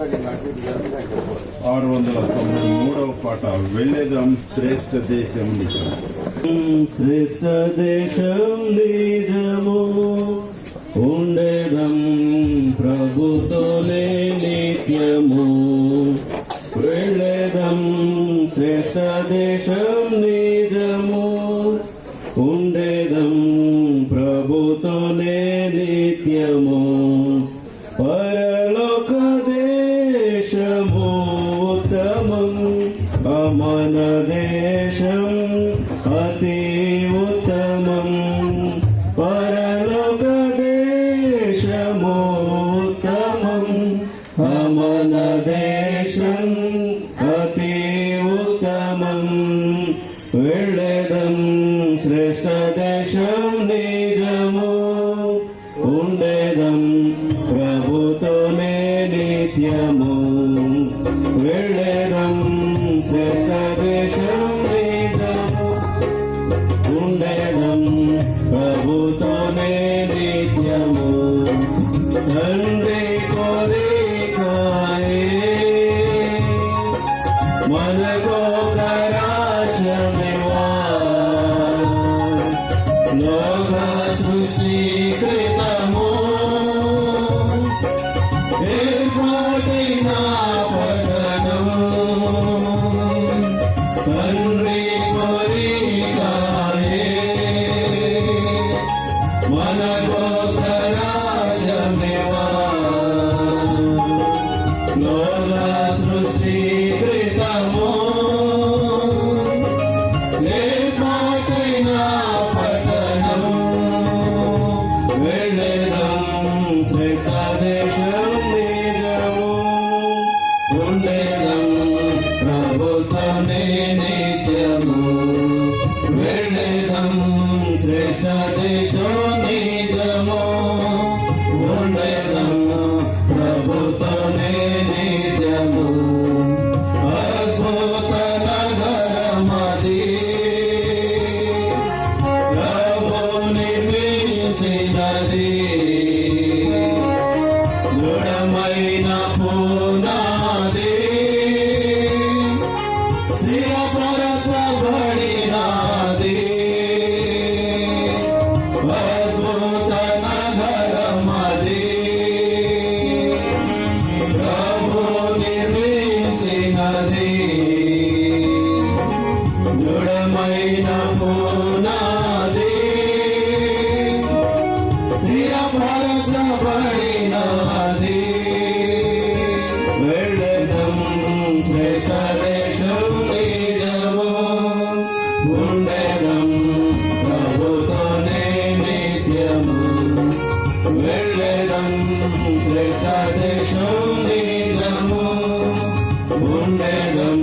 693వ పాట వెళ్ళేదాం శ్రేష్ఠ దేశం నిజం. శ్రేష్ఠ దేశం నిజము ఉండేదం ప్రభుతోనే నిత్యము. వెళ్ళేదం శ్రేష్ఠ దేశం నిజము ఉండేదం ప్రభుతోనే నిత్యము. పరలోక దేశము ఉత్తమం అమన దేశం అతి ఉత్తమం. పరలోక దేశము ఉత్తమం అమన దేశం అతి ఉత్తమం. వెళ్ళేదం శ్రేష్ఠ దేశం నిజము ఉండేదం ప్రభుతోనే నిత్యము. వెళ్ళేదం శ్రేష్ఠ దేశం నిజము ఉండేదం ప్రభుతోనే నిత్యము. తండ్రి కోరికాయే మనకొక రాజ్యమివ్వా. లోక సృష్టికృతము ఏర్పాటైన పట్టణము. తండ్రి కోరికాయే మనకొక రాజ్యమివ్వా. లోక సృష్టికృతము దేశం నిజము ఉండేదం ప్రభుతోనే నిత్యము. వెళ్ళేదం శ్రేష్ఠ దేశం నిజము ఉండేదం ప్రభుతోనే నిత్యము. అద్భుత నగరమది ప్రభు నిర్మించినది. దృఢమైన పునాది స్థిరపరచబడినది. అద్భుత నగరమది ప్రభు నిర్మించినది. దృఢమైన పునాది స్థిరపరచబడినది. వెళ్ళేదం శ్రేష్ఠ దేశం నిజము ఉండేదం ప్రభుతోనే నిత్యము. వెళ్ళేదం శ్రేష్ఠ దేశం నిజము ఉండేదం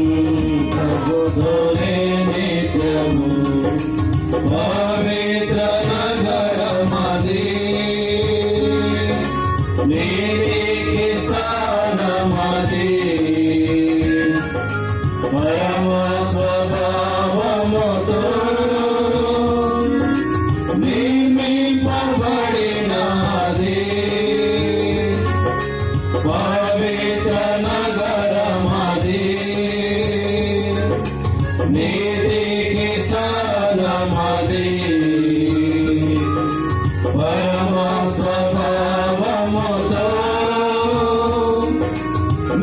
ప్రభుతోనే నిత్యము. పవిత్ర నగరమది నీతికి స్థానమది. పరమ స్వభావముతో నిర్మింపబడినది. పవిత్ర నగరమది నీతికి స్థానమది. పరమ స్వభావముతో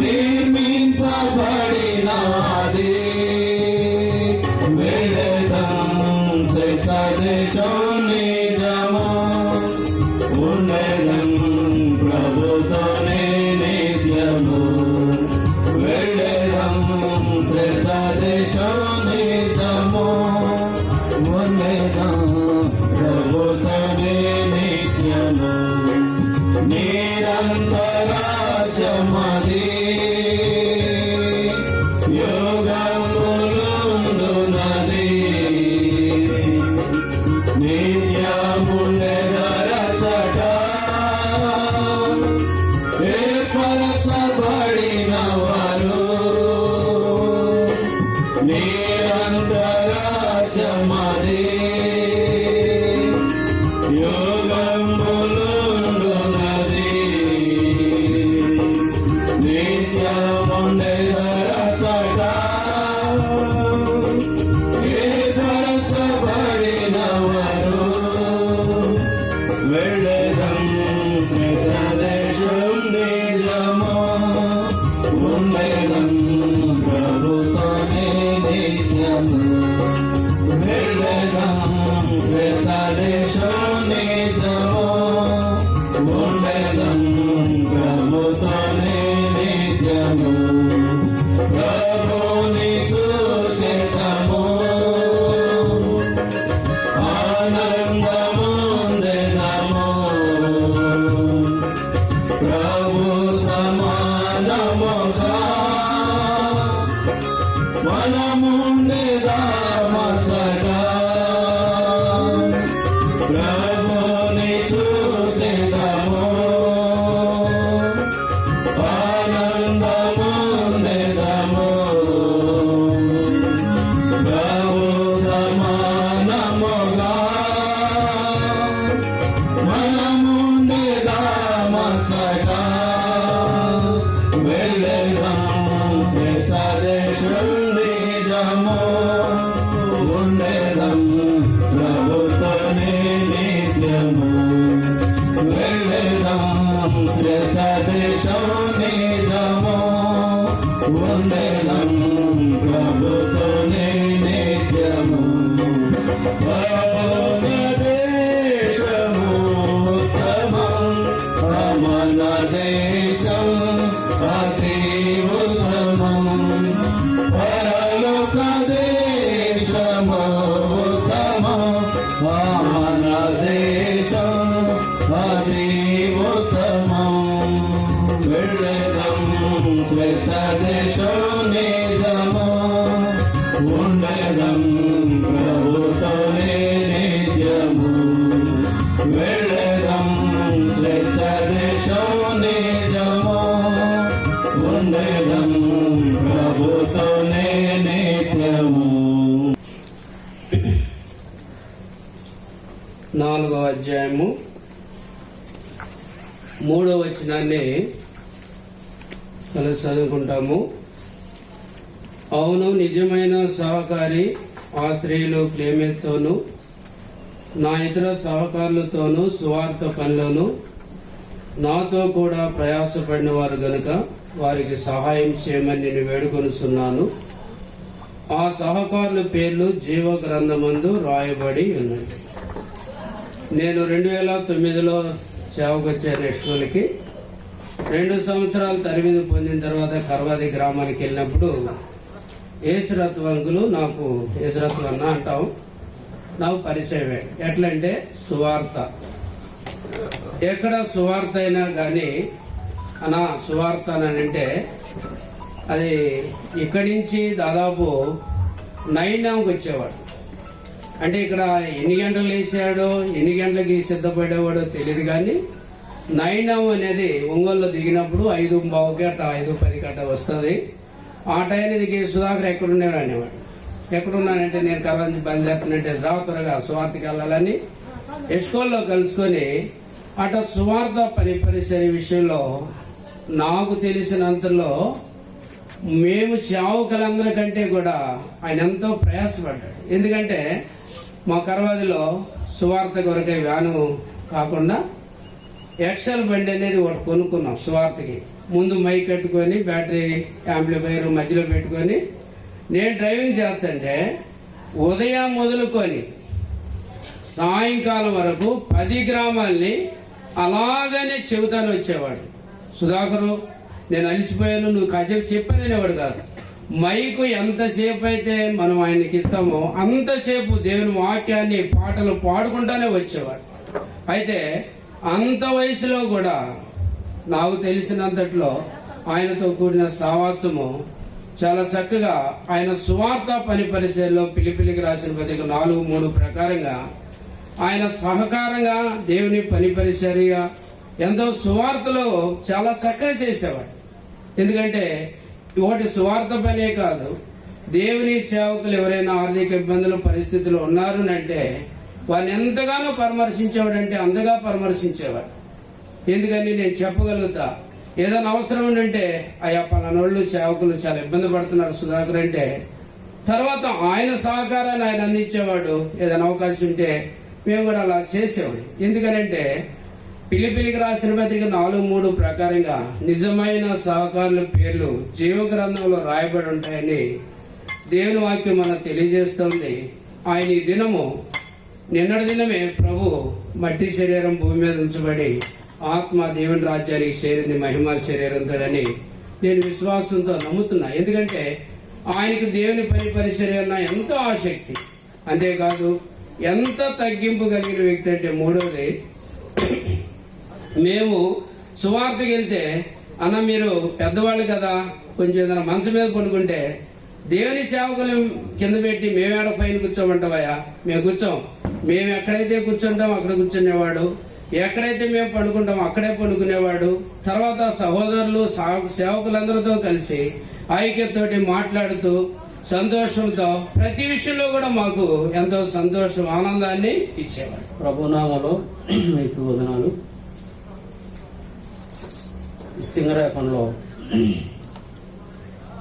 నిర్మింపబడినది. వెళ్ళేదం శ్రేష్ఠ దేశం నిజము ఉండేదం ప్రభుతోనే నిత్యము. వెళ్ళేదం శ్రేష్ఠ దేశం నిజము ఉండేదం ప్రభుతోనే నిత్యము. నిరంతరాజ్యమది మనముండెదామసగా ప్రభుని చూసేదము ఆనందముండెదము ప్రభు సమానముగా మనముండెదామసగా వెళ్ళెదం శ్రేష్ఠదేశం నిజము ఉండెదం ప్రభుతోనే నిత్యము వెళ్ళెదం శ్రేష్ఠదేశం నిజము ఉండెదం ప్రభుతోనే నిత్యము దేశము ఉత్తమం మన దేశం అతి ఉత్తమం పరలోక దేశము ఉత్తమం మన దేశం అతి ఉత్తమం వెళ్ళెదం శ్రేష్ఠ దేశం నిజము ఉండెదం ప్రభుతోనే నిత్యము వెళ్ళెదం శ్రేష్ఠ దేశం నిజము ఉండెదం ప్రభుతోనే నిత్యము. 4వ అధ్యాయము 3వ వచనాన్ని కలిసి చదువుకుంటాము. అవును, నిజమైన సహకారి ఆ స్త్రీలు క్లేమెత్తోను నా ఇతర సహకారులతోనూ సువార్త పనిలోను నాతో కూడా ప్రయాసపడిన వారు గనుక వారికి సహాయం చేయమని నేను వేడుకొనుచున్నాను. ఆ సహకారుల పేర్లు జీవ గ్రంథమందు రాయబడి ఉన్నాయి. నేను 2009లో సేవకు వచ్చాను ఎస్టోల్కి. 2 సంవత్సరాలు తరబిది పొందిన తర్వాత కర్వాది గ్రామానికి వెళ్ళినప్పుడు ఏసురత్వ అంకులు నాకు ఏసురత్వ అన్న అంటాం, నాకు పరిచయం. ఎట్లంటే సువార్త, ఎక్కడ సువార్త అయినా కానీ అన్నా సువార్త అని అంటే అది ఇక్కడి నుంచి దాదాపు 9 వచ్చేవాడు. అంటే ఇక్కడ ఎన్ని గంటలు వేసాడో ఎన్ని గంటలకి సిద్ధపడేవాడో తెలియదు, కానీ 9 అనేది ఒంగోలులో దిగినప్పుడు 5:15 గంట 5:10 గంట వస్తుంది. ఆ టైంకి సుధాకర్ ఎక్కడున్నాడు అనేవాడు. ఎక్కడున్నానంటే నేను కర్ర నుంచి బయలుదేరుతున్నట్టే రా త్వరగా సువార్తకి వెళ్ళాలని ఎస్కోల్లో కలుసుకొని అట సువార్త పరిసరి విషయంలో నాకు తెలిసినంతలో మేము సేవకులందరికంటే కూడా ఆయన ఎంతో ప్రయాసపడ్డాడు. ఎందుకంటే మా కర్వాదిలో సువార్త కొరకే వ్యాను కాకుండా ఎక్సెల్ బండి అనేది ఒకటి కొనుక్కున్నాం. సువార్తకి ముందు మైక్ కట్టుకొని బ్యాటరీ యాంప్లిఫైర్ మధ్యలో పెట్టుకొని నేను డ్రైవింగ్ చేస్తుంటే ఉదయం మొదలుకొని సాయంకాలం వరకు 10 గ్రామాలని అలాగనే చెబుతాను వచ్చేవాడు. సుధాకరు, నేను అలిసిపోయాను, నువ్వు కాసేపు చెప్పాననేవాడు కాదు. మైకు ఎంతసేపు అయితే మనం ఆయనకి ఇస్తామో అంతసేపు దేవుని వాక్యాన్ని పాటలు పాడుకుంటానే వచ్చేవాడు. అయితే అంత వయసులో కూడా నాకు తెలిసినంతట్లో ఆయనతో కూడిన సావాసము చాలా చక్కగా ఆయన సువార్త పని పరిచయంలో పిలిపిలికి రాసిన పత్రిక 4:3 ప్రకారంగా ఆయన సహకారంగా దేవుని పని పరిచర్యగా ఎంతో సువార్తలో చాలా చక్కగా చేసేవాడు. ఎందుకంటే ఒకటి సువార్త పనే కాదు, దేవుని సేవకులు ఎవరైనా ఆర్థిక ఇబ్బందులు పరిస్థితులు ఉన్నారు అంటే వారిని ఎంతగానో పరామర్శించేవాడంటే అంతగా పరామర్శించేవాడు. ఎందుకని నేను చెప్పగలుగుతా, ఏదైనా అవసరం ఉందంటే అయ్యా పలానోళ్ళు సేవకులు చాలా ఇబ్బంది పడుతున్నారు సుధాకర్ అంటే తర్వాత ఆయన సహకారాన్ని ఆయన అందించేవాడు. ఏదైనా అవకాశం ఉంటే మేము కూడా అలా చేసేవాడు. ఎందుకనంటే పిలిపిలికి రాసిన పత్రిక 4:3 ప్రకారంగా నిజమైన సహకారుల పేర్లు జీవ గ్రంథంలో రాయబడి ఉంటాయని దేవుని వాక్యం మనకు తెలియజేస్తుంది. ఆయన ఈ దినము నిన్నటి దినమే ప్రభు మట్టి శరీరం భూమి మీద ఉంచబడి ఆత్మ దేవుని రాజ్యానికి చేరింది మహిమ శరీరంతోని నేను విశ్వాసంతో నమ్ముతున్నా. ఎందుకంటే ఆయనకు దేవుని పని పరిచర్యన్న ఎంతో ఆసక్తి. అంతేకాదు ఎంత తగ్గింపు కలిగిన వ్యక్తి అంటే మూడవది, మేము సువార్తకి వెళ్తే అన్న మీరు పెద్దవాళ్ళు కదా, కొంచెం ఏదైనా మనసు మీద పడుకుంటే దేవుని సేవకులు కింద పెట్టి మేమేడ పైన కూర్చోమంటావయ్యా? మేము కూర్చోం. మేము ఎక్కడైతే కూర్చుంటాం అక్కడ కూర్చునేవాడు, ఎక్కడైతే మేము పండుకుంటాం అక్కడే పండుకునేవాడు. తర్వాత సహోదరులు సేవకులందరితో కలిసి ఐక్యతతోటి మాట్లాడుతూ సంతోషంతో ప్రతి విషయంలో కూడా మాకు ఎంతో సంతోషం, ఆనందాన్ని ఇచ్చేవాడు. ప్రభునామలో మీకు వందనాలు. సింగరేఖంలో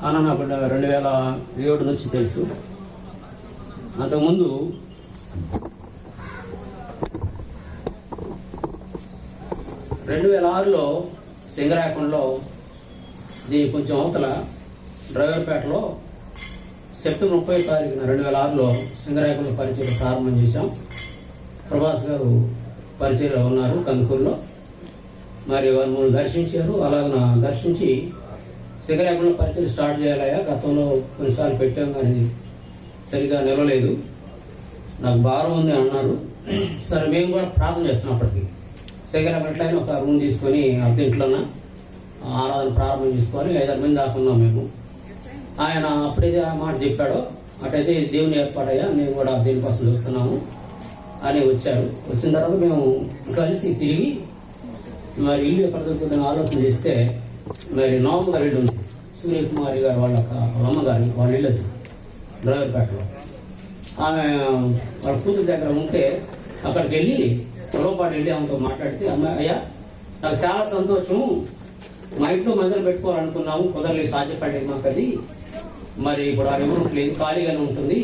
అన్న నాకు 2007 నుంచి తెలుసు. అంతకుముందు 2006లో సింగరేఖంలో దీని కొంచెం అవతల డ్రైవర్పేటలో సెప్టెంబర్ 30 తారీఖున 2006లో సింగరేఖంలో పరిచయం ప్రారంభం చేశాం. ప్రభాస్ గారు పరిచయలో ఉన్నారు కందుకూరులో. మరి వారు మమ్మల్ని దర్శించారు. అలాగ దర్శించి సింగరేఖంలో పరిచయం స్టార్ట్ చేయాలయ్యా, గతంలో కొన్నిసార్లు పెట్టాం కానీ సరిగా నిలవలేదు, నాకు భారం ఉంది అన్నారు. సరే మేము కూడా ప్రార్థన చేస్తున్నాం. అప్పటికి సింగరేఖంలో ఒక రూమ్ తీసుకొని అద్దెంట్లోన ఆరాధన ప్రారంభం చేసుకొని 5-6 మంది దాకున్నాం మేము. ఆయన అప్పుడైతే ఆ మాట చెప్పాడో అటైతే దేవుని ఏర్పాటయ్యా, మేము కూడా దీనికోసం చూస్తున్నాము అని వచ్చారు. వచ్చిన తర్వాత మేము కలిసి తిరిగి మరి ఇల్లు ఎక్కడ దొరుకుతుందని ఆలోచన చేస్తే మరి నవమ్మ గారి ఇల్లు ఉంది, సూర్యకుమారి గారు వాళ్ళ అమ్మగారు వాళ్ళ ఇల్లు అది డ్రైవర్పేటలో. ఆమె వాళ్ళ కూతురు దగ్గర ఉంటే అక్కడికి వెళ్ళి పొలంపాటు వెళ్ళి ఆమెతో మాట్లాడితే, అమ్మాయి అయ్యా నాకు చాలా సంతోషం, మా ఇంట్లో మందులు పెట్టుకోవాలనుకున్నాము, కుదరలేదు, సాధ్యపడేది మాకు అది. మరి ఇప్పుడు అది ఎవరు లేదు, ఖాళీగానే ఉంటుంది,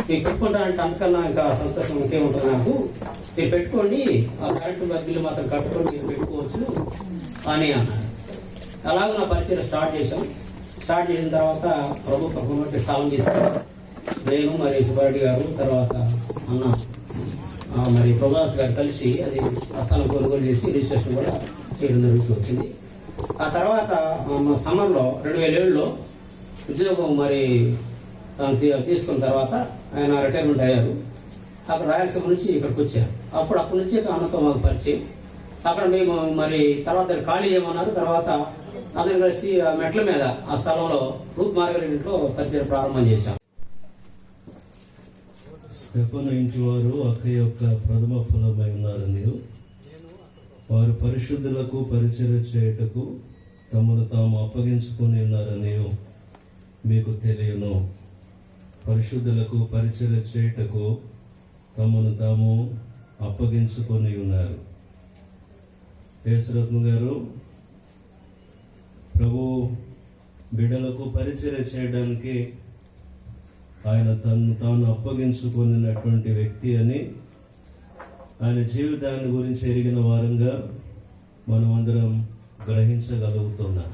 మీరు పెట్టుకుంటానంటే అంతకన్నా ఇంకా సంతోషం ఇంకే ఉంటుంది నాకు, మీరు పెట్టుకోండి, ఆ కరెంటు బిల్లు మాత్రం కట్టుకొని మీరు పెట్టుకోవచ్చు అని అన్నారు. అలాగే నా పరిచయం స్టార్ట్ చేసాం. స్టార్ట్ చేసిన తర్వాత ప్రభు బట్టి సాయం చేశాను. నేను మరి సుబ్బారెడ్డి గారు, తర్వాత అన్న మరి ప్రభాస్ గారు కలిసి అది స్థలం కొనుగోలు చేసి రిజిస్ట్రేషన్ కూడా చేయడం జరుగుతూ వచ్చింది. ఆ తర్వాత సమ్మర్లో 2007లో ఉద్యోగం మరి తీసుకున్న తర్వాత ఆయన రిటైర్మెంట్ అయ్యారు. అక్కడ రాయలసీమ నుంచి ఇక్కడికి వచ్చారు. అప్పటి నుంచి అన్నతో మాకు పరిచయం. అక్కడ మేము మరి తర్వాత ఖాళీ చేయమన్నారు. తర్వాత అందరం కలిసి ఆ మెట్ల మీద ఆ స్థలంలో రూత్ మార్గరెట్ ఇంట్లో పరిచయం ప్రారంభం చేశాం. స్టెఫను ఇంటి వారు అక్క యొక్క ప్రథమ ఫలమై ఉన్నారు. మీరు వారు పరిశుద్ధులకు పరిచర్య చేయుటకు తమను తాము అప్పగించుకొని ఉన్నారని మీకు తెలియను. పరిశుద్ధులకు పరిచర్య చేయుటకు తమను తాము అప్పగించుకొని ఉన్నారు. యేసురత్న గారు ప్రభు బిడ్డలకు పరిచర్య చేయడానికి ఆయన తను తాను అప్పగించుకున్నటువంటి వ్యక్తి అని ఆయన జీవితాన్ని గురించి ఎరిగిన వారంగా మనం అందరం గ్రహించగలుగుతున్నాం.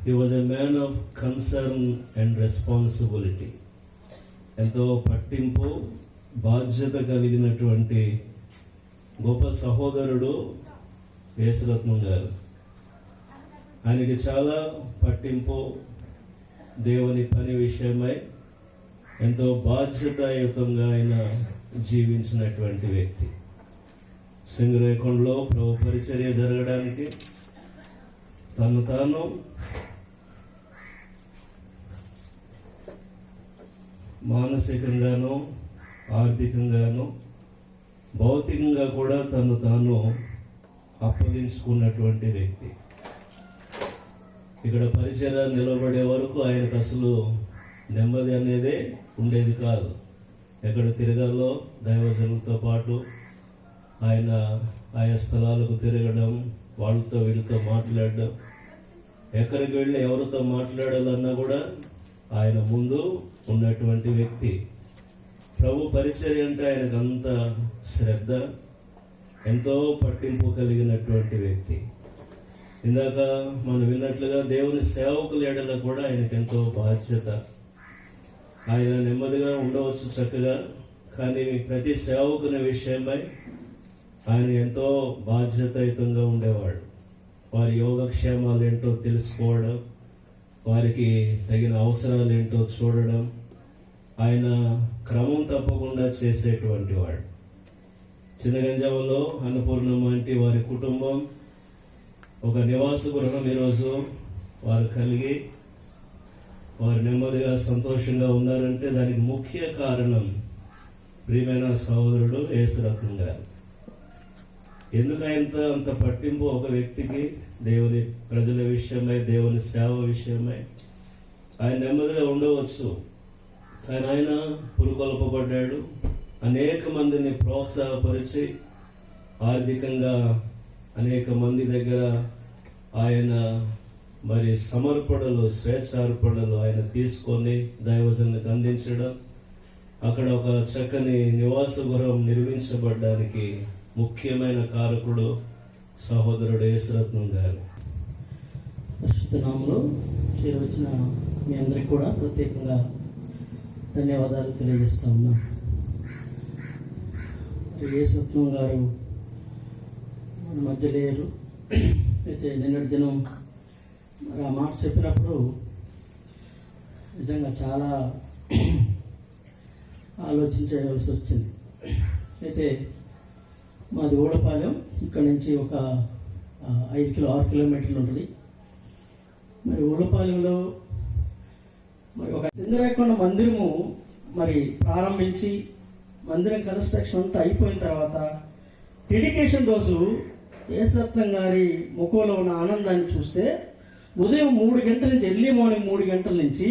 He was a man of concern and responsibility. ఎంతో పట్టింపు బాధ్యత కలిగినటువంటి గొప్ప సహోదరుడు యేసురత్నం గారు. ఆయనకి చాలా పట్టింపు, దేవుని పని విషయమై ఎంతో బాధ్యతాయుతంగా ఆయన జీవించినటువంటి వ్యక్తి. సింగరేఖంలో ప్రభు పరిచర్య జరగడానికి తను తాను మానసికంగాను ఆర్థికంగాను భౌతికంగా కూడా తను తాను అప్పగించుకున్నటువంటి వ్యక్తి. ఇక్కడ పరిచర్య నిలబడే వరకు ఆయనకు అసలు నెమ్మది అనేదే ఉండేది కాదు. ఎక్కడ తిరగాలో దైవజనులతో పాటు ఆయన ఆయా స్థలాలకు తిరగడం, వాళ్ళతో వీళ్ళతో మాట్లాడడం, ఎక్కడికి వెళ్ళి ఎవరితో మాట్లాడాలన్నా కూడా ఆయన ముందు ఉన్నటువంటి వ్యక్తి. ప్రభు పరిచర్య అంటే ఆయనకు అంత శ్రద్ధ, ఎంతో పట్టింపు కలిగినటువంటి వ్యక్తి. ఇందాక మనం విన్నట్లుగా దేవుని సేవకుల ఎడల కూడా ఆయనకు ఎంతో బాధ్యత. ఆయన నెమ్మదిగా ఉండవచ్చు చక్కగా, కానీ ప్రతి సేవకుని విషయమై ఆయన ఎంతో బాధ్యతాయుతంగా ఉండేవాడు. వారి యోగక్షేమాలు ఏంటో తెలుసుకోవడం, వారికి తగిన అవసరాలు ఏంటో చూడడం ఆయన క్రమం తప్పకుండా చేసేటువంటి వాడు. చిన్నగంజామలో అన్నపూర్ణమ్మ అంటే వారి కుటుంబం ఒక నివాస గృహం ఈరోజు వారు కలిగి వారు నెమ్మదిగా సంతోషంగా ఉన్నారంటే దానికి ముఖ్య కారణం ప్రియమైన సహోదరుడు యేసురత్నం గారు. ఎందుకు అంత పట్టింపు ఒక వ్యక్తికి, దేవుని ప్రజల విషయమై, దేవుని సేవ విషయమై? ఆయన నెమ్మదిగా ఉండవచ్చు, కానీ ఆయన పురుకొల్పబడ్డాడు. అనేక మందిని ప్రోత్సాహపరిచి ఆర్థికంగా అనేక మంది దగ్గర ఆయన మరి సమర్పణలు, స్వేచ్ఛార్పణలు ఆయన తీసుకొని దైవజనులకు అందించడం, అక్కడ ఒక చక్కని నివాస గృహం నిర్మించబడ్డానికి ముఖ్యమైన కారకుడు సహోదరుడు యేసురత్నం గారు. పరిశుద్ధనామంలో చేరవచ్చిన మీ అందరికీ కూడా ప్రత్యేకంగా ధన్యవాదాలు తెలియజేస్తా ఉన్నాం. యేసురత్నం గారు మన మధ్య లేరు. అయితే నిన్నటి దినం మరి ఆ మాట చెప్పినప్పుడు నిజంగా చాలా ఆలోచించవలసి వచ్చింది. అయితే మాది ఓడపాలెం, ఇక్కడ నుంచి ఒక 6 కిలోమీటర్లు ఉంటుంది. మరి ఓడపాలెంలో మరి ఒక సింగరాయకొండ మందిరము మరి ప్రారంభించి మందిరం కన్స్ట్రక్షన్ అంతా అయిపోయిన తర్వాత డెడికేషన్ రోజు యేసురత్నం గారి ముఖంలో ఉన్న ఆనందాన్ని చూస్తే ఉదయం 3 గంటల నుంచి, ఎర్లీ మార్నింగ్ 3 గంటల నుంచి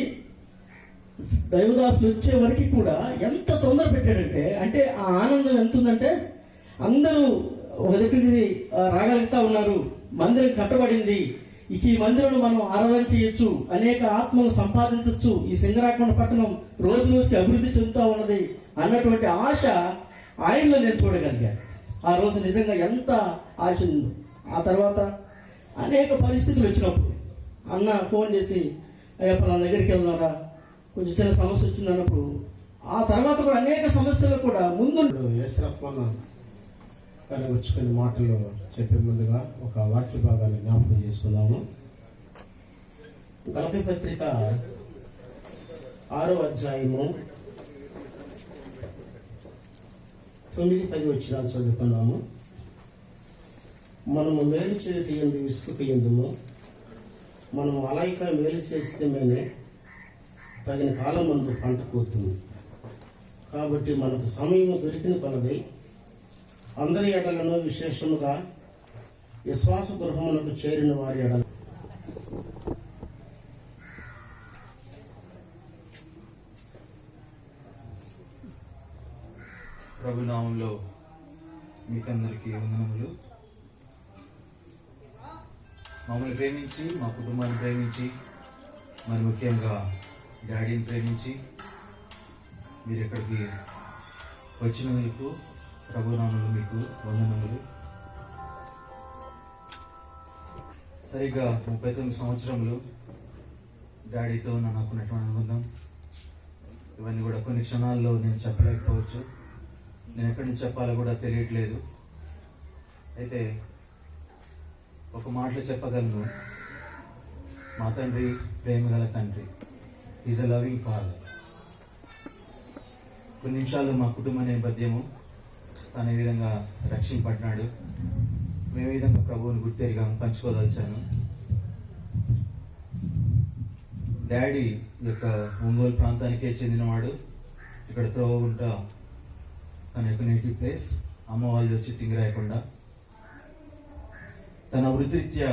దైవదాసులు వచ్చే వరకు కూడా ఎంత తొందర పెట్టాడంటే, అంటే ఆ ఆనందం ఎంత ఉందంటే అందరూ ఒక దగ్గరికి రాగలుగుతా ఉన్నారు. మందిరం కట్టబడింది, ఇక ఈ మందిరంలో మనం ఆరాధన చేయొచ్చు, అనేక ఆత్మలు సంపాదించవచ్చు, ఈ సింగరాయకొండ పట్టణం రోజు రోజుకి అభివృద్ధి చెందుతూ ఉన్నది అన్నటువంటి ఆశ ఆయనలో నేను చూడగలిగాను. ఆ రోజు నిజంగా ఎంత ఆశ ఉందో. ఆ తర్వాత అనేక పరిస్థితులు వచ్చినప్పుడు అన్న ఫోన్ చేసి, అయ్యా పలానా దగ్గరికి వెళ్దాంరా, కొంచెం చిన్న సమస్య వచ్చింది అన్నప్పుడు, ఆ తర్వాత కూడా అనేక సమస్యలు కూడా ముందు యేసురత్నం కనబరుచుకునే మాటలు చెప్పే ముందుగా ఒక వాక్య భాగాన్ని జ్ఞాపకం చేసుకుందాము. గలతీ పత్రిక 6వ అధ్యాయము 9-10 వచనాలు చదువుకున్నాము. మనము మేలు చేయటందు విసుకుపోయిందుము, మనము అలాయిక మేలు చేస్తే మేనే తగిన కాలం మందు పంట కూతుంది. కాబట్టి మనకు సమయం దొరికిన కొలది అందరి ఎడలను, విశేషముగా విశ్వాస గృహమునకు చేరిన వారి ఎడల ప్రభునామంలో మీకందరికీ వందనములు. మమ్మల్ని ప్రేమించి, మా కుటుంబాన్ని ప్రేమించి, మరి ముఖ్యంగా డాడీని ప్రేమించి మీరు ఇక్కడికి వచ్చినందుకు ప్రభునామంలో మీకు వందనములు. సరిగ్గా 39 సంవత్సరములు డాడీతో నాకున్నటువంటి అనుబంధం, ఇవన్నీ కూడా కొన్ని క్షణాల్లో నేను చెప్పలేకపోవచ్చు. నేను ఎక్కడి నుంచి చెప్పాలో కూడా తెలియట్లేదు. అయితే ఒక మాటలో చెప్పగలను, మా తండ్రి ప్రేమగల తండ్రి, ఈజ్ అ లవింగ్ ఫాదర్. కొన్ని నిమిషాల్లో మా కుటుంబ నేపథ్యము, తను ఏ విధంగా రక్షింపబడినాడు, మేము ఏ విధంగా ప్రభువుని గుర్తెరిగా పంచుకోదలిచాను. డాడీ యొక్క ఒంగోలు ప్రాంతానికే చెందినవాడు. ఇక్కడ త్రోవగుంట తన యొక్క నేటివ్ ప్లేస్. అమ్మ వాళ్ళది వచ్చి సింగరాయకొండ. తన వృత్తిరీత్యా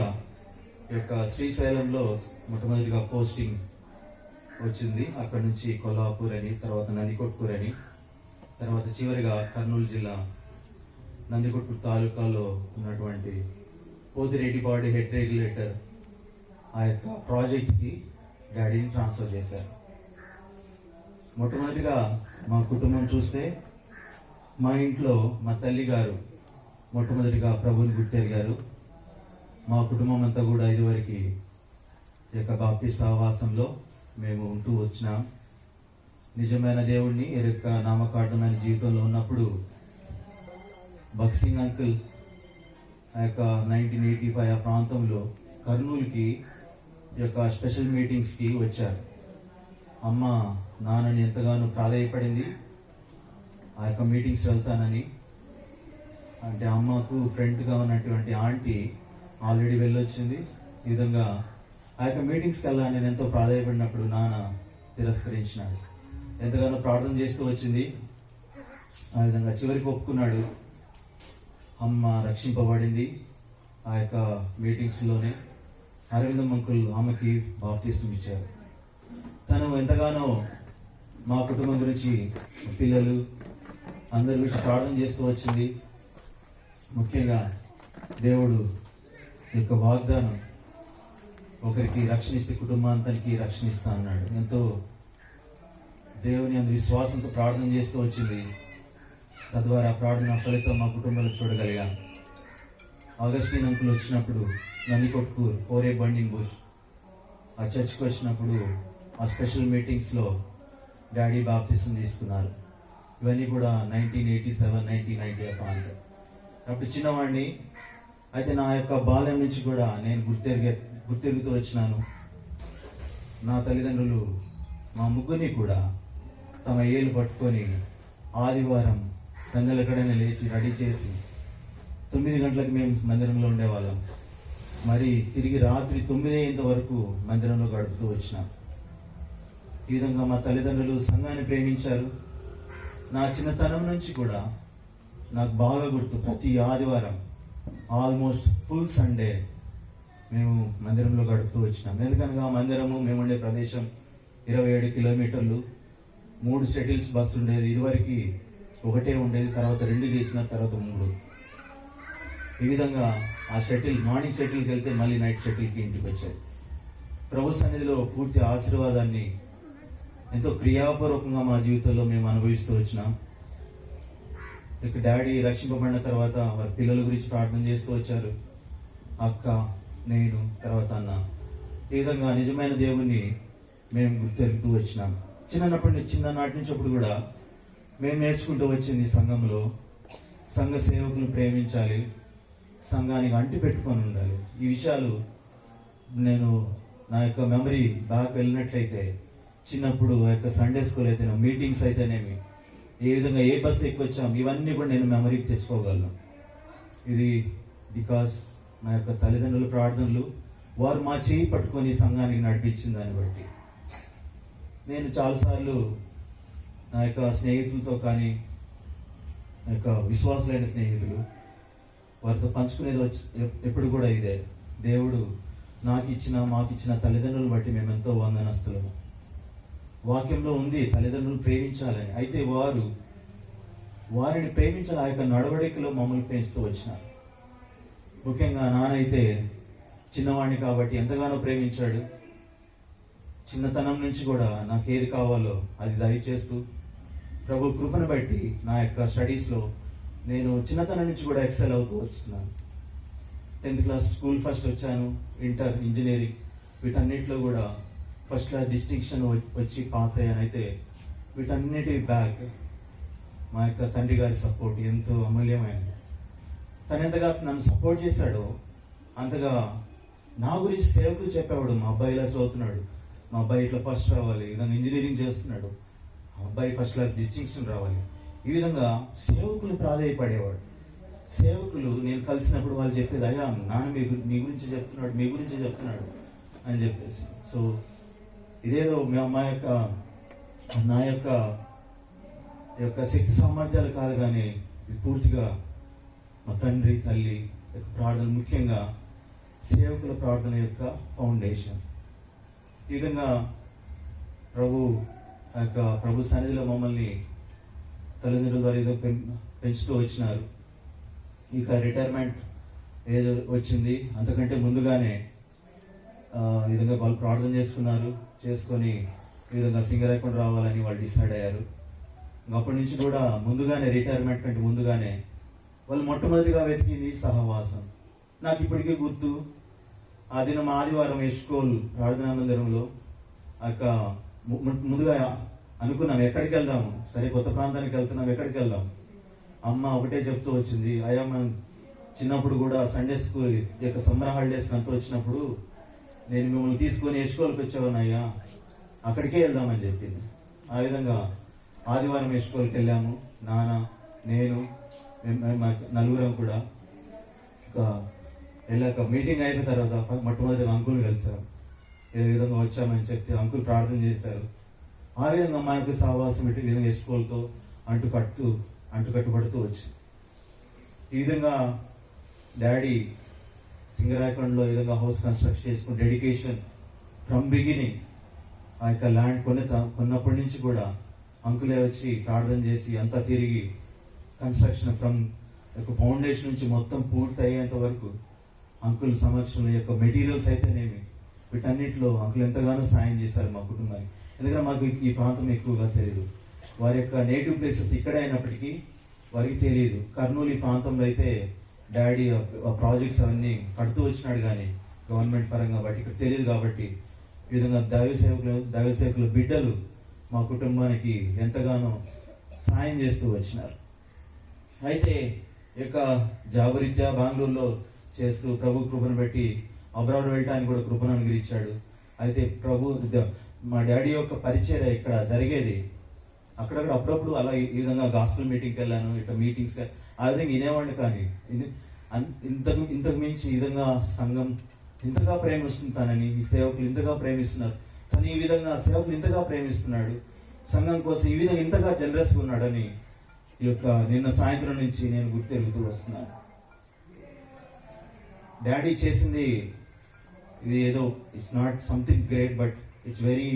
యొక్క శ్రీశైలంలో మొట్టమొదటిగా పోస్టింగ్ వచ్చింది. అక్కడ నుంచి కొల్లాపూర్ అని, తర్వాత నందికొట్కూరు అని, తర్వాత చివరిగా కర్నూలు జిల్లా నందికొట్కూరు తాలూకాలో ఉన్నటువంటి పోతిరెడ్డిపాడు హెడ్ రెగ్యులేటర్ ఆ యొక్క ప్రాజెక్ట్కి డాడీని ట్రాన్స్ఫర్ చేశారు. మొట్టమొదటిగా మా కుటుంబం చూస్తే, మా ఇంట్లో మా తల్లి గారు మొట్టమొదటిగా ప్రభువుని గుర్తెరిగారు. మా కుటుంబం అంతా కూడా ఇదివరకు ఈ యొక్క బాప్టిస్ట్ సహవాసంలో మేము ఉంటూ వచ్చినాం. నిజమైన దేవుణ్ణి ఈ యొక్క నామకార్థమైన జీవితంలో ఉన్నప్పుడు బక్సింగ్ అంకుల్ ఆ యొక్క 1985 ఆ ప్రాంతంలో కర్నూలుకి ఈ యొక్క స్పెషల్ మీటింగ్స్కి వచ్చారు. అమ్మ నాన్నని ఎంతగానో ప్రాధాయపడింది ఆ యొక్క మీటింగ్స్ వెళ్తానని. అంటే అమ్మకు ఫ్రెండ్గా ఉన్నటువంటి ఆంటీ ఆల్రెడీ వెళ్ళొచ్చింది. ఈ విధంగా ఆ యొక్క మీటింగ్స్కి వెళ్ళా నేను ఎంతో ప్రాధాయపడినప్పుడు నాన్న తిరస్కరించినాడు. ఎంతగానో ప్రార్థన చేస్తూ వచ్చింది. ఆ విధంగా చివరికి ఒప్పుకున్నాడు. అమ్మ రక్షింపబడింది. ఆ యొక్క మీటింగ్స్లోనే అరవిందం అంకుల్ ఆమెకి బాప్తిస్మం ఇచ్చారు. తను ఎంతగానో మా కుటుంబం గురించి, పిల్లలు అందరి గురించి ప్రార్థన చేస్తూ వచ్చింది. ముఖ్యంగా దేవుడు యొక్క వాగ్దానం, ఒకరికి రక్షణ ఇస్తే కుటుంబాంతానికి రక్షణ ఇస్తా అన్నాడు. ఎంతో దేవుని అందు విశ్వాసంతో ప్రార్థన చేస్తూ వచ్చింది. తద్వారా ప్రార్థన ఫలితం మా కుటుంబంలో చూడగలిగాం. ఆగస్టిన్ అంకుల్ వచ్చినప్పుడు నందికొట్కూర్ కోరే బండింగ్ బుష్ ఆ చర్చ్కి వచ్చినప్పుడు ఆ స్పెషల్ మీటింగ్స్లో డాడీ బాప్తిసం తీసుకున్నారు. ఇవన్నీ కూడా 1987, 1990 ప్రాంతం. అప్పుడు చిన్నవాడిని. అయితే నా యొక్క బాల్యం నుంచి కూడా నేను గుర్తెరుగుతూ వచ్చినాను. నా తల్లిదండ్రులు మా ముగ్గురిని కూడా తమ ఏళ్ళు పట్టుకొని ఆదివారం పెందలకడనే లేచి రెడీ చేసి 9 గంటలకు మేము మందిరంలో ఉండేవాళ్ళం. మరి తిరిగి రాత్రి 9 అయ్యేంత వరకు మందిరంలో గడుపుతూ వచ్చినాం. ఈ విధంగా మా తల్లిదండ్రులు సంఘాన్ని ప్రేమించారు. నా చిన్నతనం నుంచి కూడా నాకు బాగా గుర్తు, ప్రతి ఆదివారం ఆల్మోస్ట్ ఫుల్ సండే మేము మందిరంలో గడుపుతూ వచ్చినాం. ఎందుకనగా మందిరము మేము ఉండే ప్రదేశం 27 కిలోమీటర్లు, 3 షటిల్స్ బస్సు ఉండేది. ఇదివరకు ఒకటే ఉండేది, తర్వాత 2 చేసిన, తర్వాత 3. ఈ విధంగా ఆ షటిల్, మార్నింగ్ షటిల్కి వెళ్తే మళ్ళీ నైట్ షటిల్కి ఇంటికి వచ్చాయి. ప్రభు సన్నిధిలో పూర్తి ఆశీర్వాదాన్ని ఎంతో క్రియాపూర్వకంగా మా జీవితంలో మేము అనుభవిస్తూ వచ్చినాం. ఇక డాడీ రక్షింపబడిన తర్వాత వారి పిల్లల గురించి ప్రార్థన చేస్తూ వచ్చారు. అక్క, నేను, తర్వాత అన్న. ఈ విధంగా నిజమైన దేవుణ్ణి మేము గుర్తెరుగుతూ వచ్చినాం. చిన్ననాటి నుంచి అప్పుడు కూడా మేము నేర్చుకుంటూ వచ్చింది సంఘంలో సంఘ సేవకులను ప్రేమించాలి, సంఘానికి అంటి పెట్టుకొని ఉండాలి. ఈ విషయాలు నేను నా యొక్క మెమరీ బాగా వెళ్ళినట్లయితే, చిన్నప్పుడు ఆ యొక్క సండే స్కూల్ అయితే, మీటింగ్స్ అయితేనేమి, ఏ విధంగా ఏ బస్సు ఎక్కొచ్చాం, ఇవన్నీ కూడా నేను మెమరీకి తెచ్చుకోగలను. ఇది బికాస్ నా యొక్క తల్లిదండ్రుల ప్రార్థనలు, వారు మా చేయి పట్టుకొని సంఘానికి నడిపించిన దాన్ని బట్టి. నేను చాలాసార్లు నా యొక్క స్నేహితులతో కానీ, నా యొక్క విశ్వాసులైన స్నేహితులు, వారితో పంచుకునేది ఎప్పుడు కూడా ఇదే: దేవుడు మాకిచ్చిన తల్లిదండ్రులు బట్టి మేము ఎంతో వందనస్తులము. వాక్యంలో ఉంది తల్లిదండ్రులు ప్రేమించాలని. అయితే వారిని ప్రేమించాలి, ఆ యొక్క నడవడికలో మమ్మల్ని పెంచుతూ వచ్చినారు. ముఖ్యంగా నాన్న అయితే చిన్నవాడిని కాబట్టి ఎంతగానో ప్రేమించాడు. చిన్నతనం నుంచి కూడా నాకు ఏది కావాలో అది దయచేస్తూ, ప్రభు కృపను బట్టి నా యొక్క స్టడీస్లో నేను చిన్నతనం నుంచి కూడా ఎక్సెల్ అవుతూ వస్తున్నాను. 10th క్లాస్ స్కూల్ ఫస్ట్ వచ్చాను, ఇంటర్, ఇంజనీరింగ్, వీటన్నిటిలో కూడా ఫస్ట్ క్లాస్ డిస్టింక్షన్ వచ్చి పాస్ అయ్యాను. అయితే వీటన్నిటి బ్యాక్ మా యొక్క తండ్రి గారి సపోర్ట్ ఎంతో అమూల్యమైనది. తను ఎంతగా నన్ను సపోర్ట్ చేశాడో అంతగా నా గురించి సేవకులు చెప్పేవాడు. మా అబ్బాయి ఇలా చదువుతున్నాడు, మా అబ్బాయి ఇట్లా ఫస్ట్ రావాలి, ఈ విధంగా ఇంజనీరింగ్ చేస్తున్నాడు, మా అబ్బాయి ఫస్ట్ క్లాస్ డిస్టింక్షన్ రావాలి. ఈ విధంగా సేవకులు ప్రాధాయపడేవాడు. సేవకులు నేను కలిసినప్పుడు వాళ్ళు చెప్పేది, అయ్యా నాన్న మీ గురించి చెప్తున్నాడు అని చెప్పేసి. సో ఇదేదో నా యొక్క శక్తి సామర్థ్యాలు కాదు, కానీ ఇది పూర్తిగా మా తండ్రి తల్లి యొక్క ప్రార్థన, ముఖ్యంగా సేవకుల ప్రార్థన యొక్క ఫౌండేషన్. ఈ విధంగా ప్రభు సన్నిధిలో మమ్మల్ని తల్లిదండ్రుల ద్వారా ఏదో పెంచుతూ వచ్చినారు. ఇక రిటైర్మెంట్ ఏజ్ వచ్చింది, అంతకంటే ముందుగానే ఈ విధంగా వాళ్ళు ప్రార్థన చేసుకొని ఈ విధంగా సింగరాయకుండా రావాలని వాళ్ళు డిసైడ్ అయ్యారు. అప్పటి నుంచి కూడా ముందుగానే, రిటైర్మెంట్ కంటే ముందుగానే వాళ్ళు మొట్టమొదటిగా వెతికింది సహవాసం. నాకు ఇప్పటికీ గుర్తు, ఆ దినం ఆదివారం ఎస్కోల్ ప్రార్థనా మందిరంలో ముందుగా అనుకున్నాం ఎక్కడికి వెళ్దాము, సరే కొత్త ప్రాంతానికి వెళ్తున్నాం, ఎక్కడికి వెళ్దాం. అమ్మ ఒకటే చెప్తూ వచ్చింది, అయ్యా మనం చిన్నప్పుడు కూడా సండే స్కూల్ యొక్క సమ్మర్ హాలిడేస్ అంతా వచ్చినప్పుడు నేను మిమ్మల్ని తీసుకొని ఎస్కోల్కి వచ్చావనయ్యా, అక్కడికే వెళ్దామని చెప్పింది. ఆ విధంగా ఆదివారం ఎస్కోల్కి వెళ్ళాము. నాన్న, నేను, నలుగురం కూడా. వెళ్ళాక మీటింగ్ అయిపోయిన తర్వాత మొట్టమొదటిగా అంకుల్ని కలిసాం. ఏ విధంగా వచ్చామని చెప్పి అంకుల్ ప్రార్థన చేశారు. ఆ విధంగా మా యొక్క సహవాసం ఇటు విధంగా ఎస్కోలతో అంటుకట్టుబడుతూ వచ్చింది. ఈ విధంగా డాడీ సింగరాయకొండలో ఈ విధంగా హౌస్ కన్స్ట్రక్ట్ చేసుకుని డెడికేషన్ ఫ్రమ్ బిగినింగ్ ఆ యొక్క ల్యాండ్ కొన్నప్పటి నుంచి కూడా అంకులే వచ్చి ప్రార్థన చేసి అంతా తిరిగి కన్స్ట్రక్షన్ ఫ్రమ్ యొక్క ఫౌండేషన్ నుంచి మొత్తం పూర్తి అయ్యేంత వరకు అంకుల్ సమక్షంలో యొక్క మెటీరియల్స్ అయితేనేమి వీటన్నిటిలో అంకుల్ ఎంతగానో సాయం చేశారు మా కుటుంబానికి. ఎందుకంటే మాకు ఈ ప్రాంతం ఎక్కువగా తెలియదు. వారి యొక్క నేటివ్ ప్లేసెస్ ఇక్కడే అయినప్పటికీ వారికి తెలియదు. కర్నూలు ఈ ప్రాంతంలో అయితే డాడీ ప్రాజెక్ట్స్ అవన్నీ కడుతూ వచ్చినాడు కానీ గవర్నమెంట్ పరంగా, బట్ ఇక్కడ తెలియదు. కాబట్టి ఈ విధంగా దైవ సేవకుల బిడ్డలు మా కుటుంబానికి ఎంతగానో సాయం చేస్తూ వచ్చినారు. అయితే ఈ యొక్క జాబరీత్యా బెంగళూరులో చేస్తూ ప్రభు కృపను బట్టి అబ్రాడ్ వెళ్ళటానికి కూడా కృపను అనుగ్రహించాడు. అయితే మా డాడీ యొక్క పరిచర్య ఇక్కడ జరిగేది. అక్కడక్కడ అప్పుడప్పుడు అలా ఈ విధంగా గాస్పెల్ మీటింగ్కి వెళ్ళాను, ఇట్లా మీటింగ్స్కి ఆ విధంగా వినేవాడిని. కానీ ఇంతకు మించి ఈ విధంగా సంఘం ఇంతగా ప్రేమిస్తుంటానని, ఈ సేవకులు ఇంతగా ప్రేమిస్తున్నారు, తను ఈ విధంగా సేవకులు ఇంతగా ప్రేమిస్తున్నాడు, సంఘం కోసం ఈ విధంగా ఇంతగా జనరస్గా ఉన్నాడని ఈ యొక్క నిన్న సాయంత్రం నుంచి నేను గుర్తెరుగుతూ వస్తున్నాను. డాడీ చేసింది ఇది ఏదో it's not something great, but it's very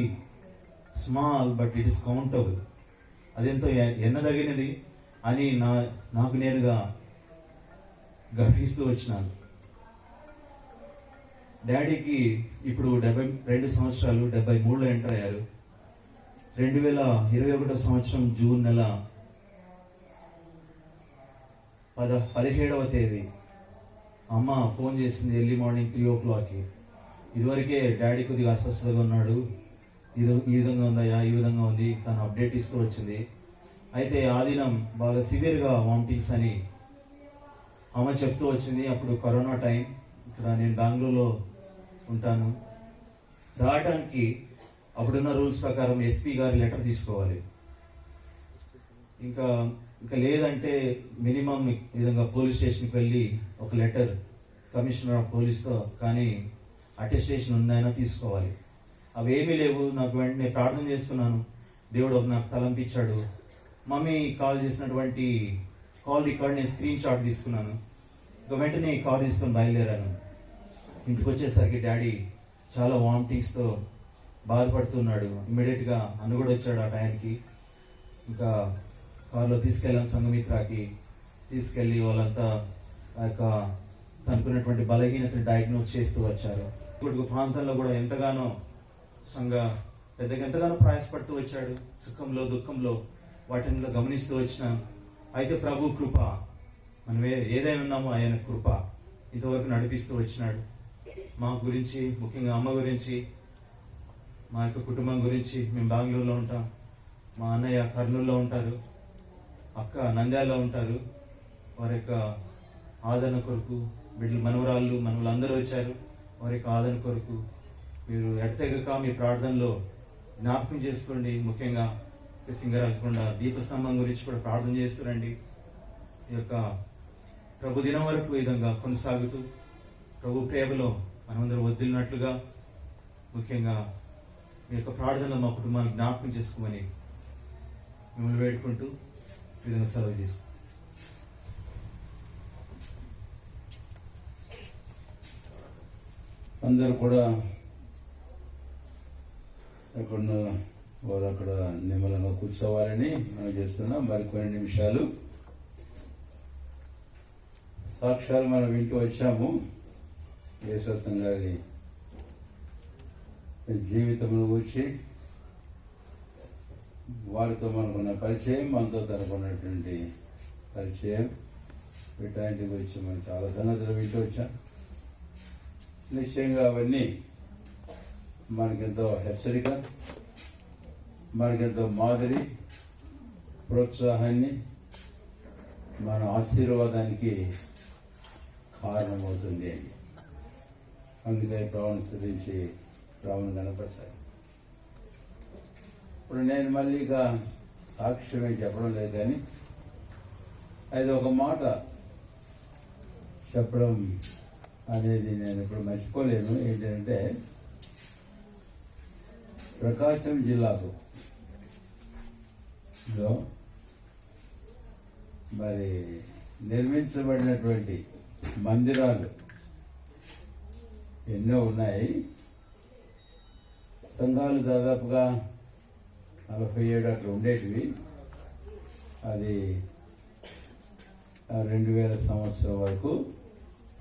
small, but it is countable. అదెంతో ఎన్నదగినది అని నాకు నేనుగా గ్రహిస్తూ వచ్చినాను. డాడీకి ఇప్పుడు 72 సంవత్సరాలు, 73లో ఎంటర్ అయ్యారు. 2021 సంవత్సరం జూన్ నెల 17వ తేదీ అమ్మ ఫోన్ చేసింది ఎర్లీ మార్నింగ్ 3 o'clock. ఇదివరకే డాడీ కొద్దిగా అస్వస్థతగా ఉన్నాడు, ఈ విధంగా ఉందయ్యా, ఈ విధంగా ఉంది, తను అప్డేట్ ఇస్తూ వచ్చింది. అయితే ఆ దినం బాగా సివియర్గా వామిటింగ్స్ అని అమ్మ చెప్తూ వచ్చింది. అప్పుడు కరోనా టైం, ఇక్కడ నేను బెంగళూరులో ఉంటాను. రావడానికి అప్పుడున్న రూల్స్ ప్రకారం ఎస్పీ గారి లెటర్ తీసుకోవాలి. ఇంకా లేదంటే మినిమం ఈ విధంగా పోలీస్ స్టేషన్కి వెళ్ళి ఒక లెటర్ కమిషనర్ ఆఫ్ పోలీస్తో కానీ అటెస్టేషన్ ఉన్నాయన్నా తీసుకోవాలి. అవేమీ లేవు. నాకు వెంటనే ప్రార్థన చేస్తున్నాను, దేవుడు నాకు తలంపించాడు. మమ్మీ కాల్ చేసినటువంటి కాల్ రికార్డ్ నేను స్క్రీన్ షాట్ తీసుకున్నాను. ఇక వెంటనే కార్ తీసుకొని బయలుదేరాను. ఇంటికి వచ్చేసరికి డాడీ చాలా వామిటింగ్స్తో బాధపడుతున్నాడు. ఇమ్మీడియట్గా అన్న కూడా వచ్చాడు ఆ టైంకి. ఇంకా కారులో తీసుకెళ్ళాం సంఘమిత్రాకి. తీసుకెళ్ళి వాళ్ళంతా ఆ యొక్క తనుకున్నటువంటి బలహీనతను డయాగ్నోస్ చేస్తూ వచ్చారు. ఇప్పుడు ప్రాంతంలో కూడా ఎంతగానో పెద్దగా ఎంతగానో ప్రయాసపడుతూ వచ్చాడు. సుఖంలో దుఃఖంలో వాటిని గమనిస్తూ వచ్చినాం. అయితే ప్రభు కృప, మనం ఏదైనా ఉన్నామో ఆయన కృప ఇంతవరకు నడిపిస్తూ వచ్చినాడు. మా గురించి, ముఖ్యంగా అమ్మ గురించి, మా యొక్క కుటుంబం గురించి. మేము బెంగళూరులో ఉంటాం, మా అన్నయ్య కర్నూలులో ఉంటారు, అక్క నంద్యాలలో ఉంటారు. వారి యొక్క ఆదరణ కొరకు బిడ్డలు మనవలు అందరూ వచ్చారు. వారి యొక్క ఆదరణ కొరకు మీరు ఎడతెగక మీ ప్రార్థనలో జ్ఞాపకం చేసుకోండి. ముఖ్యంగా సింగరాయకొండ దీపస్తంభం గురించి కూడా ప్రార్థన చేస్తారండి. ఈ యొక్క ప్రభు దినం వరకు ఈ విధంగా కొనసాగుతూ ప్రభు ప్రేమలో మనమందరం వదిలినట్లుగా ముఖ్యంగా మీ యొక్క ప్రార్థనలో మా కుటుంబాన్ని జ్ఞాపకం చేసుకోమని మిమ్మల్ని వేడుకుంటూ ఈ విధంగా సెలవు చేసుకుంటాం. అందరూ కూడా ఎక్కడో వారు అక్కడ నిమ్మలంగా కూర్చోవాలని మనం చేస్తున్నాం. మరికొన్ని నిమిషాలు సాక్ష్యాలు మనం వింటూ వచ్చాము. యేసత్వం గారి జీవితంలో వచ్చి వారితో మనకున్న పరిచయం, మనతో తనకున్నటువంటి పరిచయం, వీటాంటి గురించి మనం చాలా సంగతులు వింటూ వచ్చాం. నిశ్చయంగా అవన్నీ మనకెంతో హెచ్చరిక, మనకెంతో మాదిరి, ప్రోత్సాహాన్ని, మన ఆశీర్వాదానికి కారణమవుతుంది అని అందుకే ప్రభువును స్తుతించి ప్రభువును కనపరిచారు. ఇప్పుడు నేను మళ్ళీ ఇక సాక్ష్యమే చెప్పడం లేదు, కానీ అది ఒక మాట చెప్పడం అనేది నేను ఇప్పుడు మర్చిపోలేను. ఏంటంటే ప్రకాశం జిల్లాకు లో మరి నిర్మించబడినటువంటి మందిరాలు ఎన్నో ఉన్నాయి. సంఘాలు దాదాపుగా 47 అట్లా ఉండేటివి. అది 2000 సంవత్సరం వరకు.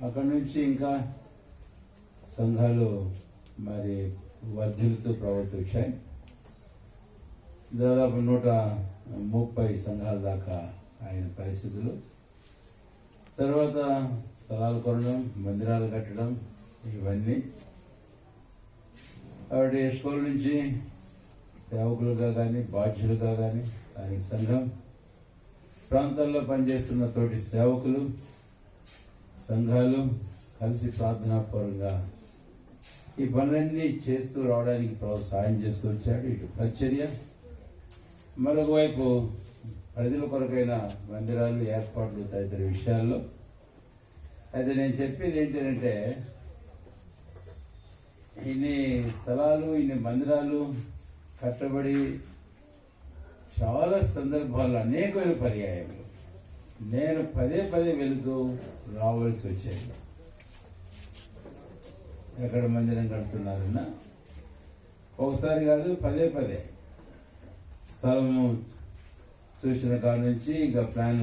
అక్కడి నుంచి ఇంకా సంఘాలు మరి వర్ధిల్లుతూ ప్రవర్తించాయి. దాదాపు 130 సంఘాల దాకా ఆయన పరిస్థితులు. తర్వాత స్థలాలు కొనడం, మందిరాలు కట్టడం, ఇవన్నీ ఆవిడ స్కూల్ నుంచి సేవకులుగా కానీ బాధ్యులుగా కానీ ఆయన సంఘం ప్రాంతాల్లో పనిచేస్తున్న తోటి సేవకులు సంఘాలు కలిసి ప్రార్థనాపూర్వకంగా ఈ పనులన్నీ చేస్తూ రావడానికి ప్రభు సాయం చేస్తూ వచ్చాడు. ఇటు పరిచర్య, మరొక వైపు ప్రజల కొరకైన మందిరాలు ఏర్పాట్లు తదితర విషయాల్లో. అయితే నేను చెప్పేది ఏంటంటే ఇన్ని స్థలాలు ఇన్ని మందిరాలు కట్టబడి చాలా సందర్భాల్లో అనేకమైన పర్యాయాలు నేను పదే వెళుతూ రావాల్సి వచ్చాయి. ఎక్కడ మందిరం కడుతున్నారన్నా ఒకసారి కాదు, పదే స్థలము చూసిన కాడి నుంచి ఇంకా ప్లాన్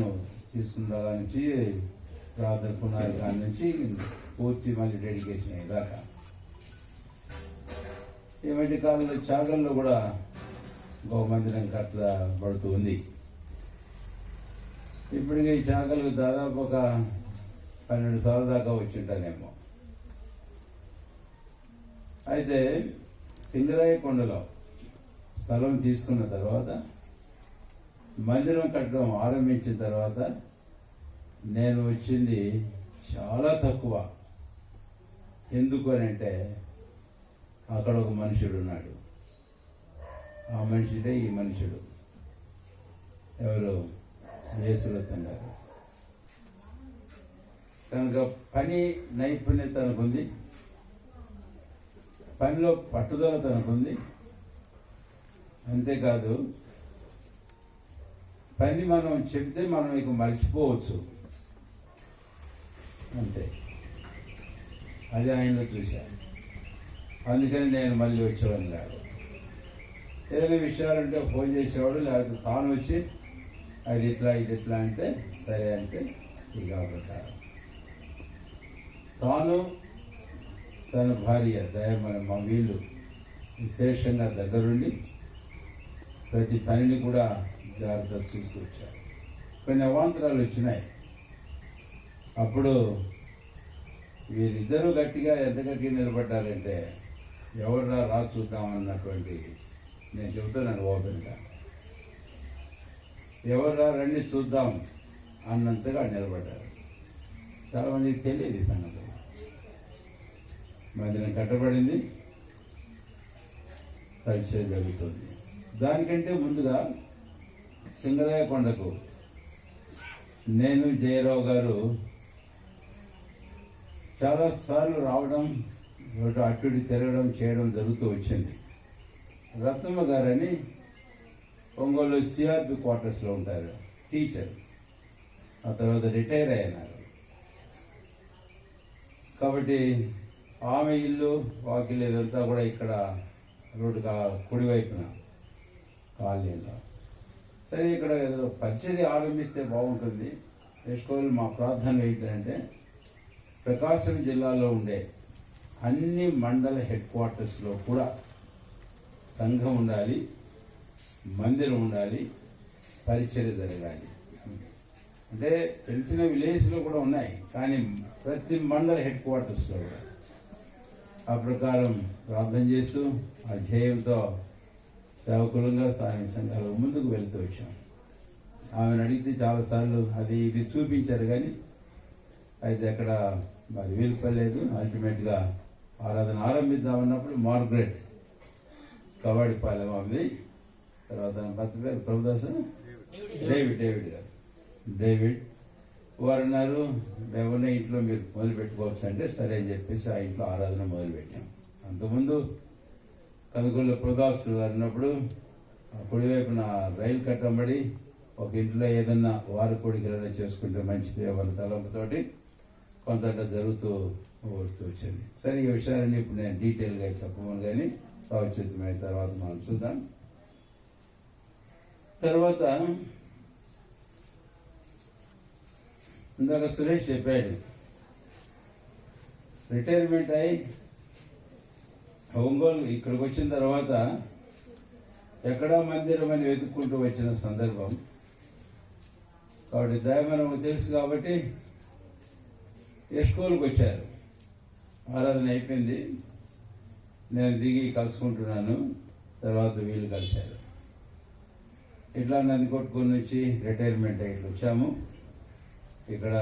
తీసుకున్న కాడి నుంచి ప్రార్థన పునాది కాడి నుంచి పూర్తి మళ్ళీ డెడికేషన్ అయ్యేదాకా. ఈ మధ్య కాలంలో చాగల్లో కూడా గో మందిరం కట్టబడుతూ ఉంది. ఇప్పటికీ ఈ చాగలు దాదాపు ఒక 12 సార్లు దాకా వచ్చింటానేమో. అయితే సింగరాయ కొండలో స్థలం తీసుకున్న తర్వాత మందిరం కట్టడం ఆరంభించిన తర్వాత నేను వచ్చింది చాలా తక్కువ. ఎందుకు అని అంటే అక్కడ ఒక మనుషుడు ఉన్నాడు. ఆ మనుషుడే ఈ మనుషుడు. ఎవరు? యేసురత్నం గారు. కనుక పని నైపుణ్యత తనకుంది, పనిలో పట్టుదల తనకుంది. అంతేకాదు పని మనం చెప్తే మనం ఇక మర్చిపోవచ్చు అంతే. అది ఆయనలో చూశాను. అందుకని నేను మళ్ళీ వచ్చేవాడిని కాదు. ఏదైనా విషయాలుంటే ఫోన్ చేసేవాడు, లేకపోతే తాను వచ్చి అది ఇట్లా ఇది ఇట్లా అంటే సరే అంటే ఇక ప్రకారం తాను తన భార్య దయమన మా వీళ్ళు విశేషంగా దగ్గరుండి ప్రతి పనిని కూడా జాగ్రత్త చూస్తూ వచ్చారు. కొన్ని అవాంతరాలు వచ్చినాయి. అప్పుడు వీరిద్దరూ గట్టిగా ఎంత గట్టిగా నిలబడ్డారంటే ఎవరు రా చూద్దామన్నటువంటి, నేను చెబుతున్నాను ఓపెన్గా, ఎవరు రండి చూద్దాం అన్నంతగా నిలబడ్డారు. చాలామందికి తెలియదు ఈ సంగతి. మందిరం కట్టబడింది, పరిచయం జరుగుతుంది. దానికంటే ముందుగా సింగరాయ కొండకు నేను జయరావు గారు చాలాసార్లు రావడం, అటు తిరగడం చేయడం జరుగుతూ వచ్చింది. రత్నమ్మ గారని ఒంగోలు సిఆర్పి క్వార్టర్స్లో ఉంటారు, టీచర్. ఆ తర్వాత రిటైర్ అయినారు. కాబట్టి ఆమె ఇల్లు వాకిల్ ఇదంతా కూడా ఇక్కడ రోడ్డు కుడివైపున కాలనీలో. సరే, ఇక్కడ ఏదో పరిచర్య ఆరంభిస్తే బాగుంటుంది. వేసుకోవాలి. మా ప్రార్థన ఏంటంటే ప్రకాశం జిల్లాలో ఉండే అన్ని మండల హెడ్ క్వార్టర్స్లో కూడా సంఘం ఉండాలి, మందిరం ఉండాలి, పరిచర్య జరగాలి. అంటే తెలిసిన విలేజ్లో కూడా ఉన్నాయి, కానీ ప్రతి మండల హెడ్ క్వార్టర్స్లో కూడా ఆ ప్రకారం ప్రార్థన చేస్తూ ఆ ధ్యేయంతో సేవకులంగా స్థానిక సంఘాలు ముందుకు వెళ్తూ వచ్చాం. ఆమెను అడిగితే చాలాసార్లు అది ఇది చూపించారు, కానీ అయితే అక్కడ మరి వీలు పర్లేదు. అల్టిమేట్గా ఆరాధన ఆరంభిద్దామన్నప్పుడు మార్గరెట్ కవాడిపాలెం ఉంది. తర్వాత భర్త పేరు ప్రభుదాస్ డేవిడ్ గారు. డేవిడ్ వారు అన్నారు, ఎవరిని ఇంట్లో మీరు మొదలు పెట్టుకోవచ్చు అంటే సరే అని చెప్పేసి ఆ ఇంట్లో ఆరాధన మొదలుపెట్టాం. అంతకుముందు కనుగొల్ల ప్రదాసు గారు ఉన్నప్పుడు కుడివైపున రైలు కట్టబడి ఒక ఇంట్లో ఏదన్నా వారి కోడికలైనా చేసుకుంటే మంచిది వాళ్ళ తలంపుతోటి కొంత జరుగుతూ వస్తూ వచ్చింది. సరే, ఈ విషయాలన్నీ ఇప్పుడు నేను డీటెయిల్గా చెప్పమని కానీ భవిష్యత్తమైన తర్వాత మనం చూద్దాం. తర్వాత ఇందాక సురేష్ చెప్పాడు, రిటైర్మెంట్ అయి ఒంగోలు ఇక్కడికి వచ్చిన తర్వాత ఎక్కడా మందిరం అని వెతుక్కుంటూ వచ్చిన సందర్భం. కాబట్టి దైవమనకు తెలుసు కాబట్టి ఎస్కోల్కి వచ్చారు. ఆరాధన అయిపోయింది, నేను దిగి కలుసుకుంటున్నాను. తర్వాత వీళ్ళు కలిశారు. ఇట్లా నందికొట్కూరు నుంచి రిటైర్మెంట్ అయ్యి వచ్చాము. ఇక్కడ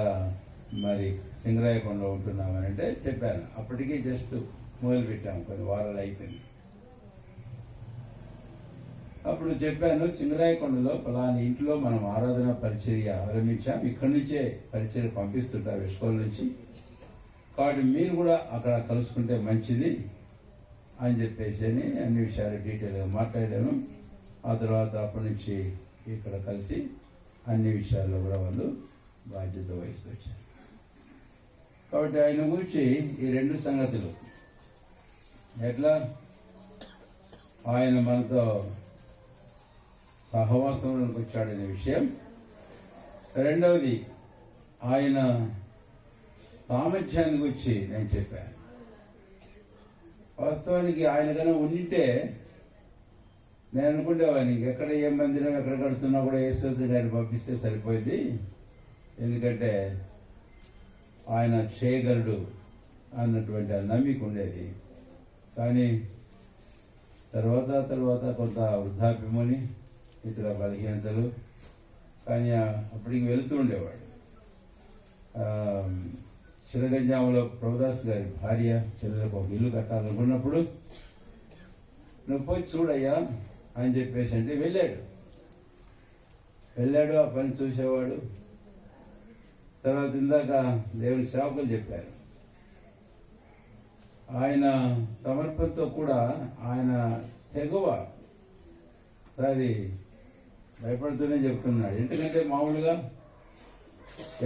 మరి సింగరాయకొండలో ఉంటున్నామని అంటే చెప్పాను. అప్పటికి జస్ట్ మొదలు పెట్టాము, కొన్ని వారాలు అయిపోయింది. అప్పుడు చెప్పాను, సింగరాయకొండలో ఫలాని ఇంట్లో మనం ఆరాధన పరిచర్య ఆరంభించాం, ఇక్కడి నుంచే పరిచర్య పంపిస్తుంటారు ఎస్కోల్ నుంచి, కాబట్టి మీరు కూడా అక్కడ కలుసుకుంటే మంచిది అని చెప్పేసి అన్ని విషయాలు డీటెయిల్గా మాట్లాడాను. ఆ తర్వాత అప్పటి నుంచి ఇక్కడ కలిసి అన్ని విషయాల్లో కూడా వాళ్ళు బాధ్యత వహిస్తూ వచ్చారు. కాబట్టి ఆయన గురించి ఈ రెండు సంగతులు, ఎట్లా ఆయన మనతో సహవాసంలోకి వచ్చాడనే విషయం, రెండవది ఆయన సామర్థ్యాన్ని గురించి నేను చెప్పాను. వాస్తవానికి ఆయన కన్నా ఉండింటే నేను అనుకుంటేవాడిని, ఎక్కడ ఏ మందిరం ఎక్కడ కడుతున్నా కూడా యేసయ్య గారిని పంపిస్తే సరిపోయింది, ఎందుకంటే ఆయన చేయగలడు అన్నటువంటి నమ్మిక ఉండేది. కానీ తర్వాత కొంత వృద్ధాప్యమని ఇతర బలహీనతలు, కానీ అప్పటికి వెళుతూ ఉండేవాడు. చిరగంజాములో ప్రభుదాస్ గారి భార్య చెల్లెలకు ఒక ఇల్లు కట్టాలనుకున్నప్పుడు, నువ్వు పోయి చూడయ్యా అని చెప్పేసి అంటే వెళ్ళాడు, ఆ పని చూసేవాడు. తర్వాత ఇందాక దేవుని సేవకులు చెప్పారు, ఆయన సమర్పణతో కూడా ఆయన తెగువ సరి భయపడుతూనే చెప్తున్నాడు. ఎందుకంటే మామూలుగా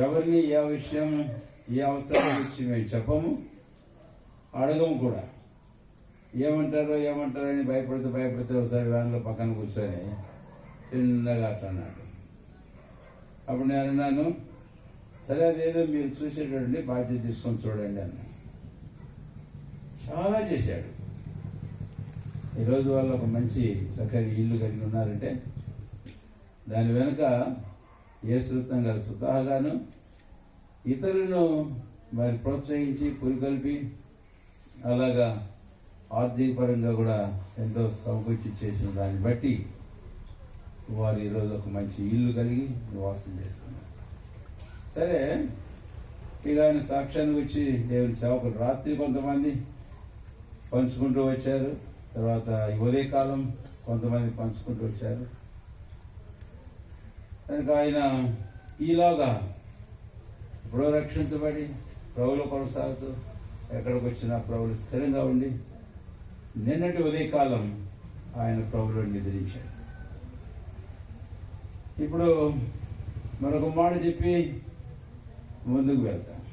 ఎవరిని ఏ విషయం ఏ అవసరం గురించి మేము చెప్పము, అడగము కూడా. ఏమంటారో అని భయపడితే ఒకసారి వ్యాన్లో పక్కన కూర్చొని చిన్నగా అట్లా అన్నాడు. అప్పుడు నేను అన్నాను, సరే అదేదో మీరు చూసేటటువంటి బాధ్యత తీసుకొని చూడండి అన్నా. చాలా చేశాడు. ఈరోజు వాళ్ళు ఒక మంచి చక్కని ఇల్లు కలిగి ఉన్నారంటే దాని వెనుక యేసృతం గారు స్వతహాగాను ఇతరులను మరి ప్రోత్సహించి పురికొల్పి అలాగా ఆర్థిక పరంగా కూడా ఎంతో సమకూర్చి చేసిన దాన్ని బట్టి వారు ఈరోజు ఒక మంచి ఇల్లు కలిగి నివాసం చేస్తున్నారు. సరే, ఇక ఆయన సాక్ష్యానికి వచ్చి దేవుని సేవకులు రాత్రి కొంతమంది పంచుకుంటూ వచ్చారు, తర్వాత ఉదయకాలం కొంతమంది పంచుకుంటూ వచ్చారు. కనుక ఆయన ఈలాగా ఇప్పుడు రక్షించబడి ప్రభువులో కొనసాగుతూ ఎక్కడికి వచ్చినా ప్రభువులు స్థిరంగా ఉండి నిన్నటి ఉదయకాలం ఆయన ప్రభువులో నిద్రించాడు. ఇప్పుడు మరొక మాట చెప్పి ముందుకు వెళ్తాం.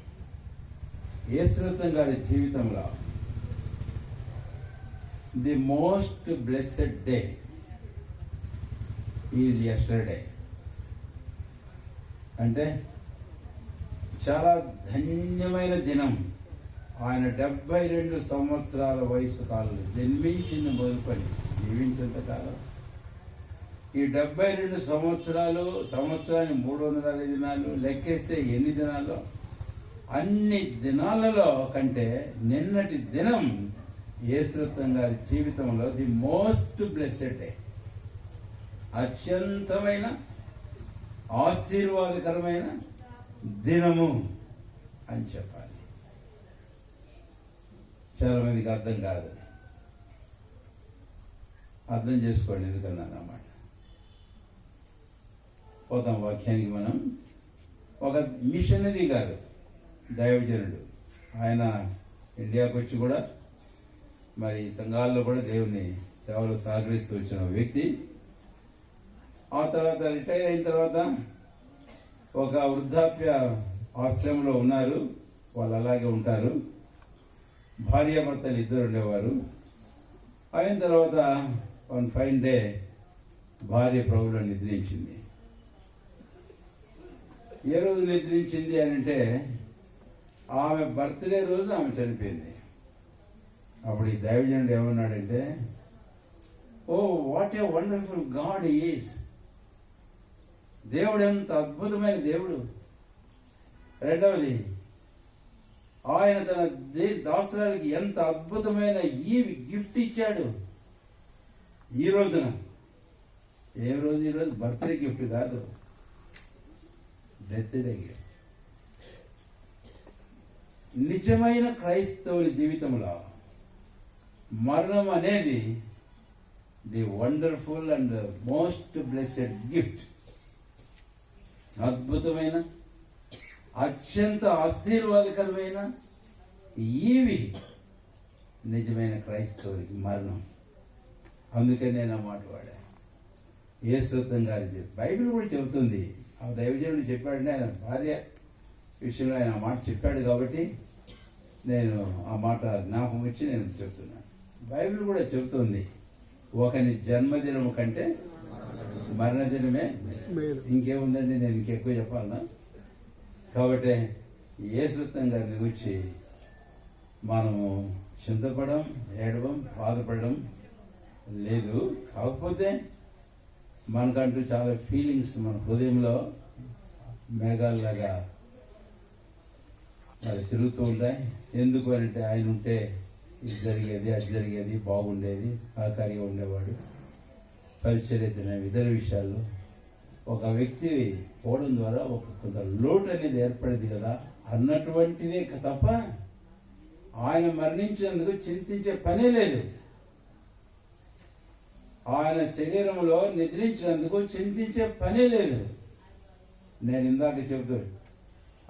యేసృతం గారి జీవితంలో the most blessed day is yesterday. అంటే చాలా ధన్యమైన దినం. ఆయన 72 సంవత్సరాల వయసు కాలంలో జన్మించింది మొదలుకొని జీవించేంత కాలం ఈ 72 సంవత్సరాలు, సంవత్సరాన్ని 360 దినాలు లెక్కేస్తే ఎన్ని దినాలు, అన్ని దినాలలో కంటే నిన్నటి దినం యేసృతం గారి జీవితంలో ది మోస్ట్ బ్లెస్సెడ్ డే, అత్యంతమైన ఆశీర్వాదకరమైన దినము అని చెప్పాలి. చాలా మందికి అర్థం కాదు, అర్థం చేసుకోండి ఎందుకన్నా అన్నమాట. పోతాం వాక్యానికి. మనం ఒక మిషనరీ గారు, దైవజనుడు, ఆయన ఇండియాకు వచ్చి కూడా మరి ఈ సంఘాల్లో కూడా దేవుని సేవలు సహకరిస్తూ వచ్చిన వ్యక్తి. ఆ తర్వాత రిటైర్ అయిన తర్వాత ఒక వృద్ధాప్య ఆశ్రమంలో ఉన్నారు. వాళ్ళు అలాగే ఉంటారు. భార్యాభర్తలు ఇద్దరు ఉండేవారు. అయిన తర్వాత వన్ ఫైన్ డే భార్య ప్రభువులో నిద్రించింది. ఏ రోజు నిద్రించింది అని అంటే ఆమె బర్త్డే రోజు ఆమె చనిపోయింది. అప్పుడు ఈ దైవజనుడు ఏమన్నాడంటే, oh what a wonderful God is. దేవుడు ఎంత అద్భుతమైన దేవుడు. రెండవది, ఆయన తన దాసురాలకి ఎంత అద్భుతమైన ఈ గిఫ్ట్ ఇచ్చాడు. ఈ రోజున ఏ రోజు? ఈరోజు బర్త్డే గిఫ్ట్ కాదు, డెత్ డే గిఫ్ట్. నిజమైన క్రైస్తవుల జీవితంలో మరణం అనేది the wonderful and most blessed gift. అద్భుతమైన, అత్యంత ఆశీర్వాదకరమైన ఈవి నిజమైన క్రైస్తవులకి మరణం. అందుకే నేను ఆ మాట వాడా. యేసుక్రీస్తు గారి బైబిల్ కూడా చెబుతుంది. ఆ దైవజనుడు చెప్పాడంటే ఆయన భార్య విషయంలో ఆయన ఆ మాట చెప్పాడు కాబట్టి నేను ఆ మాట జ్ఞాపకం వచ్చి నేను చెప్తున్నాను. బైబిల్ కూడా చెబుతుంది, ఒకని జన్మదినము కంటే మరణదినమే ఇంకేముందండి, నేను ఇంకెక్కువ చెప్పాలన్నా. కాబట్టి యేసుక్రీస్తు గారిని గురించి మనము చింతపడడం, ఏడవం, బాధపడడం లేదు. కాకపోతే మనకంటూ చాలా ఫీలింగ్స్ మన హృదయంలో మేఘాల్లాగా అది తిరుగుతూ ఉంటాయి. ఎందుకు అంటే ఆయన ఉంటే ఇది జరిగేది, అది జరిగేది, బాగుండేది, సహకారిగా ఉండేవాడు, పరిచర్య ఇతర విషయాల్లో. ఒక వ్యక్తి పోవడం ద్వారా ఒక కొంత లోటు అనేది ఏర్పడింది కదా అన్నటువంటిదే తప్ప ఆయన మరణించినందుకు చింతించే పనే లేదు. ఆయన శరీరంలో నిద్రించినందుకు చింతించే పనే లేదు. నేను ఇందాక చెబుతూ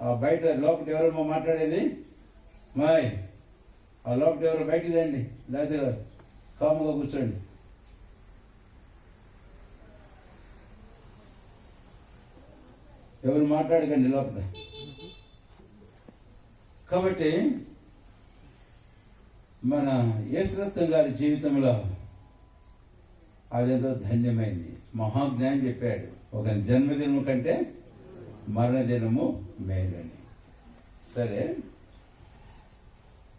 ఆ బయట లోపల ఎవరో మాట్లాడేది, మాయ్ ఆ లోపల ఎవరో బయటికి రండి, లేకపోతే కాముగా కూర్చోండి. ఎవరు మాట్లాడకండి లోపల. కాబట్టి మన యేసుక్రీస్తు గారి జీవితంలో అదేదో ధన్యమైంది. మహాజ్ఞాని చెప్పాడు, ఒక జన్మదినము కంటే మరణదినము మేలని. సరే,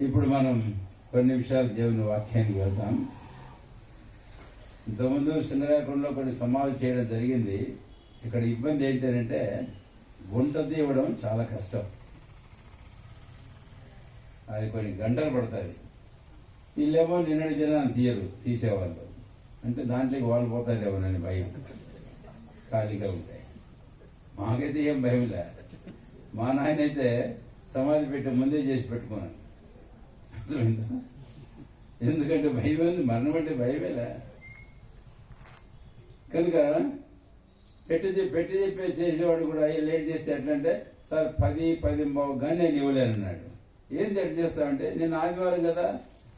ఇప్పుడు మనం కొన్ని విషయాలు దేవుని వాక్యానికి వెళ్తాం. ఇంతకుముందు సింగరాయకుండా కొన్ని సమాధులు చేయడం జరిగింది. ఇక్కడ ఇబ్బంది ఏంటంటే గుంట తీయడం చాలా కష్టం. అది కొన్ని గంటలు పడతాయి. వీళ్ళేమో నిన్నటి దినాన్ని తీసేవాళ్ళు. అంటే దాంట్లోకి వాళ్ళు పోతారేమోనని భయం, ఖాళీగా ఉంటాయి. మాకైతే ఏం భయం లే. మా నాయన అయితే సమాధి పెట్టి ముందే చేసి పెట్టుకున్నాను. ఎందుకంటే భయం ఉంది, మరణం అంటే భయమేలే. కనుక పెట్టి చెప్పే చేసేవాడు కూడా లేట్ చేస్తే ఎట్లంటే, సార్ 10 కానీ నేను ఇవ్వలేనన్నాడు. ఏంటి ఎట్ చేస్తామంటే, నేను ఆదివారం కదా,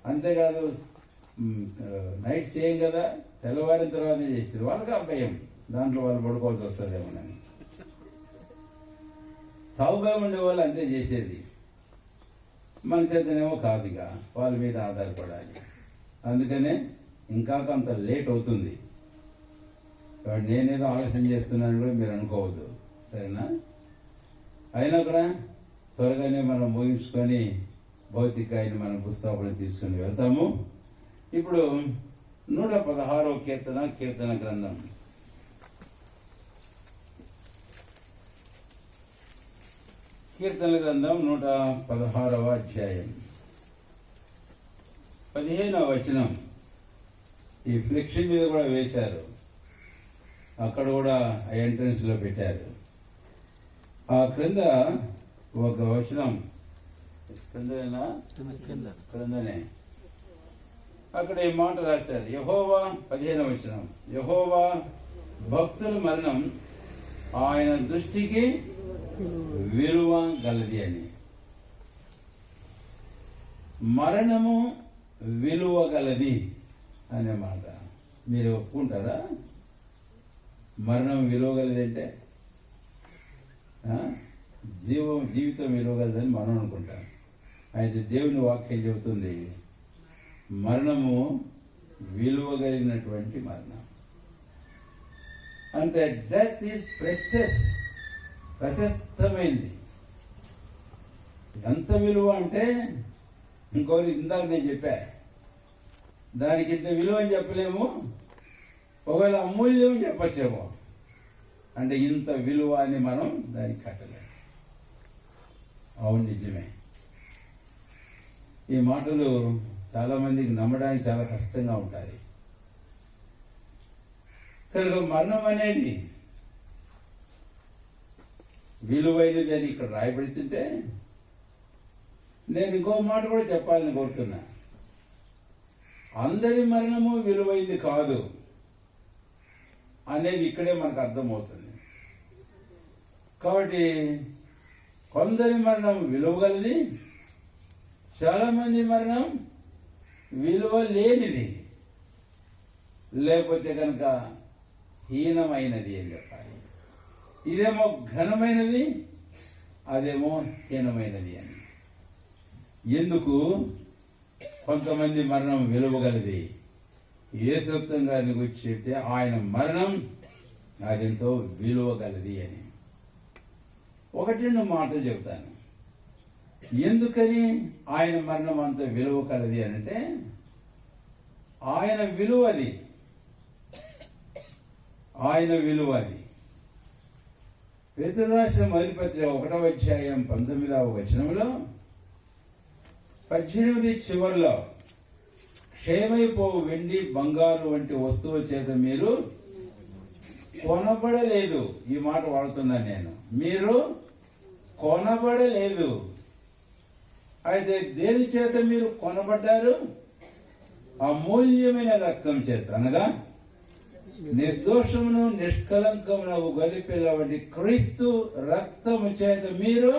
అంతేకాదు నైట్ చేయం కదా, తెల్లవారిన తర్వాత చేసేది. వాళ్ళకి ఆ భయం, దాంట్లో వాళ్ళు పడుకోవాల్సి వస్తుందేమోనని. తావు భయం ఉండే వాళ్ళు అంతే చేసేది. మన చేతనేమో కాదుగా, వాళ్ళ మీద ఆధారపడాలి. అందుకనే ఇంకా కొంత లేట్ అవుతుంది. కాబట్టి నేనేదో ఆలస్యం చేస్తున్నాను కూడా మీరు అనుకోవద్దు, సరేనా? అయినా కూడా త్వరగానే మనం ముగించుకొని భౌతికాయని మనం పుస్తకాలను తీసుకొని వెళ్తాము. ఇప్పుడు 116వ కీర్తన గ్రంథం. కీర్తన గ్రంథం 116వ అధ్యాయం 15వ వచనం. ఈ ఫ్లెక్సీ మీద కూడా వేశారు, అక్కడ కూడా ఎంట్రన్స్ లో పెట్టారు. ఆ క్రింద ఒక వచనం క్రిందనే అక్కడ ఈ మాట రాశారు, యెహోవా 15వ వచనం, యెహోవా భక్తుల మరణం ఆయన దృష్టికి విలువ గలది అని. మరణము విలువ గలది అనే మాట మీరు ఒప్పుకుంటారా? మరణం విలువ గలది అంటే జీవితం విలువ గలదని మనం అనుకుంటాం. అయితే దేవుని వాక్యం చెబుతుంది మరణము విలువ కలిగినటువంటి మరణం. అంటే డెత్ ఈజ్ ప్రెషస్, ప్రశస్తమైంది. ఎంత విలువ అంటే ఇంకోటి ఇందాక నేను చెప్పా, దానికి ఇంత విలువ అని చెప్పలేము, ఒకవేళ అమూల్యం చెప్పచ్చేమో. అంటే ఇంత విలువ అని మనం దానికి కట్టలేము. అవును, నిజమే. ఈ మాటలు చాలామందికి నమ్మడానికి చాలా కష్టంగా ఉంటుంది. కనుక మరణం అనేది విలువైనది అని ఇక్కడ రాయబడుతుంటే నేను ఇంకో మాట కూడా చెప్పాలని కోరుతున్నా. అందరి మరణము విలువైంది కాదు అనేది ఇక్కడే మనకు అర్థమవుతుంది. కాబట్టి కొందరి మరణం విలువగలది, చాలామంది మరణం విలువ లేనిది, లేకపోతే కనుక హీనమైనది అని చెప్పాలి. ఇదేమో ఘనమైనది, అదేమో హీనమైనది అని. ఎందుకు? కొంతమంది మరణం విలువగలది. యేసుక్రీస్తు గారిని గురించి చెప్తే ఆయన మరణం అదెంతో విలువగలది అని. 1-2 మాటలు చెబుతాను. ఎందుకని ఆయన మరణం అంత విలువ కలది అని అంటే ఆయన విలువది, ఆయన విలువది. పేతురు రాసిన మొదటి పత్రిక 1వ అధ్యాయం 19వ వచనంలో 18 చివరిలో క్షయమైపోవు వెండి బంగారు వంటి వస్తువుల చేత మీరు కొనబడలేదు. ఈ మాట వాడుతున్నాను నేను. మీరు కొనబడలేదు. అయితే దేని చేత మీరు కొనబడ్డారు? అమూల్యమైన రక్తం చేత, అనగా నిర్దోషమును నిష్కలంకమునకు గొర్రెపిల్ల వంటి క్రీస్తు రక్తము చేత మీరు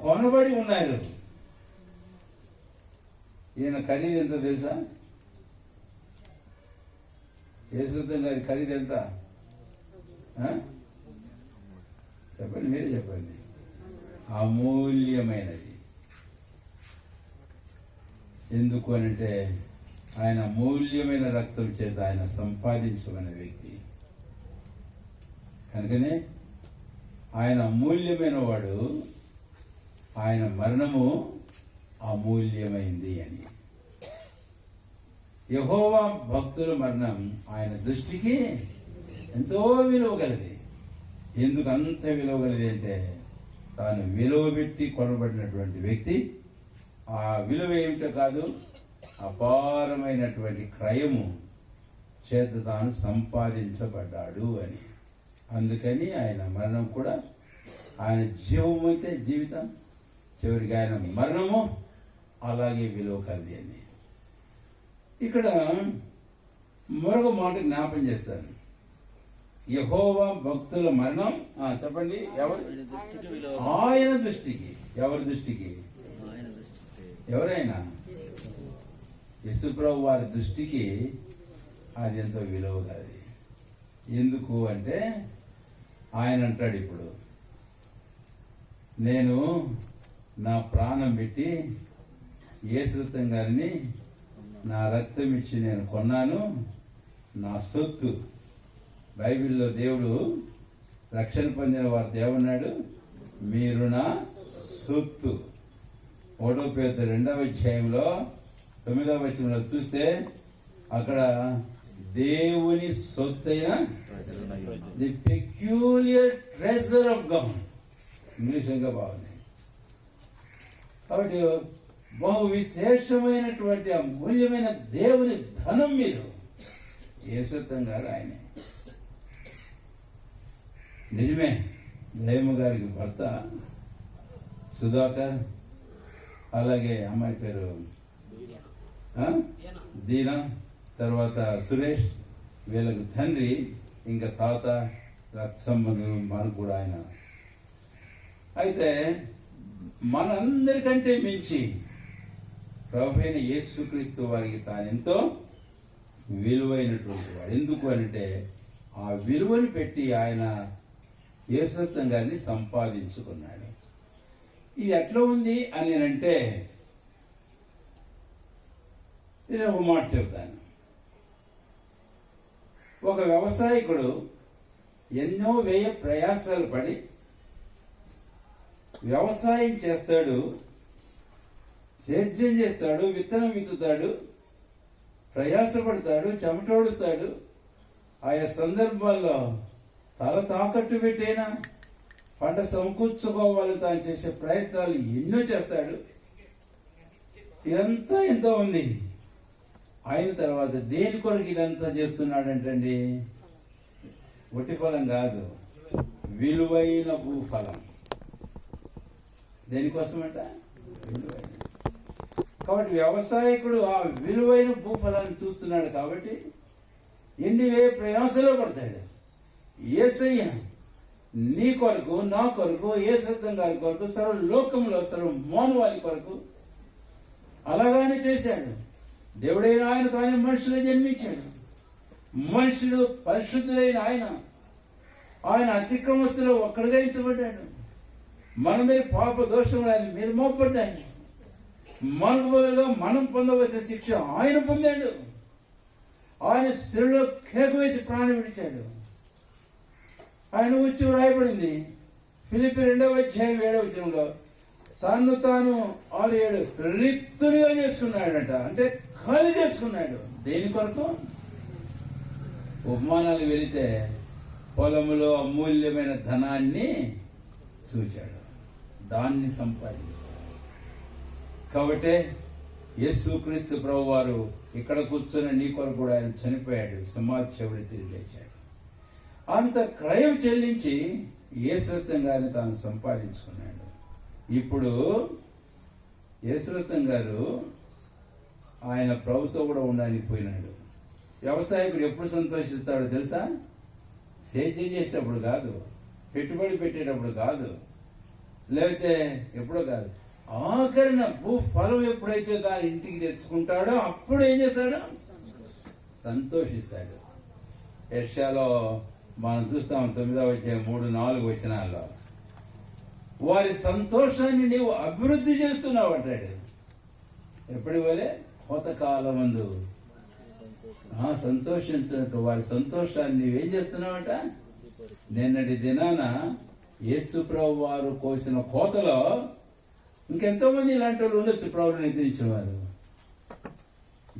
కొనబడి ఉన్నారు. ఈయన ఖరీదు ఎంత తెలుసా? యేసుక్రీస్తు గారి ఖరీదు ఎంత? చెప్పండి, మీరే చెప్పండి. అమూల్యమైనది. ఎందుకు అనంటే ఆయన అమూల్యమైన రక్తం చేత ఆయన సంపాదించమన్న వ్యక్తి కనుకనే ఆయన అమూల్యమైన వాడు. ఆయన మరణము అమూల్యమైంది అని. యెహోవా భక్తుల మరణం ఆయన దృష్టికి ఎంతో విలువ గలది. ఎందుకు అంత విలువ గలది అంటే తాను విలువ పెట్టి కొనబడినటువంటి వ్యక్తి. ఆ విలువ ఏమిటో కాదు, అపారమైనటువంటి క్రయము చేత తాను సంపాదించబడ్డాడు అని. అందుకని ఆయన మరణం కూడా, ఆయన జీవం అయితే జీవితం, చివరికి ఆయన మరణము అలాగే విలువ కలది అని. ఇక్కడ మరొక మాట జ్ఞాపం చేస్తాను. యెహోవా భక్తుల మరణం చెప్పండి, ఆయన దృష్టికి. ఎవరి దృష్టికి? ఎవరైనా యేసుప్రభు వారి దృష్టికి అది ఎంతో విలువ కలది. ఎందుకు అంటే ఆయన అంటాడు, ఇప్పుడు నేను నా ప్రాణం పెట్టి యేసుక్రీస్తు గారిని నా రక్తం ఇచ్చి నేను కొన్నాను, నా సొత్తు. బైబిల్లో దేవుడు రక్షణ పొందిన వారు ఏమన్నాడు? మీరు నా సొత్తు. 1 పేతురు 2వ అధ్యాయంలో 9వ వచనంలో చూస్తే అక్కడ దేవుని సొత్తైన the peculiar treasure of God, English ఇంకా బాగుంది. కాబట్టి బహు విశేషమైనటువంటి అమూల్యమైన దేవుని ధనం మీరు. యేసుక్రీస్తు గారు ఆయనే. నిజమే, దైవ గారికి భర్త సుధాకర్, అలాగే అమ్మాయి పేరు దీనా, తర్వాత సురేష్, వీళ్ళకు తండ్రి, ఇంకా తాత, రక్త సంబంధం మనకు కూడా ఆయన. అయితే మనందరికంటే మించి ప్రభువైన యేసుక్రీస్తు వారికి తానెంతో విలువైనటువంటి వాడు. ఎందుకు అంటే ఆ విలువను పెట్టి ఆయన యేసురత్నం గారిని సంపాదించుకున్నాడు. ఇది ఎట్లా ఉంది అని నేనంటే నేను ఒక మాట చెబుతాను. ఒక వ్యవసాయకుడు ఎన్నో వ్యయ ప్రయాసాలు పడి వ్యవసాయం చేస్తాడు, సేద్యం చేస్తాడు, విత్తనం విత్తుతాడు, ప్రయాసపడతాడు, చెమటోడుస్తాడు. ఆయా సందర్భాల్లో తల తాకట్టు పెట్టైనా పంట సమకూర్చుకోవాలి తాను చేసే ప్రయత్నాలు ఎన్నో చేస్తాడు. ఇదంతా ఎంతో ఉంది. అయిన తర్వాత దేని కొరకు ఇదంతా చేస్తున్నాడంటండి? ఒట్టి ఫలం కాదు, విలువైన భూఫలం. దేనికోసమంట? విలువైన. కాబట్టి వ్యవసాయకుడు ఆ విలువైన భూఫలాన్ని చూస్తున్నాడు. కాబట్టి ఎన్ని ప్రయాసలో పడతాడు. యేసయ్య నీ కొరకు, నా కొరకు, యేసయ్య గారి కొరకు, సర్వ లోకంలో సర్వ మానవాళి కొరకు అలాగానే చేశాడు. దేవుడైన ఆయన తానే మనుషులు జన్మించాడు. మనుషుడు పరిశుద్ధులైన ఆయన అతిక్రమస్తులో ఒక్కడుగా ఎంచబడ్డాడు. మన మీద పాప దోషములు ఆయన మీద మోపడ్డాయి. మనకు బదులుగా మనం పొందవలసిన శిక్ష ఆయన పొందాడు. ఆయన శిలువలో కేక వేసి ప్రాణం విడిచాడు. ఆయన వచ్చి రాయబడింది ఫిలిప్పీ 2:7 తను తాను 6:7 రిక్తునిగా చేసుకున్నాడట. అంటే ఖాళీ చేసుకున్నాడు. దేని కొరకు? ఉపమానాలు వెళితే పొలములో అమూల్యమైన ధనాన్ని చూచాడు, దాన్ని సంపాదించాడు. కాబట్టి యేసుక్రీస్తు ప్రభు వారు ఇక్కడ కూర్చొని నీ కొరకు కూడా ఆయన చనిపోయాడు, సమాధి చెవుడి తిరిగి లేచాడు. అంత క్రయం చెల్లించి యేసురత్నం గారిని తాను సంపాదించుకున్నాడు. ఇప్పుడు యేసురత్నం గారు ఆయన ప్రభుతో కూడా ఉండడానికి పోయినాడు. వ్యవసాయకుడు ఎప్పుడు సంతోషిస్తాడో తెలుసా? సేద్యం చేసేటప్పుడు కాదు, పెట్టుబడి పెట్టేటప్పుడు కాదు, లేకపోతే ఎప్పుడో కాదు, ఆఖరిన భూఫలం ఎప్పుడైతే దాని ఇంటికి తెచ్చుకుంటాడో అప్పుడు ఏం చేస్తాడు? సంతోషిస్తాడు. యెషయాలో మనం చూస్తాం 9:3-4 వారి సంతోషాన్ని నీవు అభివృద్ధి చేస్తున్నావు అంటాడు. ఎప్పటి వలే కోతకాలమందు సంతోషించినట్టు వారి సంతోషాన్ని నీవేం చేస్తున్నావట? నిన్నటి దినాన యేసు ప్రభు వారు కోసిన కోతలో ఇంకెంతో మంది ఇలాంటి వాళ్ళు ఉండొచ్చు ప్రభువుని నిద్రించేవారు.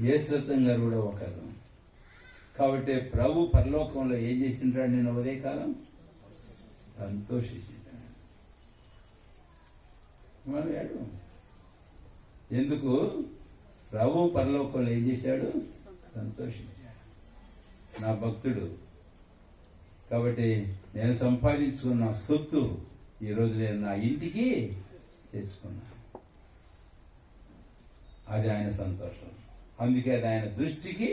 యేసురత్నం గారు కూడా ఒకరు. కాబట్టి ప్రభు పరలోకంలో ఏం చేసింటాడు? నేను ఉదయకాలం సంతోషించాడు. ఎందుకు? ప్రభు పరలోకంలో ఏం చేశాడు? సంతోషించాడు. నా భక్తుడు. కాబట్టి నేను సంపాదించుకున్న సొత్తు ఈరోజు నేను నా ఇంటికి తెచ్చుకున్నాను. అది ఆయన సంతోషం. అందుకే అది ఆయన దృష్టికి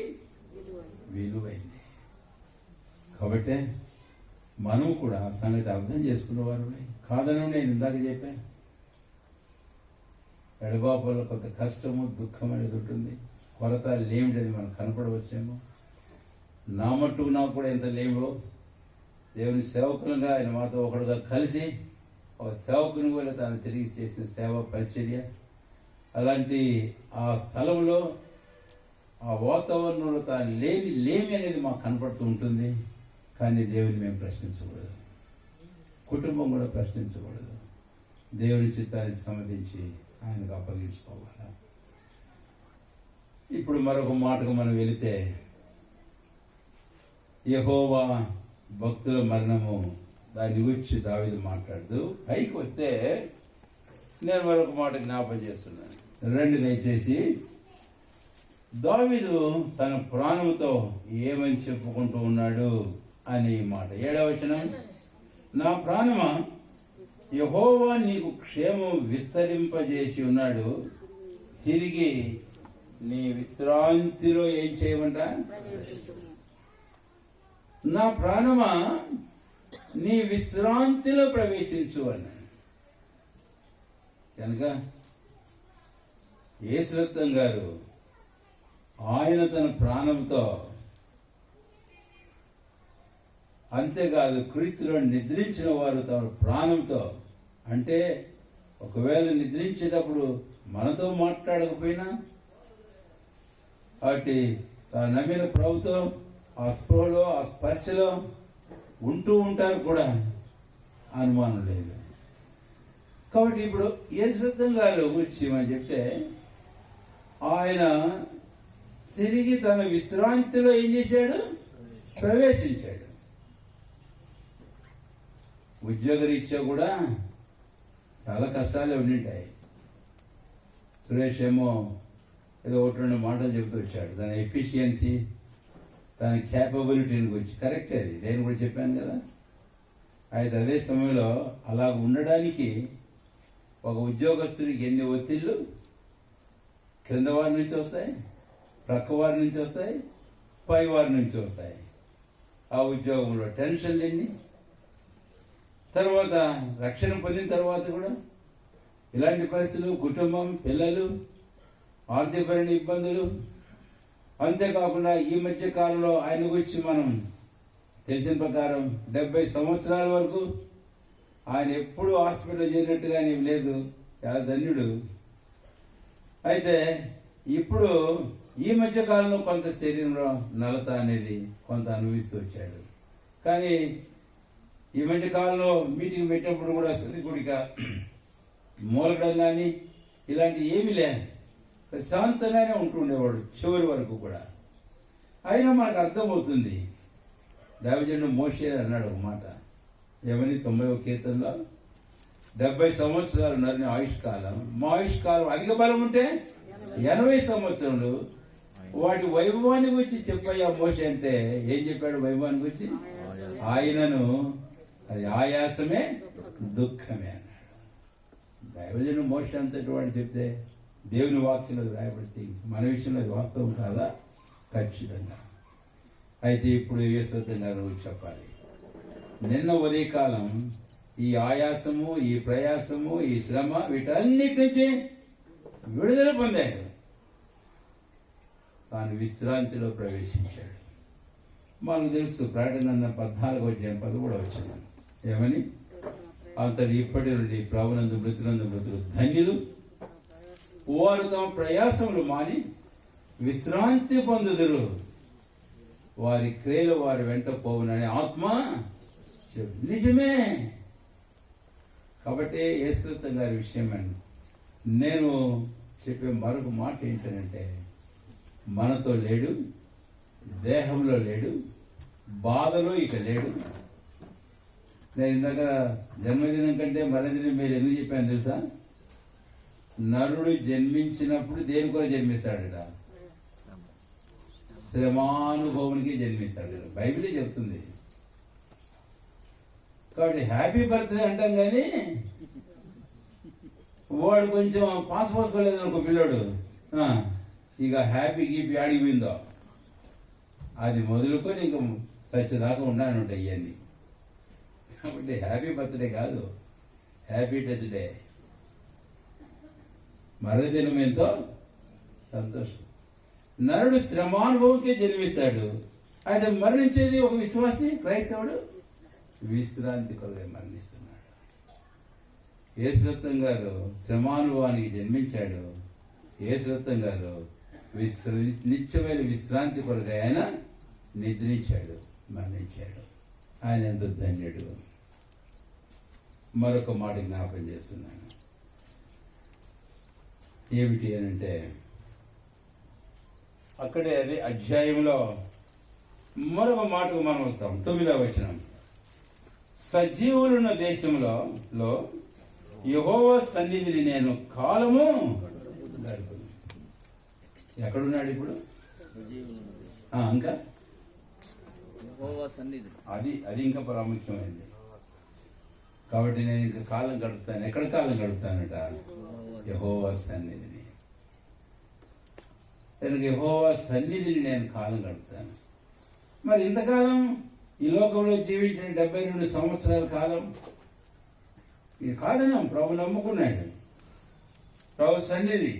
విలువైంది. కాబట్టి మనం కూడా ఆ సంగతి అర్థం చేసుకునేవారు కాదని నేను ఇందాక చెప్పాను. ఎడబాపులో కొంత కష్టము, దుఃఖం అనేది ఉంటుంది. కొరత లేమిడేది మనకు కనపడవచ్చేమో. నా మట్టుకు నాకు కూడా ఎంత లేమో, దేవుని సేవకులుగా ఆయన మాతో ఒకడుగా కలిసి ఒక సేవకుని కూడా తాను తిరిగి చేసిన సేవ పరిచర్య, అలాంటి ఆ స్థలంలో ఆ వాతావరణంలో తాను లేమి అనేది మాకు కనపడుతూ ఉంటుంది. కానీ దేవుని మేము ప్రశ్నించకూడదు, కుటుంబం కూడా ప్రశ్నించకూడదు. దేవుని చిత్తాన్ని సమ్మతించి ఆయనకు అప్పగించుకోవాలి. ఇప్పుడు మరొక మాటకు మనం వెళితే, యెహోవా భక్తుల మరణము దాన్ని గురించి దావీదు మాట్లాడుతూ పైకి వస్తే నేను మరొక మాట జ్ఞాపం చేస్తున్నాను. రండి దయచేసి. దావీదు తన ప్రాణముతో ఏమని చెప్పుకుంటూ ఉన్నాడు అని మాట. 7వ వచనం, నా ప్రాణమా యెహోవా నీకు క్షేమం విస్తరింపజేసి ఉన్నాడు, తిరిగి నీ విశ్రాంతిలో ఏం చేయమంట? నా ప్రాణమా నీ విశ్రాంతిలో ప్రవేశించు అన్నాడు. కనుక యేసురత్నం గారు ఆయన తన ప్రాణంతో, అంతేకాదు క్రీస్తులో నిద్రించిన వారు తమ ప్రాణంతో, అంటే ఒకవేళ నిద్రించేటప్పుడు మనతో మాట్లాడకపోయినా కాబట్టి తాను నమ్మిన ప్రభుతో ఆ స్పృహలో ఆ స్పర్శలో ఉంటూ ఉంటారు కూడా, అనుమానం లేదు. కాబట్టి ఇప్పుడు యేసురత్నం గారు గురించి మనం చెప్తే ఆయన తిరిగి తన విశ్రాంతిలో ఏం చేశాడు? ప్రవేశించాడు. ఉద్యోగరీత్యా కూడా చాలా కష్టాలే ఉండింటాయి. సురేష్ ఏమో ఏదో ఒకటి రెండు మాటలు చెబుతూ వచ్చాడు, తన ఎఫిషియన్సీ, తన క్యాపబిలిటీని గురించి. కరెక్టే, అది నేను కూడా చెప్పాను కదా. అయితే అదే సమయంలో అలా ఉండడానికి ఒక ఉద్యోగస్తుడికి ఎన్ని ఒత్తిళ్ళు క్రింద వారి నుంచి వస్తాయి, ప్రక్క వారి నుంచి వస్తాయి, పై వారి నుంచి వస్తాయి. ఆ ఉద్యోగంలో టెన్షన్లు ఎన్ని, తర్వాత రక్షణ పొందిన తర్వాత కూడా ఇలాంటి పరిస్థితులు, కుటుంబం, పిల్లలు, ఆర్థికపరమైన ఇబ్బందులు. అంతేకాకుండా ఈ మధ్య కాలంలో ఆయన గురించి మనం తెలిసిన ప్రకారం 70 సంవత్సరాల వరకు ఆయన ఎప్పుడు హాస్పిటల్ చేరినట్టుగా ఏం లేదు. చాలా ధన్యుడు. అయితే ఇప్పుడు ఈ మధ్య కాలంలో కొంత శరీరంలో నలత అనేది కొంత అనుభవిస్తూ వచ్చాడు. కానీ ఈ మధ్య కాలంలో మీటింగ్ పెట్టినప్పుడు కూడా గుడిక మూలకడం కానీ ఇలాంటి ఏమీ లే, ప్రశాంతంగానే ఉంటుండేవాడు చివరి వరకు కూడా. అయినా మనకు అర్థమవుతుంది. దైవజనుడు మోషే అన్నాడు ఒక మాట, ఏమని 90వ కీర్తనలో, 70 సంవత్సరాలు నన్ను ఆయుష్కాలం, మా ఆయుష్కాలం అధిక బలం ఉంటే 80 సంవత్సరాలు. వాటి వైభవాన్ని గురించి చెప్పయ్యా మోషే అంటే ఏం చెప్పాడు? వైభవాన్ని గురించి ఆయనను అది ఆయాసమే దుఃఖమే అన్నాడు. దైవజనుడు మోషే అంతటి వాడు చెప్తే దేవుని వాక్యంలో రాయబడితే మన విషయంలో అది వాస్తవం కాదా? ఖచ్చితంగా. అయితే ఇప్పుడు యేసురత్నం గారు చెప్పాలి. నిన్న ఉదయకాలం ఈ ఆయాసము, ఈ ప్రయాసము, ఈ శ్రమ, వీటన్నిటి నుంచి విడుదల పొందాడు. తాను విశ్రాంతిలో ప్రవేశించాడు. మనకు తెలుసు ప్రకటన 14:13 ఏమని? అతడు ఇప్పటి నుండి ప్రభునందు మృతులు ధన్యులు, వారు తమ ప్రయాసములు మాని విశ్రాంతి పొందుదురు, వారి క్రియలు వారి వెంట పోవునని ఆత్మ నిజమే. కాబట్టి యేసురత్నం గారి విషయం నేను చెప్పే మరొక మాట ఏంటంటే, మనతో లేడు, దేహంలో లేడు, బాధలో ఇక లేడు. నేను ఇందాక జన్మదినం కంటే మరణదినం మీరు ఎందుకు చెప్పాను తెలుసా? నరుడు జన్మించినప్పుడు దేనికో జన్మిస్తాడట, శ్రమానుభవానికి జన్మిస్తాడు. బైబిలే చెప్తుంది. కాబట్టి హ్యాపీ బర్త్డే అంటాం కానీ వాడు కొంచెం పాస్ పోసుకోలేదు అనుకో పిల్లోడు, ఇక హ్యాపీ గీపీ ఆడిపోయిందో అది మొదలుకొని ఇంక చచ్చేదాకా ఉంటాయి ఇవన్నీ. కాబట్టి హ్యాపీ బర్త్డే కాదు, హ్యాపీ డెత్ డే. మరణదినం ఎంతో సంతోషం. నరుడు శ్రమానుభవంకే జన్మిస్తాడు. అయితే మరణించేది ఒక విశ్వాసి, క్రైస్తవుడు విశ్రాంతి కొరకే మరణిస్తున్నాడు. యేసురత్నం గారు శ్రమానుభవానికి జన్మించాడు. యేసురత్నం గారు నిత్యమైన విశ్రాంతి కొరకు ఆయన నిద్రించాడు, మరణించాడు. ఆయన ఎంతో ధన్యుడు. మరొక మాట జ్ఞాపం చేస్తున్నాను. ఏమిటి అనంటే, అక్కడే అదే అధ్యాయంలో మరొక మాటకు మనం వస్తాం. 9వ వచనం, సజీవులున్న దేశంలో యెహోవా సన్నిధిని నేను కాలము గడుపును. ఎక్కడున్నాడు ఇప్పుడు? ఇంకా అది ఇంకా ప్రాముఖ్యమైనది. కాబట్టి నేను ఇంకా కాలం గడుపుతాను. ఎక్కడ కాలం గడుపుతానట? యెహోవా సన్నిధిని. యెహోవా సన్నిధిని నేను కాలం గడుపుతాను. మరి ఇంతకాలం ఈ లోకంలో జీవించిన 72 సంవత్సరాల కాలం ఇది కాదనం. ప్రభు నమ్ముకున్నాడు. ప్రభు సన్నిధి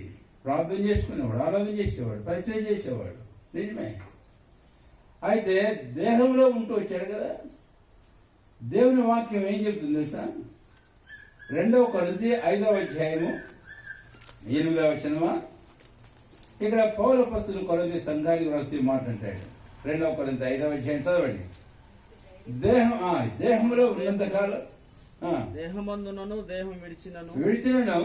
ప్రార్థన చేసుకునేవాడు, ఆరాధన చేసేవాడు, పరిచయం చేసేవాడు. నిజమే. అయితే దేహంలో ఉంటూ వచ్చాడు కదా. దేవుని వాక్యం ఏం చెప్తుంది తెలుసా? 2 కొరింథీ 5వ అధ్యాయము 8వ వచనమా? ఇక్కడ పౌలు అపోస్తలుడు కొరింథీ సంఘానికి రాస్తే మాట అంటాడు. 2 కొరింథీ 5వ అధ్యాయం చదవండి. దేహంలో ఉన్నంత కాలం దేహమందునను దేహం విడిచినను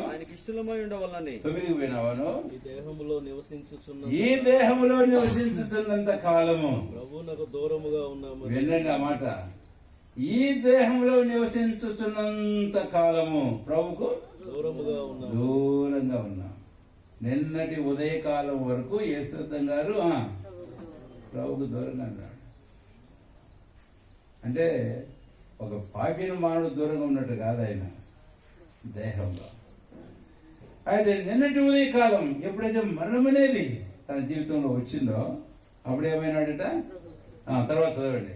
ఆయనకి ఇష్టమై ఉండవల్లని 9కి పోయినావను ఈ దేహములో నివసించుచున్న ఈ దేహములో నివసించుతున్నంత కాలము ప్రభువునకు దూరముగా ఉన్నాము. వినండి ఆ మాట. ఈ దేహంలో నివసించుతున్నంత కాలము ప్రభుకు దూరంగా ఉన్నాం. నిన్నటి ఉదయకాలం వరకు యేసురత్నం గారు ప్రభుకు దూరంగా ఉన్నాడు. అంటే ఒక పాపిని మానవుడు దూరంగా ఉన్నట్టు కాదు ఆయన దేహంలో. అయితే నిన్నటి ఉదయకాలం ఎప్పుడైతే మరణం అనేది తన జీవితంలో వచ్చిందో అప్పుడేమైనాడట? తర్వాత చదవండి.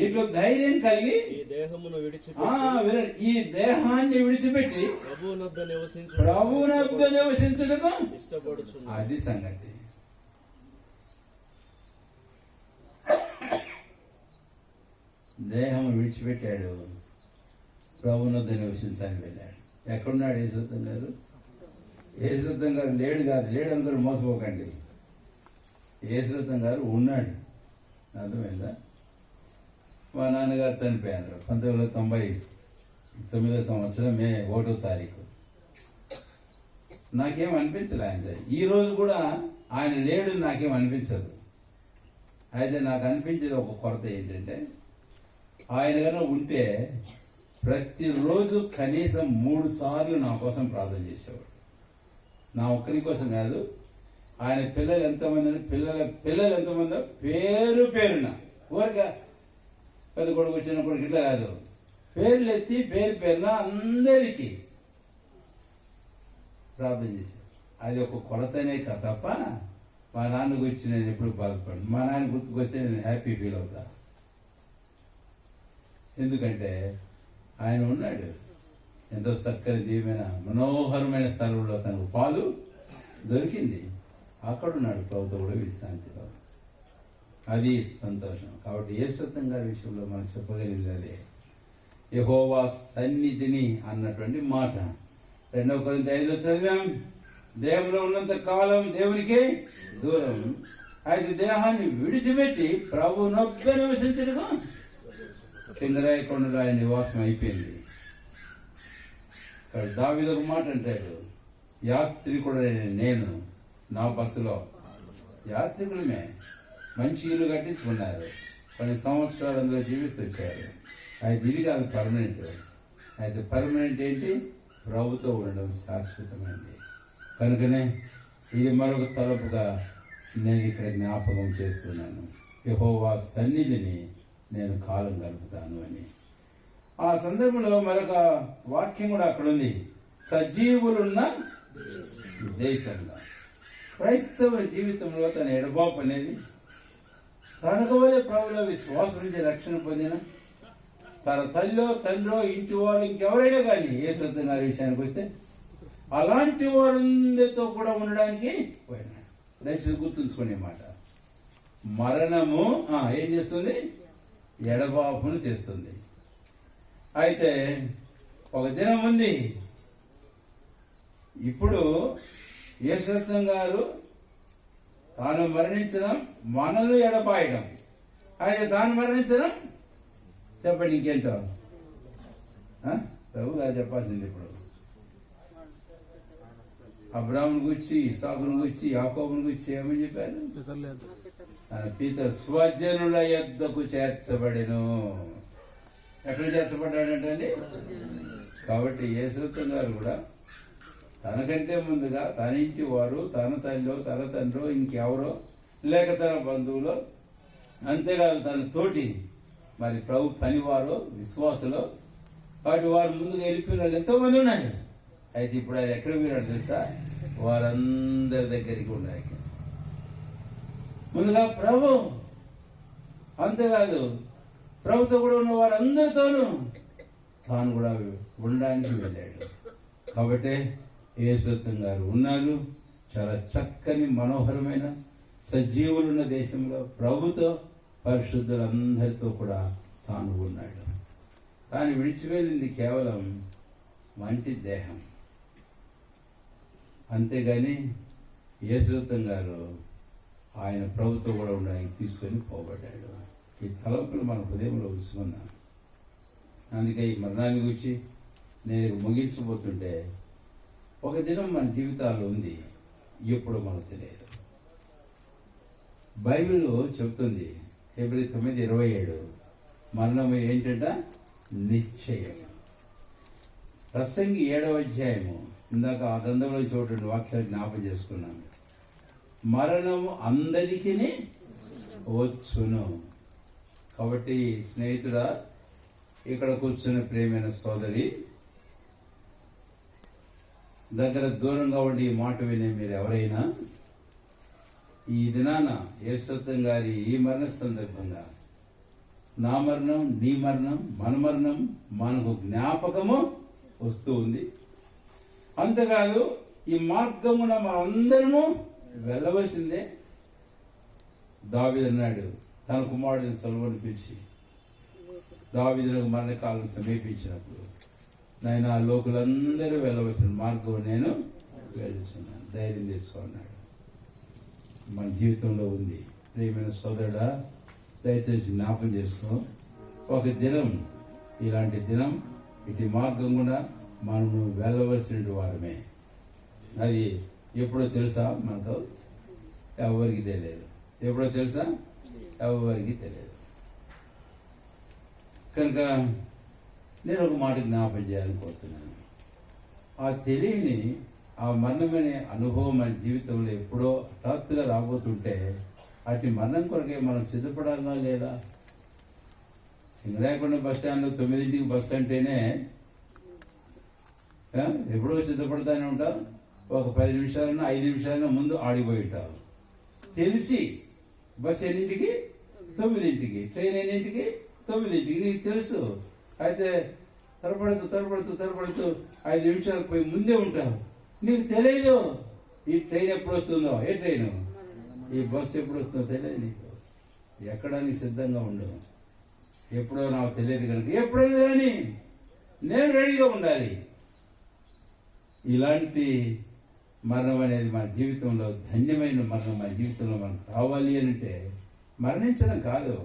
ఇట్లు ధైర్యం కలిగి ఈ దేహాన్ని విడిచిపెట్టి ప్రభువునొద్ద నివసించుటకు ఇష్టపడుచున్నాడు. అది సంగతి. దేహం విడిచిపెట్టాడు, ప్రభువునొద్ద నివసించాలని వెళ్ళాడు. ఎక్కడున్నాడు యేసురత్నం గారు? యేసురత్నం గారు లేడు కాదు, లేడు అందరూ మోసపోకండి. యేసురత్నం గారు ఉన్నాడు. అర్థమైందా? మా నాన్నగారు చనిపోయారు 1999వ సంవత్సరం మే 1వ తారీఖు. నాకేం అనిపించలే ఆయన. ఈ రోజు కూడా ఆయన లేడు నాకేం అనిపించదు. అయితే నాకు అనిపించేది ఒక కొరత ఏంటంటే, ఆయన కన్నా ఉంటే ప్రతిరోజు కనీసం 3 సార్లు నా కోసం ప్రార్థన చేసేవాడు. నా ఒక్కరి కోసం కాదు, ఆయన పిల్లలు ఎంతమంది, పిల్లలు ఎంతమందో పేరున ఊరిగా పెద్ద కొడుకు వచ్చిన కొడుకు ఇట్లా కాదు, పేర్లు ఎత్తి పేరున అందరికీ ప్రార్థన చేశాడు. అది ఒక కొలతనే కాదు తప్ప మా నాన్న గురించి నేను ఎప్పుడు బాధపడను. మా నాన్న గుర్తుకొస్తే నేను హ్యాపీ ఫీల్ అవుతా. ఎందుకంటే ఆయన ఉన్నాడు. ఎంతో చక్కని దీవెన మనోహరమైన స్థలంలో తనకు పాలు దొరికింది. అక్కడున్నాడు ప్రభుతో కూడా విశ్రాంతిలో. అది సంతోషం. కాబట్టి యేసురత్నం గారి విషయంలో మనం చెప్పగలిగింది అదే, యెహోవా సన్నిధిని అన్నటువంటి మాట. 2 కొరింథీ 5లో చదివాం, దేహంలో ఉన్నంత కాలం దేవునికి దూరం. అయితే దేహాన్ని విడిచిపెట్టి ప్రభువునొద్ద నివసించడం సింగరాయ కొండలో ఆయన నివాసం అయిపోయింది. దావీదు ఒక మాట అంటాడు, యాత్రికుడైన నేను నా బస్సులో. యాత్రికులమే మంచి ఇల్లు కట్టించుకున్నారు, కొన్ని సంవత్సరాలు అందులో జీవిస్తూ వచ్చారు. అయితే ఇది కాదు పర్మనెంట్. అయితే పర్మనెంట్ ఏంటి? ప్రభుతో ఉండడం శాశ్వతమైంది. కనుకనే ఇది మరొక తలపుగా నేను ఇక్కడ జ్ఞాపకం చేస్తున్నాను, యెహోవా సన్నిధిని నేను కాలం గడుపుతాను అని. ఆ సందర్భంలో మరొక వాక్యం కూడా అక్కడ ఉంది, సజీవులున్న దేశంలో. క్రైస్తవ జీవితంలో తన ఎడబాపు అనేది తనకు వలె ప్రభువులో విశ్వాసం నుంచి రక్షణ పొందిన తన తల్లో తండ్రో ఇంటి వాళ్ళు ఇంకెవరైనా కానీ యేసురత్నం గారి విషయానికి వస్తే అలాంటి వారందరితో కూడా ఉండడానికి పోయినాడు. దయచేసి గుర్తుంచుకునే మాట, మరణము ఏం చేస్తుంది? ఎడబాపును తెస్తుంది. అయితే ఒక దినం ఉంది, ఇప్పుడు యేసురత్నం గారు తాను మరణించడం, మనల్ని ఎడపాయడం. అయితే తాను మరణించడం, చెప్పండి ఇంకేంటో ప్రభు గారు చెప్పాల్సింది. ఇప్పుడు అబ్రాహ్ముని గురించి, ఇస్సాకుని గురించి, యాకోబుని గురించి ఏమని చెప్పారు? తన పీతరు స్వజనుల యొద్దకు చేర్చబడెను. ఎక్కడ చేర్చబడ్డాడంటే, కాబట్టి యేసురత్నం గారు కూడా తనకంటే ముందుగా తన ఇంటి వారు, తన తల్లిలో, తన తండ్రో, ఇంకెవరో, లేక తన బంధువులో, అంతేకాదు తన తోటి మరి ప్రభు పనివారు, విశ్వాసులో, వాటి వారు ముందుగా వెళ్ళిపోయిన వాళ్ళు ఎంతోమంది ఉన్నారు. అయితే ఇప్పుడు ఆయన ఎక్కడ పోయినాడు తెలుసా? వారందరి దగ్గరికి ఉన్నాయి. ముందుగా ప్రభు, అంతేకాదు ప్రభుతో కూడా ఉన్న వారందరితోనూ తాను కూడా ఉండడానికి వెళ్ళాడు. కాబట్టి యేసురత్నం గారు ఉన్నారు. చాలా చక్కని మనోహరమైన సజీవులున్న దేశంలో ప్రభుతో పరిశుద్ధులందరితో కూడా తాను ఉన్నాడు. తాను విడిచివెళ్ళింది కేవలం మంచి దేహం, అంతేగాని యేసురత్నం గారు ఆయన ప్రభుతో కూడా ఉండడానికి తీసుకొని పోబడ్డాడు. ఈ తలంపులు మన హృదయంలో ఉంచుకున్నాం. అందుకే ఈ మరణాన్ని గురించి నేను ముగించబోతుంటే, ఒక దినం మన జీవితాల్లో ఉంది, ఎప్పుడు మనకు తెలియదు. బైబిల్ చెబుతుంది హెబ్రీ 9:27 మరణము ఏంటంట? నిశ్చయం. ప్రసంగి 7వ అధ్యాయము ఇందాక ఆ గంధంలో చూడండి వాక్యాలు జ్ఞాపం చేసుకున్నాను. మరణము అందరికీ వచ్చును. కాబట్టి స్నేహితుడా, ఇక్కడ కూర్చున్న ప్రియమైన సోదరి, దగ్గర దూరంగా ఉండి ఈ మాట వినే మీరు ఎవరైనా ఈ దినాన యేసురత్నం గారి ఈ మరణ సందర్భంగా నా మరణం, నీ మరణం, మన మరణం మనకు జ్ఞాపకము వస్తూ ఉంది. అంతేకాదు ఈ మార్గమున మనందరము వెళ్ళవలసిందే. దావీదు అన్నాడు తన కుమారుడిని సొలొమోనును పిలిచి, దావీదునకు మరణకాలం సమీపించినప్పుడు, నాయనా లోకులందరూ వెళ్ళవలసిన మార్గం నేను వెళ్తున్నాను, ధైర్యం తెచ్చుకున్నాడు. మన జీవితంలో ఉంది. ప్రియమైన సోదరుడా, దయచేసి జ్ఞాపం చేసుకో, ఒక దినం, ఇలాంటి దినం, ఇటు మార్గం కూడా మనము వెళ్ళవలసిన వారమే. అది ఎప్పుడో తెలుసా? మనకు ఎవరికి తెలియదు. ఎప్పుడో తెలుసా? ఎవరికి తెలియదు. కనుక నేను ఒక మాట జ్ఞాపం చేయాలనుకుంటున్నాను. ఆ తెలియని ఆ మరణమనే అనుభవం మన జీవితంలో ఎప్పుడో హఠాత్తుగా రాబోతుంటే, అటు మరణం కొరకే మనం సిద్ధపడాలా లేదా? సింగరాయకొండ బస్ స్టాండ్లో 9ంటికి బస్సు అంటేనే ఎప్పుడో సిద్ధపడతానే ఉంటావు. ఒక 10 నిమిషాలన్నా 5 నిమిషాలన్నా ముందు ఆడిపోయి ఉంటావు. తెలిసి బస్సు ఎన్నింటికి? 9ంటికి. ట్రైన్ ఎన్నింటికి? 9ంటికి. నీకు తెలుసు. అయితే తరపడుతూ 5 నిమిషాలకు పోయి ముందే ఉంటావు. నీకు తెలియదు ఈ ట్రైన్ ఎప్పుడు వస్తుందో. ఏ ట్రైను? ఈ బస్సు ఎప్పుడు వస్తుందో తెలియదు నీకు. ఎక్కడానికి సిద్ధంగా ఉండవు. ఎప్పుడో నాకు తెలియదు కనుక ఎప్పుడైనా కానీ నేను రెడీగా ఉండాలి. ఇలాంటి మరణం అనేది మన జీవితంలో ధన్యమైన మరణం మన జీవితంలో మనకు కావాలి అని అంటే, మరణించడం కాదు,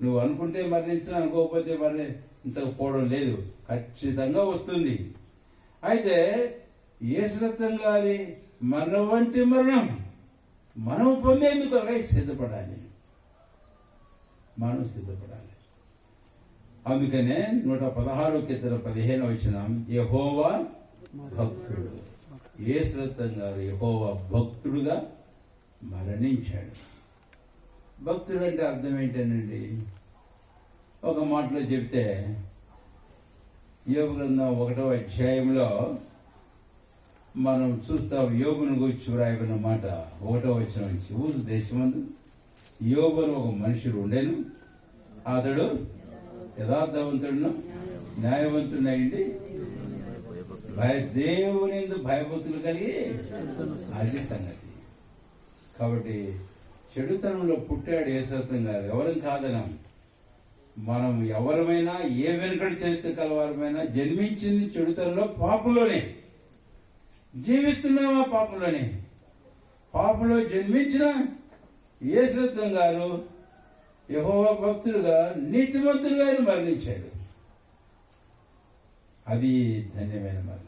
నువ్వు అనుకుంటే మరణించడం, అనుకోకపోతే మరణించకపోవడం లేదు, ఖచ్చితంగా వస్తుంది. అయితే యేసురత్నం గారి మరణం వంటి మరణం మనం పొందేందుకు సిద్ధపడాలి. మనం సిద్ధపడాలి. అందుకనే 116 కీర్తన 15 వచనం, యెహోవా భక్తుడు. యేసురత్నం గారు యెహోవా భక్తుడుగా మరణించాడు. భక్తుడు అంటే అర్థం ఏంటనండి? ఒక మాటలో చెప్తే, యోబు గ్రంథం 1వ అధ్యాయంలో మనం చూస్తాం. యోబును గురించి వ్రాయబడిన మాట 1వ వచనం నుంచి, ఊరు దేశమందు యోబును ఒక మనుషుడు ఉండేను, అతడు యథార్థవంతుడును న్యాయవంతుడైండి దేవుని భయభక్తులు కలిగి, అది సంగతి. కాబట్టి చెడుతనంలో పుట్టాడు యేసురత్నం గారు. ఎవరం కాదనం. మనం ఎవరమైనా, ఏ వెనుకటి చరిత్ర కలవారమైనా జన్మించింది చెడుతనంలో, పాపంలోనే జీవిస్తున్నామా, పాపంలోనే. పాపంలో జన్మించిన యేసురత్నం గారు యెహోవా భక్తుడుగా, నీతిమంతుడుగా మరణించాడు. అది ధన్యమైన మరణం.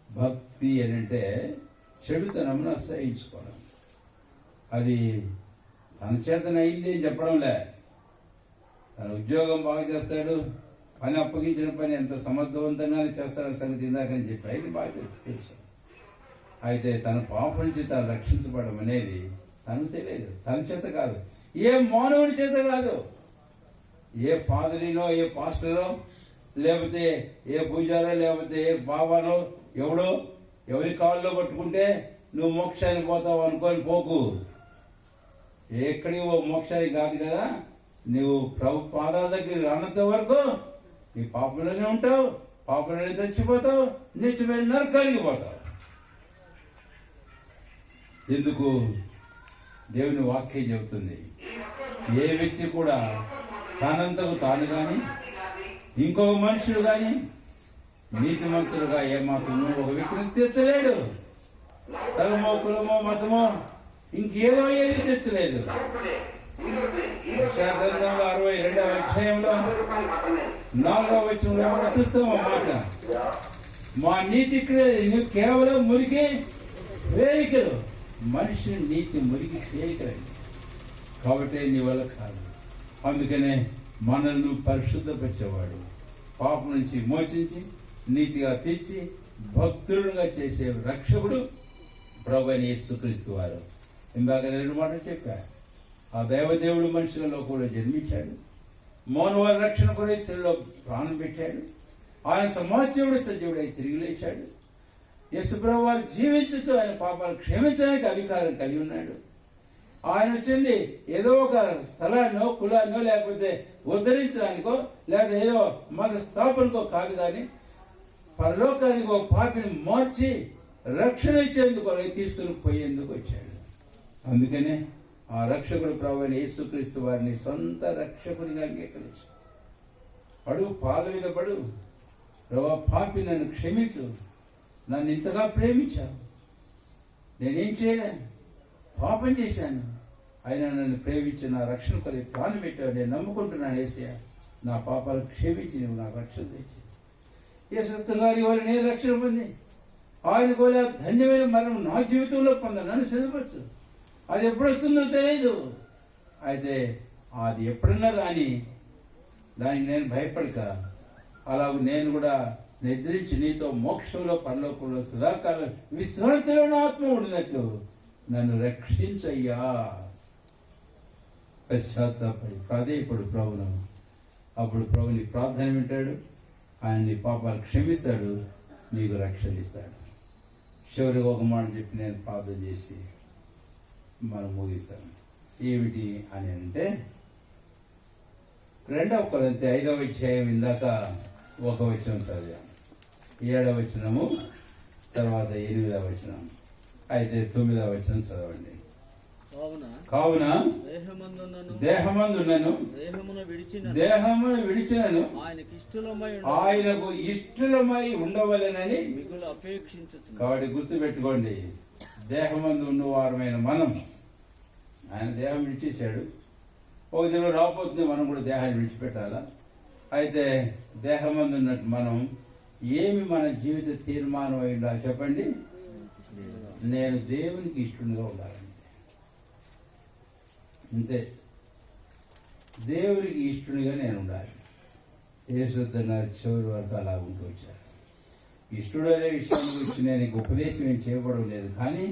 భక్తి అని అంటే చెడుతనమును అసహించుకోవడం. అది తన చేతన అయింది అని చెప్పడంలే. తన ఉద్యోగం బాగా చేస్తాడు, పని అప్పగించిన పని ఎంత సమర్థవంతంగానే చేస్తాడని సంగతి ఇందాకని చెప్పి ఆయన బాగా తెలుసు. అయితే తన పాపం నుంచి తను రక్షించబడడం అనేది తనకు తెలియదు. తన చేత కాదు, ఏ మానవుని చేత కాదు. ఏ ఫాదరినో, ఏ పాస్టరో, లేకపోతే ఏ పూజారో, లేకపోతే ఏ బాబానో, ఎవడో ఎవరి కాళ్ళలో పట్టుకుంటే నువ్వు మోక్షానికి పోతావు అనుకొని పోకు. ఎక్కడికి మోక్షానికి కాదు కదా. నువ్వు ప్రభు పాదాల దగ్గర రానంత వరకు నీ పాపంలోనే ఉంటావు, పాపంలో చచ్చిపోతావు, నిత్యమైన నరకానికి పోతావు. ఎందుకు? దేవుని వాక్యం చెబుతుంది, ఏ వ్యక్తి కూడా తనంతకు తాను కానీ ఇంకొక మనుషుడు కానీ నీతిమంతుడుగా ఏమాత్రం ఒక వ్యక్తిని తెచ్చలేడు. తలమో కులమో మతమో ఇంకేదో ఏది తెచ్చలేదు. గ్రంథంలో 62వ అధ్యాయంలో 4వ వచనంలో మనం చూస్తాం ఆ మాట, మా నీతి క్రియలు కేవలం మురికి వేలికలు. మనిషి నీతి మురికి తేలికలండి. కాబట్టి నీ వల్ల కాదు. అందుకనే మనల్ని పరిశుద్ధపరిచేవాడు, పాపం నుంచి మోచించి నీతిగా తెచ్చి భక్తులుగా చేసే రక్షకుడు ప్రభువైన యేసుక్రీస్తు వారు. ఇందాక 2 మాటలు చెప్పా. ఆ దేవదేవుడు మనుషులలో కూడా జన్మించాడు, మౌనవారి రక్షణ కూడా స్త్రీలో ప్రాణం పెట్టాడు. ఆయన సమాజీవుడు సజీవుడై తిరిగి లేచాడు. యేసుప్రభు వారు జీవించచ్చు, ఆయన పాపాలు క్షమించడానికి అధికారం కలిగి ఉన్నాడు. ఆయన వచ్చింది ఏదో ఒక స్థలాన్నో కులాన్నో లేకపోతే ఉద్ధరించడానికో లేకపోతే ఏదో మత స్థాపనకో కాదు, కానీ పరలోకానికి ఒక పాపిని మార్చి రక్షణ ఇచ్చేందుకు తీసుకుని పోయేందుకు వచ్చాడు. అందుకనే ఆ రక్షకుడు ప్రభువైన యేసుక్రీస్తు వారిని సొంత రక్షకునిగా అంగీకరించాడు. అడుగు పాల మీద పడు, ప్రభు పాపి నన్ను క్షమించు, నన్ను ఇంతగా ప్రేమించావు, నేనేం చేయలేను, పాపం చేశాను, ఆయన నన్ను ప్రేమించి నా రక్షణ కొరకు ప్రాణం పెట్టావు, నేను నమ్ముకుంటున్నాను యేసయ్య, నా పాపాలు క్షమించి నువ్వు నాకు రక్షణ తెచ్చి. యేసుక్రీస్తు గారి వల్ల నేను రక్షణ పొంది ఆయన కూడా ధన్యమైన మరణం నా జీవితంలో పొందాను, నన్ను సిద్ధపరచు. అది ఎప్పుడు వస్తుందో తెలియదు, అయితే అది ఎప్పుడన్నా రాని దానికి నేను భయపడక అలాగ నేను కూడా నిద్రించి నీతో మోక్షంలో పరలోకంలో సదాకాలం విశ్రాంతిలో నా ఆత్మ ఉండినట్లు నన్ను రక్షించయ్యా. పశ్చాత్తాపడి ప్రాధేయపడు ప్రభును, అప్పుడు ప్రభు నీ ప్రార్థన వింటాడు, ఆయన నీ పాపాలు క్షమిస్తాడు, నీకు రక్షణ ఇస్తాడు. చివరికి ఒక మాట చెప్పి నేను ప్రార్థన చేసి మనం ముగిస్తాను. ఏమిటి అని అంటే 2 కొరింథీ 5వ అధ్యాయం ఇందాక 1వ వచనం చదివాం, 7వ వచనము, తర్వాత 8వ వచనం, అయితే 9వ వచనం చదవండి. కావున దేహమందున్నను దేహమును విడిచినను ఆయనకు ఇష్టలమై ఉండవలెనని మిగులు అపేక్షించుచున్నాను. కాబట్టి గుర్తుపెట్టుకోండి, దేహమందు ఉన్నవారమైన మనం, ఆయన దేహం విడిచేశాడు, ఒక దినం రాబోతుంది మనం కూడా దేహాన్ని విడిచిపెట్టాలా. అయితే దేహమందు ఉన్నట్టు మనం ఏమి మన జీవిత తీర్మానం అయి ఉండాలి చెప్పండి? నేను దేవునికి ఇష్టంగా ఉండాలండి, అంతే. దేవునికి ఇష్టనిగా నేను ఉండాలి. యేసుక్రీస్తు గారు చివరి వరకు అలా ఉంటూ వచ్చారు. ఇష్టడు అనే విషయాన్ని గురించి నేను ఇంక ఉపదేశం ఏం చేయబడలేదు, కానీ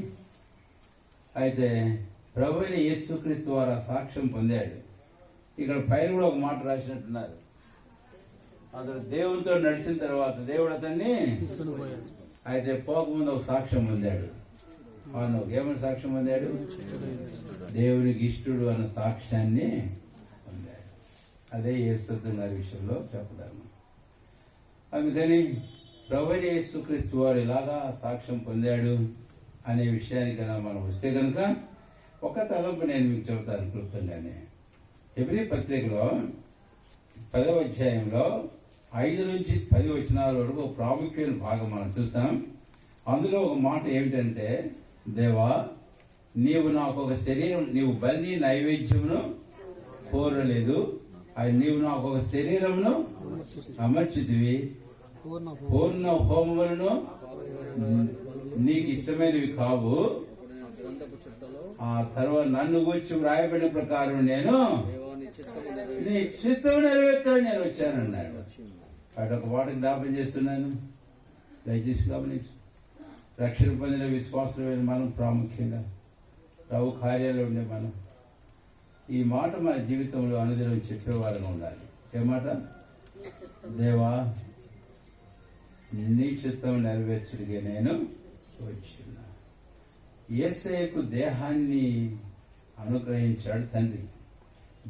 అయితే ప్రభువైన యేసుక్రీస్తు వారు సాక్ష్యం పొందాడు. ఇక్కడ పైన కూడా ఒక మాట రాసినట్టున్నారు, అతడు దేవునితో నడిచిన తర్వాత దేవుడు అతన్ని అయితే పోకముందు ఒక సాక్ష్యం పొందాడు. అవును, ఏమని సాక్ష్యం పొందాడు? దేవునికి ఇష్టడు అన్న సాక్ష్యాన్ని పొందాడు. అదే యేసుక్రీస్తు గారి విషయంలో చెప్పదాము. అందుకని ప్రభువైన యేసుక్రీస్తు వారు ఇలాగా సాక్ష్యం పొందాడు అనే విషయానికైనా మనం వస్తే కనుక ఒక తలంపు నేను మీకు చెబుతాను క్లుప్తంగానే. హెబ్రీ పత్రికలో 10వ అధ్యాయంలో 5 నుంచి 10 వచనాల వరకు ఒక ప్రాముఖ్యమైన భాగం మనం చూస్తాం. అందులో ఒక మాట ఏమిటంటే, దేవా నీవు నాకు ఒక శరీరం, నీవు బలి నైవేద్యమును కోరలేదు, అది నీవు నాకు ఒక శరీరమును అమర్చితివి, పూర్ణ హోమములను నీకు ఇష్టమైనవి కావు. ఆ తర్వాత నన్ను గురించి వ్రాయబడిన ప్రకారం నేను నీ చిత్తము నెరవేర్చాలని నేను వచ్చానన్నాడు. అటొక మాట జ్ఞాపం చేస్తున్నాను, దయచేసి గమనించు. రక్షణ పొందిన విశ్వాసమైన మనం, ప్రాముఖ్యంగా ప్రభు కార్యాలు ఉండే మనం ఈ మాట మన జీవితంలో అనుదినం చెప్పేవారని ఉండాలి. ఏమాట? దేవా నీ చిత్తం నెరవేర్చడిగా నేను వచ్చిన. యేసయ్యకు దేహాన్ని అనుగ్రహించాడు తండ్రి,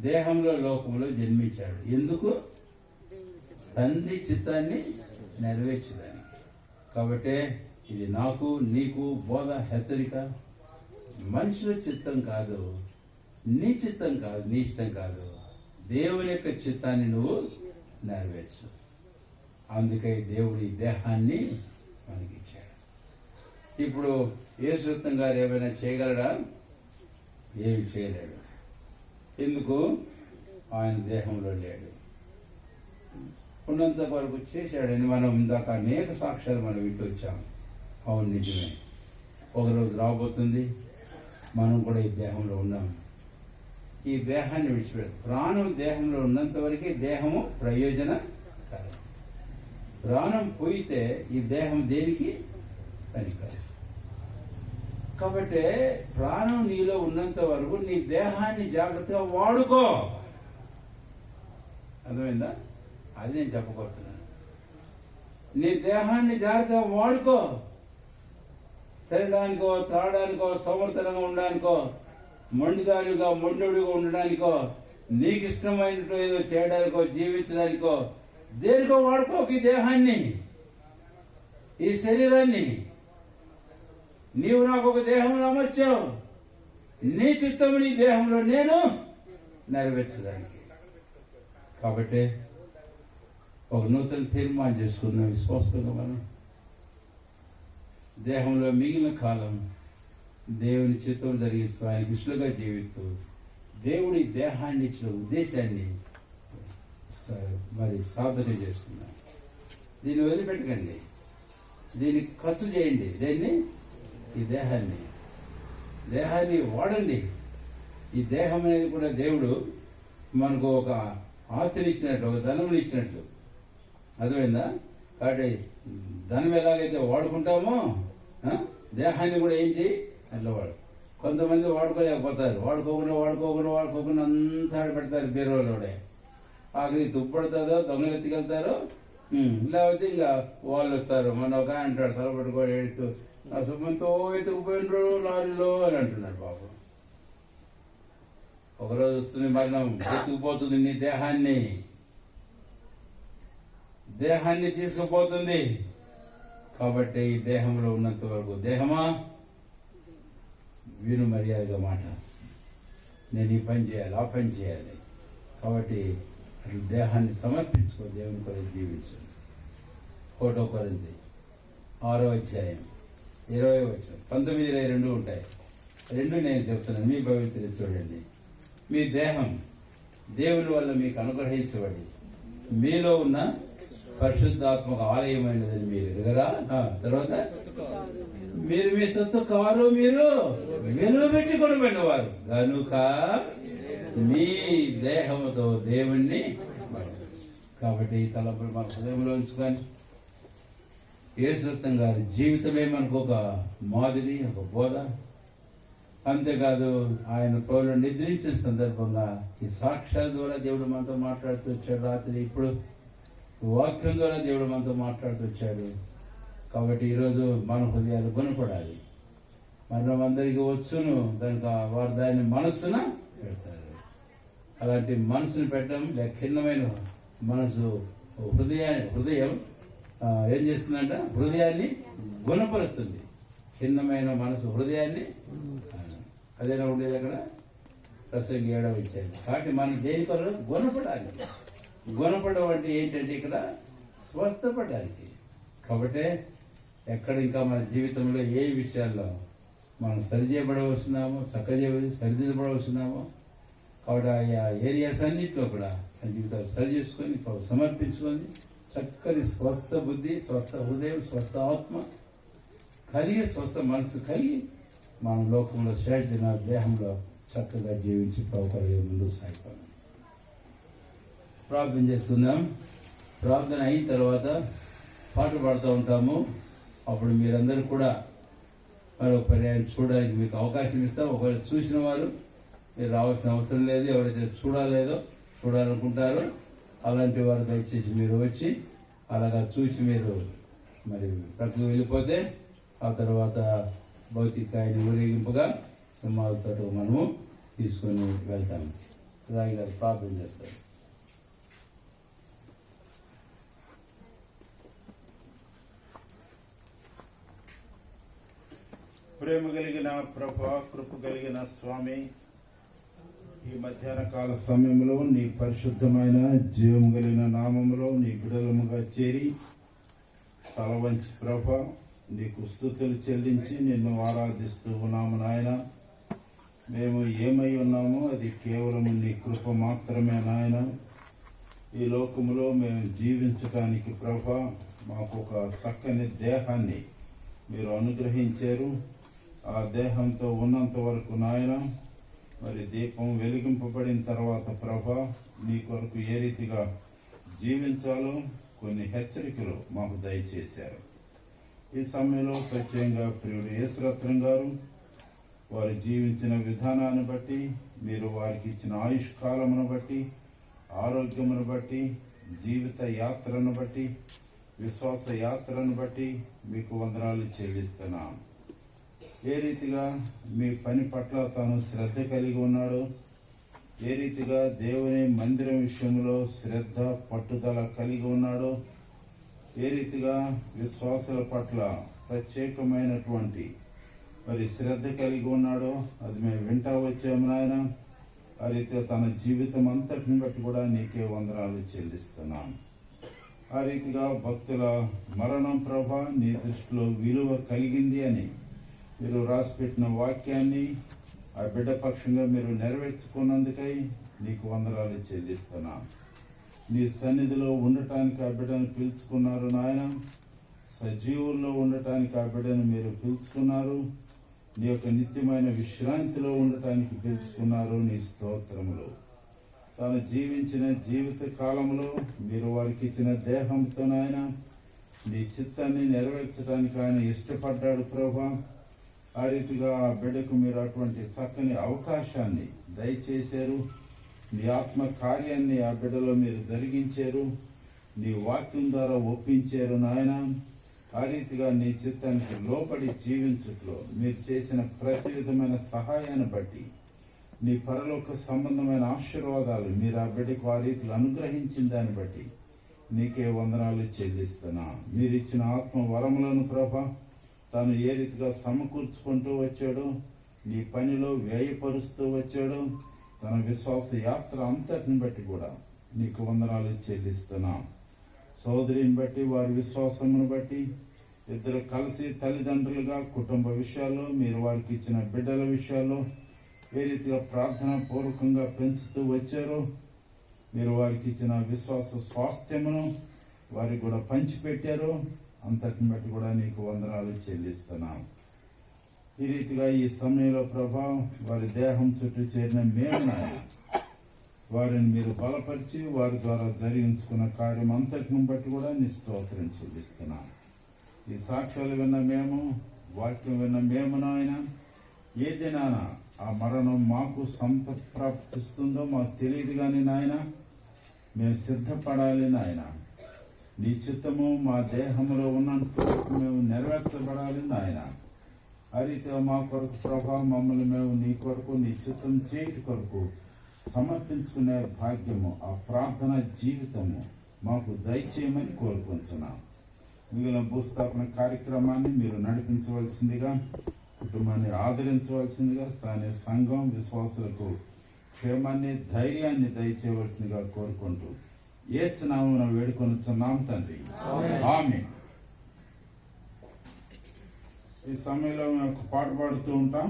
దేహంలో లోకంలో జన్మించాడు. ఎందుకు? తండ్రి చిత్తాన్ని నెరవేర్చడానికి. కాబట్టి ఇది నాకు నీకు బోధ, హెచ్చరిక. మనుషుల చిత్తం కాదు, నీ చిత్తం కాదు, నీ ఇష్టం కాదు, దేవుని యొక్క చిత్తాన్ని నువ్వు నెరవేర్చు. అందుకే దేవుడి దేహాన్ని మనకిచ్చాడు. ఇప్పుడు యేసుక్రీస్తు గారు ఏమైనా చేయగలడా? ఏమి చేయలేడు. ఎందుకు? ఆయన దేహంలో లేడు. ఉన్నంత వరకు చేశాడని మనం ఇందాక అనేక సాక్ష్యాలు మనం వింటూ వచ్చాం. అవును, నిజమే. ఒకరోజు రాబోతుంది, మనం కూడా ఈ దేహంలో ఉన్నాం. ఈ దేహాన్ని విడిచిపెడదు. ప్రాణం దేహంలో ఉన్నంత వరకే దేహము ప్రయోజనకరం. ప్రాణం పోయితే ఈ దేహం దేనికి పనికిరాదు. కాబట్టి ప్రాణం నీలో ఉన్నంత వరకు నీ దేహాన్ని జాగ్రత్తగా వాడుకో. అర్థమైందా? అది నేను చెప్పబోతున్నాను. నీ దేహాన్ని జాగ్రత్తగా వాడుకో. తినడానికో, త్రాగడానికో, సమర్థనంగా ఉండడానికో, మొండిదానిగా మొండుగా ఉండడానికో, నీకు ఇష్టమైనట్టు ఏదో చేయడానికో, జీవించడానికో, దేనికో వాడుకోక ఈ దేహాన్ని, ఈ శరీరాన్ని. నీవు నాకు ఒక దేహంలో అమర్చావు, నీ చిత్తము నీ దేహంలో నేను నెరవేర్చడానికి. కాబట్టి ఒక నూతన తీర్మానం చేసుకున్నాం విశ్వాసంగా. మనం దేహంలో మిగిలిన కాలం దేవుని చిత్తం జరిగిస్తూ, ఆయనకి ఇష్టంగా జీవిస్తూ, దేవుడి దేహాన్ని ఇచ్చిన ఉద్దేశాన్ని మరి సాధన చేసుకున్నాం. దీన్ని వదిలిపెట్టకండి, దీన్ని ఖర్చు చేయండి. దేన్ని? ఈ దేహాన్ని వాడండి. ఈ దేహం అనేది కూడా దేవుడు మనకు ఒక ఆస్తిని ఇచ్చినట్లు, ఒక ధనముని ఇచ్చినట్లు. అర్థమైందా? కాబట్టి ధనం ఎలాగైతే వాడుకుంటామో దేహాన్ని కూడా ఏం చేయి అట్లా వాడు. కొంతమంది వాడుకోలేకపోతారు. వాడుకోకుండా అంతా పెడతారు బీరువాలోనే. ఆఖరి తుప్పడుతుందో, దొంగలు ఎత్తుకెళ్తారో, లేకపోతే ఇంకా వాళ్ళు వస్తారు. మన ఒక అంటాడు తలపట్టుకొని ఏడుస్తూ, నా సుమంతో ఎత్తుకుపోయినరు లారీలో అని అంటున్నాడు పాపం. ఒకరోజు వస్తుంది మరణం, ఎత్తుకుపోతుంది నీ దేహాన్ని తీసుకుపోతుంది. కాబట్టి ఈ దేహంలో ఉన్నంత వరకు, దేహమా విను మర్యాదగా మాట, నేను ఈ పని చేయాలి, ఆ పని చేయాలి. కాబట్టి దేహాన్ని సమర్పించుకో, దేవుని కొరకు జీవించు. 1 కొరింథీ 6వ అధ్యాయం 20వ వచనం, 19, 22 ఉంటాయి. 2 నేను చెప్తున్నాను, మీ భవిష్యత్తు చూడండి. మీ దేహం దేవుని వల్ల మీకు అనుగ్రహించబడి మీలో ఉన్న పరిశుద్ధాత్మక ఆలయమైనదని మీరు ఎరుగరా? తర్వాత మీరు మీ సొత్తు కారు, మీరు విలువ పెట్టి కొనబడిన వారు గనుక మీ దేహముతో దేవుణ్ణి. కాబట్టి ఈ తలంపులు మన హృదయంలో ఉంచుకొని, యేసుక్రీస్తు గారి జీవితమే మనకు ఒక మాదిరి, ఒక బోధ. అంతేకాదు, ఆయన తోలు నిద్రించిన సందర్భంగా ఈ సాక్ష్యాల ద్వారా దేవుడు మనతో మాట్లాడుతూ వచ్చాడు. రాత్రి ఇప్పుడు వాక్యం ద్వారా దేవుడు మనతో మాట్లాడుతూ వచ్చాడు. కాబట్టి ఈరోజు మన హృదయాలు గుణపడాలి. మనం అందరికీ వచ్చును కనుక వారు దాన్ని మనస్సున పెడతారు. అలాంటి మనసును పెట్టడం భిన్నమైన మనసు, హృదయం ఏం చేస్తుందంట? హృదయాన్ని గుణపరుస్తుంది. భిన్నమైన మనసు హృదయాన్ని, అదేనా ఉండేది అక్కడ ప్రసంగి 7వ అధ్యాయం. కాబట్టి మనం దేని కొరకు గుణపడాలి. గుణపడడం అంటే ఏంటంటే ఇక్కడ స్వస్థపడడానికి. కాబట్టి ఎక్కడ ఇంకా మన జీవితంలో ఏ విషయాల్లో మనం సరిచేయబడవస్తున్నామో, సరిదిద్దబడవస్తున్నామో, కాబట్టి ఆ ఏరియాస్ అన్నింటిలో కూడా మన జీవితాలు సరి చేసుకొని సమర్పించుకొని చక్కని స్వస్థ బుద్ధి, స్వస్థ హృదయం, స్వస్థ ఆత్మ కలిగి, స్వస్థ మనసు కలిగి మన లోకంలో శ్రేష్ఠ దేహంలో చక్కగా జీవించి ప్రభువు ముందుకు సాగిపోవాలి. ప్రార్థన చేసుకుందాం. ప్రార్థన అయిన తర్వాత పాట పాడుతూ ఉంటాము. అప్పుడు మీరందరూ కూడా మరొక పర్యాయం చూడడానికి మీకు అవకాశం ఇస్తాం. ఒకవేళ చూసిన వారు మీరు రావాల్సిన అవసరం లేదు. ఎవరైతే చూడాలనుకుంటారో అలాంటి వారు దయచేసి మీరు వచ్చి అలాగా చూసి మీరు మరి ప్రక్కకు వెళ్ళిపోతే ఆ తర్వాత భౌతికాయని ఊరేగింపుగా సింహాలతో మనము తీసుకొని వెళ్తాము. రాయి గారు ప్రార్థన చేస్తారు. ప్రేమ కలిగిన ప్రభా, కృప కలిగిన స్వామి, ఈ మధ్యాహ్న కాల సమయంలో నీ పరిశుద్ధమైన జీవం కలిగిన నామములో నీ బిడలముగా చేరి తల వంచి ప్రభా నీకు స్తుతులు చెల్లించి నిన్ను ఆరాధిస్తూ ఉన్నాము నాయన. మేము ఏమై ఉన్నామో అది కేవలం నీ కృప మాత్రమే నాయన. ఈ లోకములో మేము జీవించటానికి ప్రభా మాకు ఒక చక్కని దేహాన్ని మీరు అనుగ్రహించారు. ఆ దేహంతో ఉన్నంత వరకు నాయన, మరి దీపం వెలిగింపబడిన తర్వాత ప్రభా నీ కొరకు ఏ రీతిగా జీవించాలో కొన్ని హెచ్చరికలు మాకు దయచేశారు. ఈ సమయంలో ప్రత్యేకంగా ప్రియుడు యేసురత్నం గారు వారు జీవించిన విధానాన్ని బట్టి, మీరు వారికి ఇచ్చిన ఆయుష్ కాలమును బట్టి, ఆరోగ్యమును బట్టి, జీవిత యాత్రను బట్టి, విశ్వాస యాత్రను బట్టి మీకు వందనాలు చెల్లిస్తున్నాం. ఏ రీతిగా మీ పని పట్ల తాను శ్రద్ధ కలిగి ఉన్నాడో, ఏ రీతిగా దేవుని మందిరం విషయంలో శ్రద్ధ పట్టుదల కలిగి ఉన్నాడో, ఏ రీతిగా విశ్వాసాల పట్ల ప్రత్యేకమైనటువంటి మరి శ్రద్ధ కలిగి ఉన్నాడో అది మేము వింటా వచ్చాము నాయన. ఆ రీతిగా తన జీవితం అంతటిని బట్టి కూడా నీకే వందనాలు చెల్లిస్తున్నాం. ఆ రీతిగా భక్తుల మరణం ప్రభా నీ దృష్టిలో విలువ కలిగింది అని మీరు రాసిపెట్టిన వాక్యాన్ని ఆ బిడ్డ పక్షంగా మీరు నెరవేర్చుకున్నందుకై నీకు వందనాలు చెల్లిస్తున్నాం. నీ సన్నిధిలో ఉండటానికి ఆ బిడ్డను పిలుచుకున్నారు నాయన. సజీవుల్లో ఉండటానికి ఆ బిడ్డను మీరు పిలుచుకున్నారు. నీ యొక్క నిత్యమైన విశ్రాంతిలో ఉండటానికి పిలుచుకున్నారు. నీ స్తోత్రములు తాను జీవించిన జీవిత కాలంలో మీరు వారికి ఇచ్చిన దేహంతో నాయన నీ చిత్తాన్ని నెరవేర్చడానికి ఆయన ఇష్టపడ్డాడు ప్రభా. ఆ రీతిగా ఆ బిడ్డకు మీరు అటువంటి చక్కని అవకాశాన్ని దయచేశారు. నీ ఆత్మ కార్యాన్ని ఆ బిడ్డలో మీరు జరిగించారు. నీ వాక్యం ద్వారా ఒప్పించారు నాయన. ఆ రీతిగా నీ చిత్తానికి లోపడి జీవించుట్లో మీరు చేసిన ప్రతి విధమైన సహాయాన్ని బట్టి, నీ పరలోక సంబంధమైన ఆశీర్వాదాలు మీరు ఆ బిడ్డకు ఆ రీతిలో అనుగ్రహించిన దాన్ని బట్టి నీకే వందనాలు చెల్లిస్తున్నా. మీరు ఇచ్చిన ఆత్మ వరములను ప్రభా తాను ఏ రీతిగా సమకూర్చుకుంటూ వచ్చాడో, నీ పనిలో వ్యయపరుస్తూ వచ్చాడో, తన విశ్వాస యాత్ర అంతటిని బట్టి కూడా నీకు వందనాలు చెల్లిస్తున్నా. సోదరిని బట్టి, వారి విశ్వాసమును బట్టి, ఇద్దరు కలిసి తల్లిదండ్రులుగా కుటుంబ విషయాల్లో మీరు వారికి ఇచ్చిన బిడ్డల విషయాల్లో ఏ రీతిగా ప్రార్థన పూర్వకంగా పెంచుతూ వచ్చారో, మీరు వారికి ఇచ్చిన విశ్వాస స్వాస్థ్యమును వారికి కూడా పంచిపెట్టారు. అంతటిని బట్టి కూడా నీకు వందనాలు చెల్లిస్తున్నాం. ఈ రీతిగా ఈ సమయంలో ప్రభా వారి దేహం చుట్టూ చేరిన మేము నాయన వారిని మీరు బలపరిచి వారి ద్వారా జరిగించుకున్న కార్యం అంతటిని బట్టి కూడా నీ స్తోత్రం చెల్లిస్తున్నాం. ఈ సాక్ష్యాలు విన్న మేము, వాక్యం విన్న మేము నాయన, ఏ దినాన ఆ మరణం మాకు సంప్రాప్తిస్తుందో మాకు తెలియదు కానీ నాయన మేము సిద్ధపడాలి నాయన. నీ చిత్తము మా దేహంలో ఉన్నంత మేము నెరవేర్చబడాలి నాయన. ఆ రీతిగా మా కొరకు ప్రభా మమ్మల్ని మేము నీ కొరకు నీ చిత్తం చేయటి కొరకు సమర్పించుకునే భాగ్యము, ఆ ప్రార్థన జీవితము మాకు దయచేయమని కోరుకుంటున్నాం. మిగిలిన భూస్థాపన కార్యక్రమాన్ని మీరు నడిపించవలసిందిగా, కుటుంబాన్ని ఆదరించవలసిందిగా, స్థానిక సంఘం విశ్వాసులకు క్షేమాన్ని ధైర్యాన్ని దయచేయవలసిందిగా కోరుకుంటూ యేసు నామమున వేడుకొనుచున్నాం తండ్రి, ఆమేన్. ఈ సమయంలో మేము ఒక పాట పాడుతూ ఉంటాం.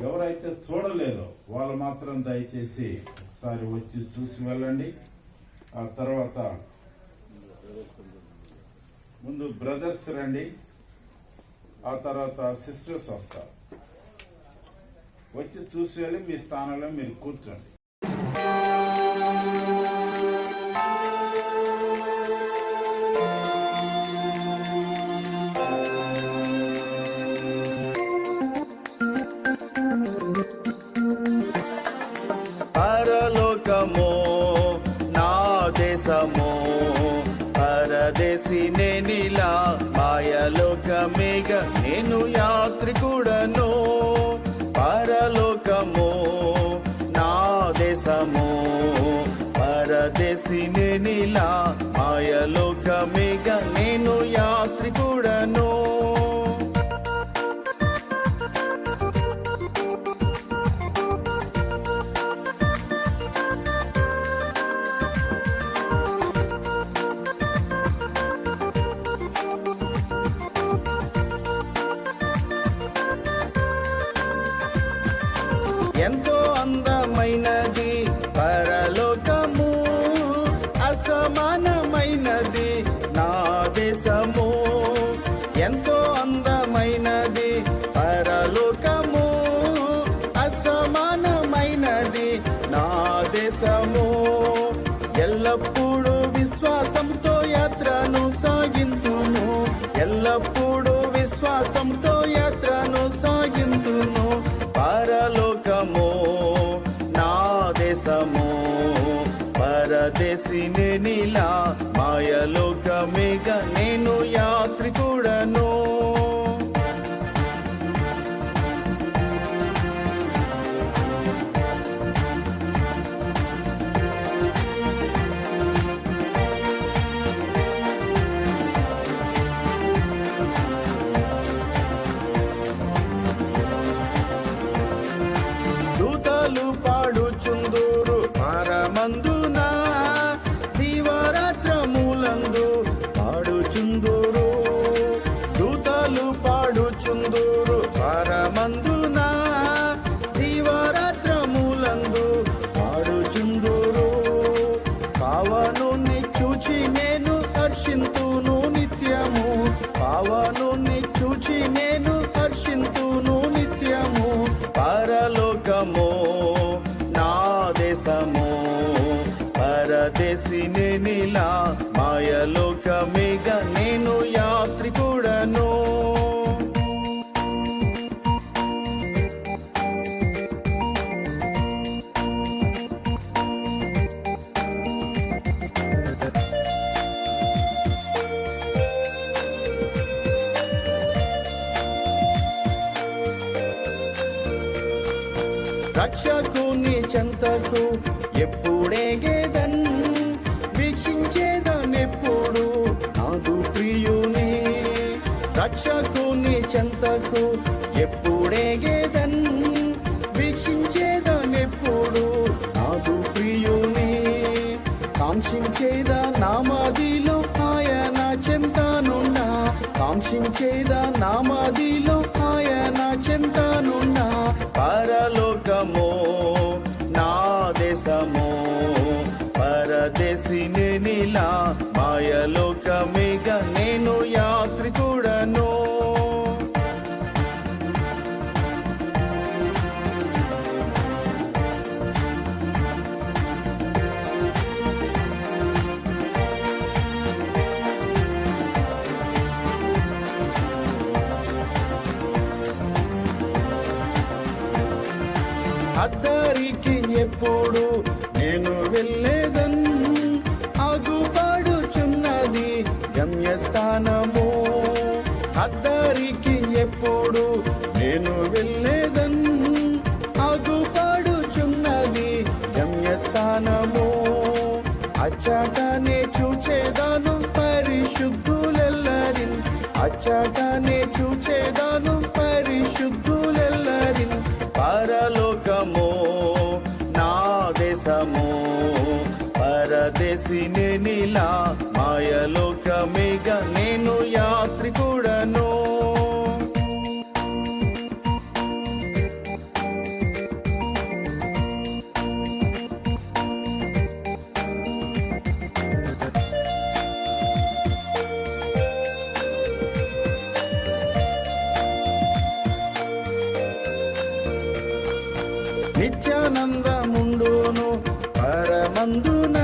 ఎవరైతే చూడలేదో వాళ్ళు మాత్రం దయచేసి ఒకసారి వచ్చి చూసి వెళ్ళండి. ఆ తర్వాత ముందు బ్రదర్స్ రండి, ఆ తర్వాత సిస్టర్స్ వస్తారు. వచ్చి చూసి వెళ్ళి మీ స్థానంలో మీరు కూర్చోండి. పరలోకమో నా దేశమో, పరదేశి నేనిలా మాయలోకమేగ నేను యాత్రికుడను. పరలోకమో నా దేశమో, పరదేశి నేనిలా మాయలోకమేగ నేను యాత్రికుడను. అసమానమైనది నా దేశము, ఎంతో అందమైనది పరలోకము. అసమానమైనది నా దేశము, ఎల్లప్పుడూ విశ్వాసంతో యాత్రను సాగింతును, ఎల్లప్పుడూ విశ్వాసంతో యాత్రను సాగింతును. పరలోకము నా దేశము, పరదేశిని నీలా మాయలోకమేగా నేను యాత్రికుడను. దూతలు పాడుచుందురు పరమందున, దివారాత్రములందు పాడుచుందురు. దూతలు పాడుచుందురు పరమందున, దివారాత్రములందు పాడుచుందురు. పావనుని చూచి నేను హర్షింతును నిత్యము, పావనుని చూచి నేను హర్షింతును నిత్యము. పరలోకము నా దేశము, పరదేశిని నీలా మాయలోకమేగా నేను యాత్రికుడను. రక్షకుని చెంతకు ఎప్పుడేగేదన్, వీక్షించేదనెప్పుడు నాదు ప్రియుని. రక్షకుని చెంతకు ఎప్పుడేగేదన్, వీక్షించేదనెప్పుడు నాదు ప్రియుని. కాంక్షించేదా నామదిలో ఆయన చెంతనున్నా, కాంక్షించేదా నామదిలో ఆయన చెంతనున్నా. పరలోకము నా దేశము, పరదేశిని నీలా మాయలోకమేగా నేను యాత్రికుడను. అద్దరికి ఎప్పుడు నేను వెళ్ళేదన్, ఆగుపాడుచున్నది గమ్యస్థానము. అద్దరికి ఎప్పుడు నేను వెళ్ళేదన్, ఆగుపాడుచున్నది గమ్యస్థానము. అచ్చటనే చూచేదాను పరిశుద్ధులెల్లరిన్, అచ్చటనే చూచేదాను పరిశుద్ధులెల్లరిన్. పరలోకము నా దేశము, పరదేశిని నీలా మాయలోకమేగా నేను యాత్రికుడను. నిత్యానందముండును పరమందున,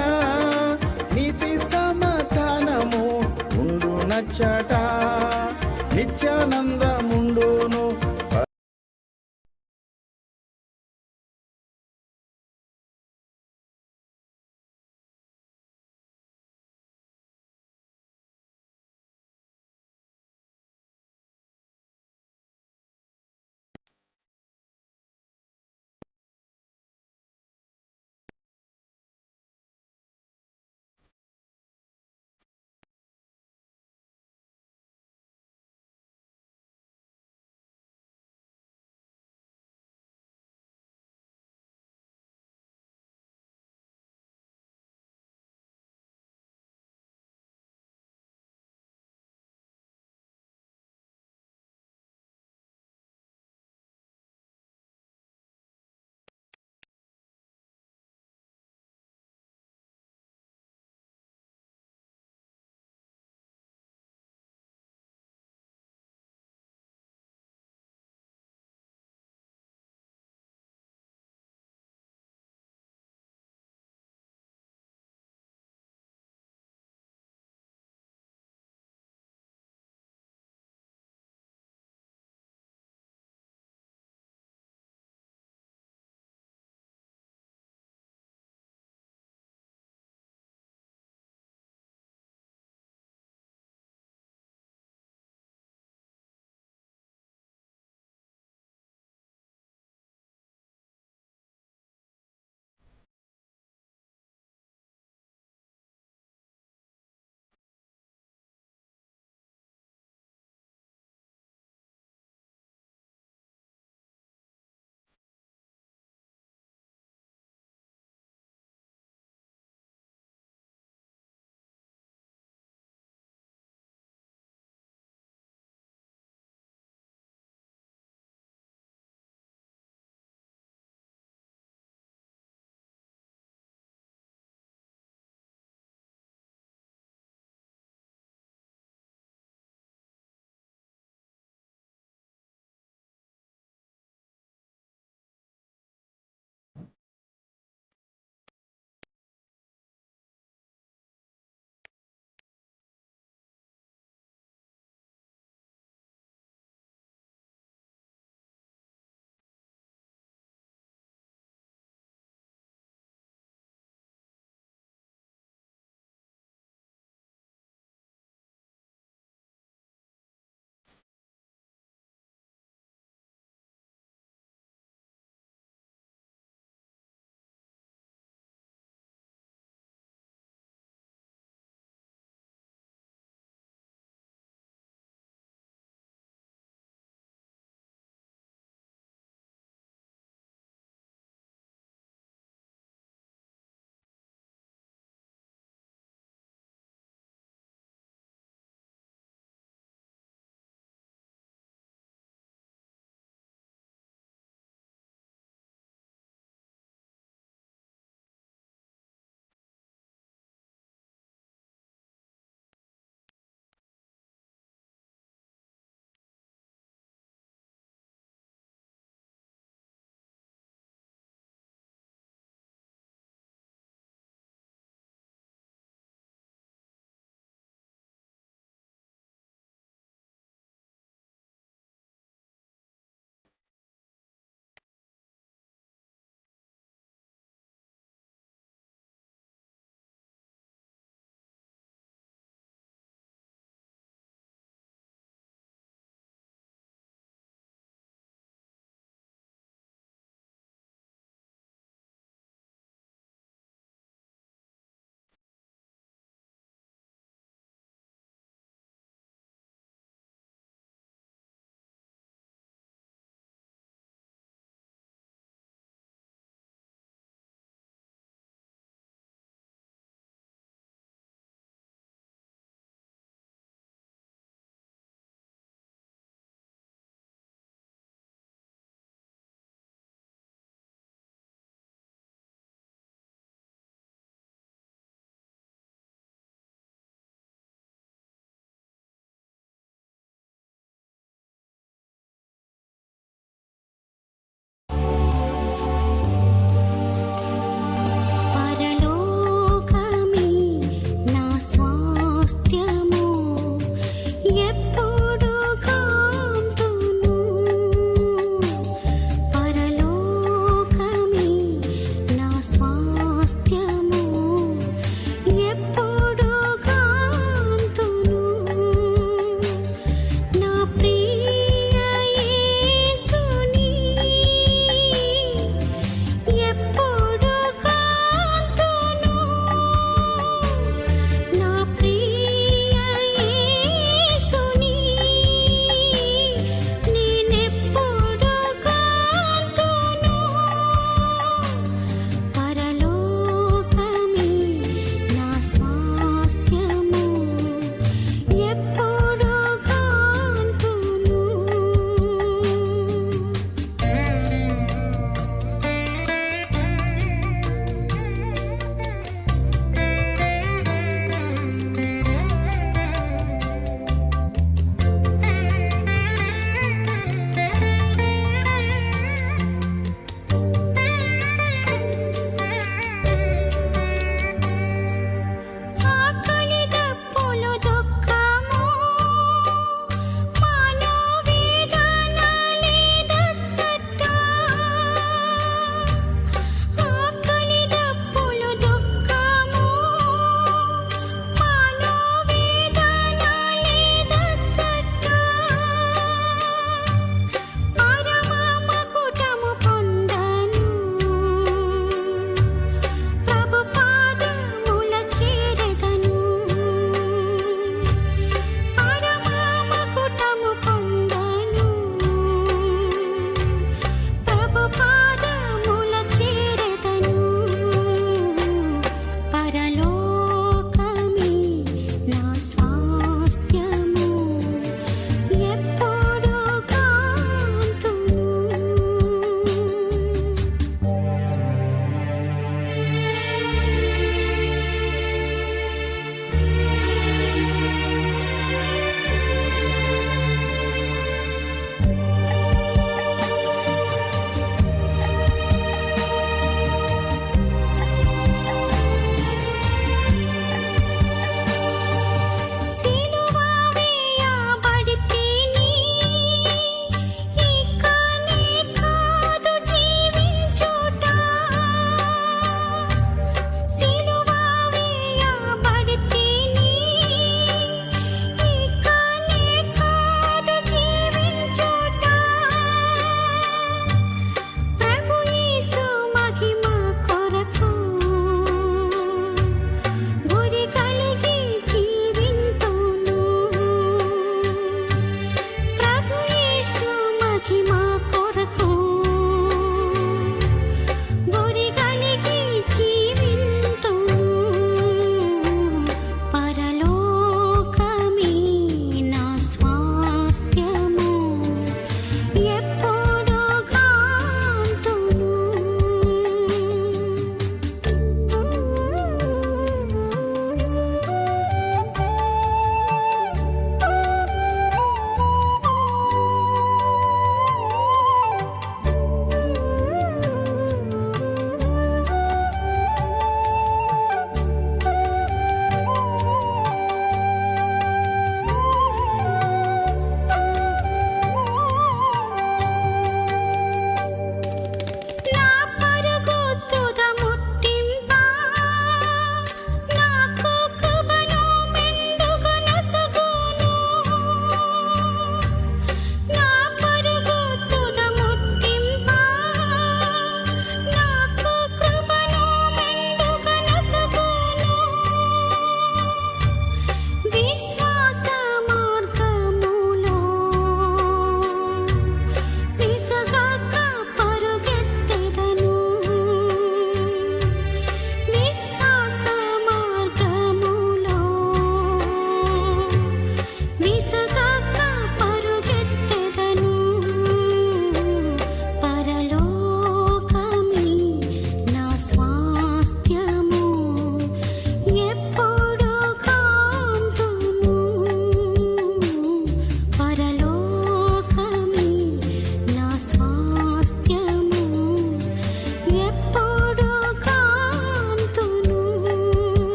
నీతి సమాధానము ఉండు నచ్చట. నిత్యానందముండును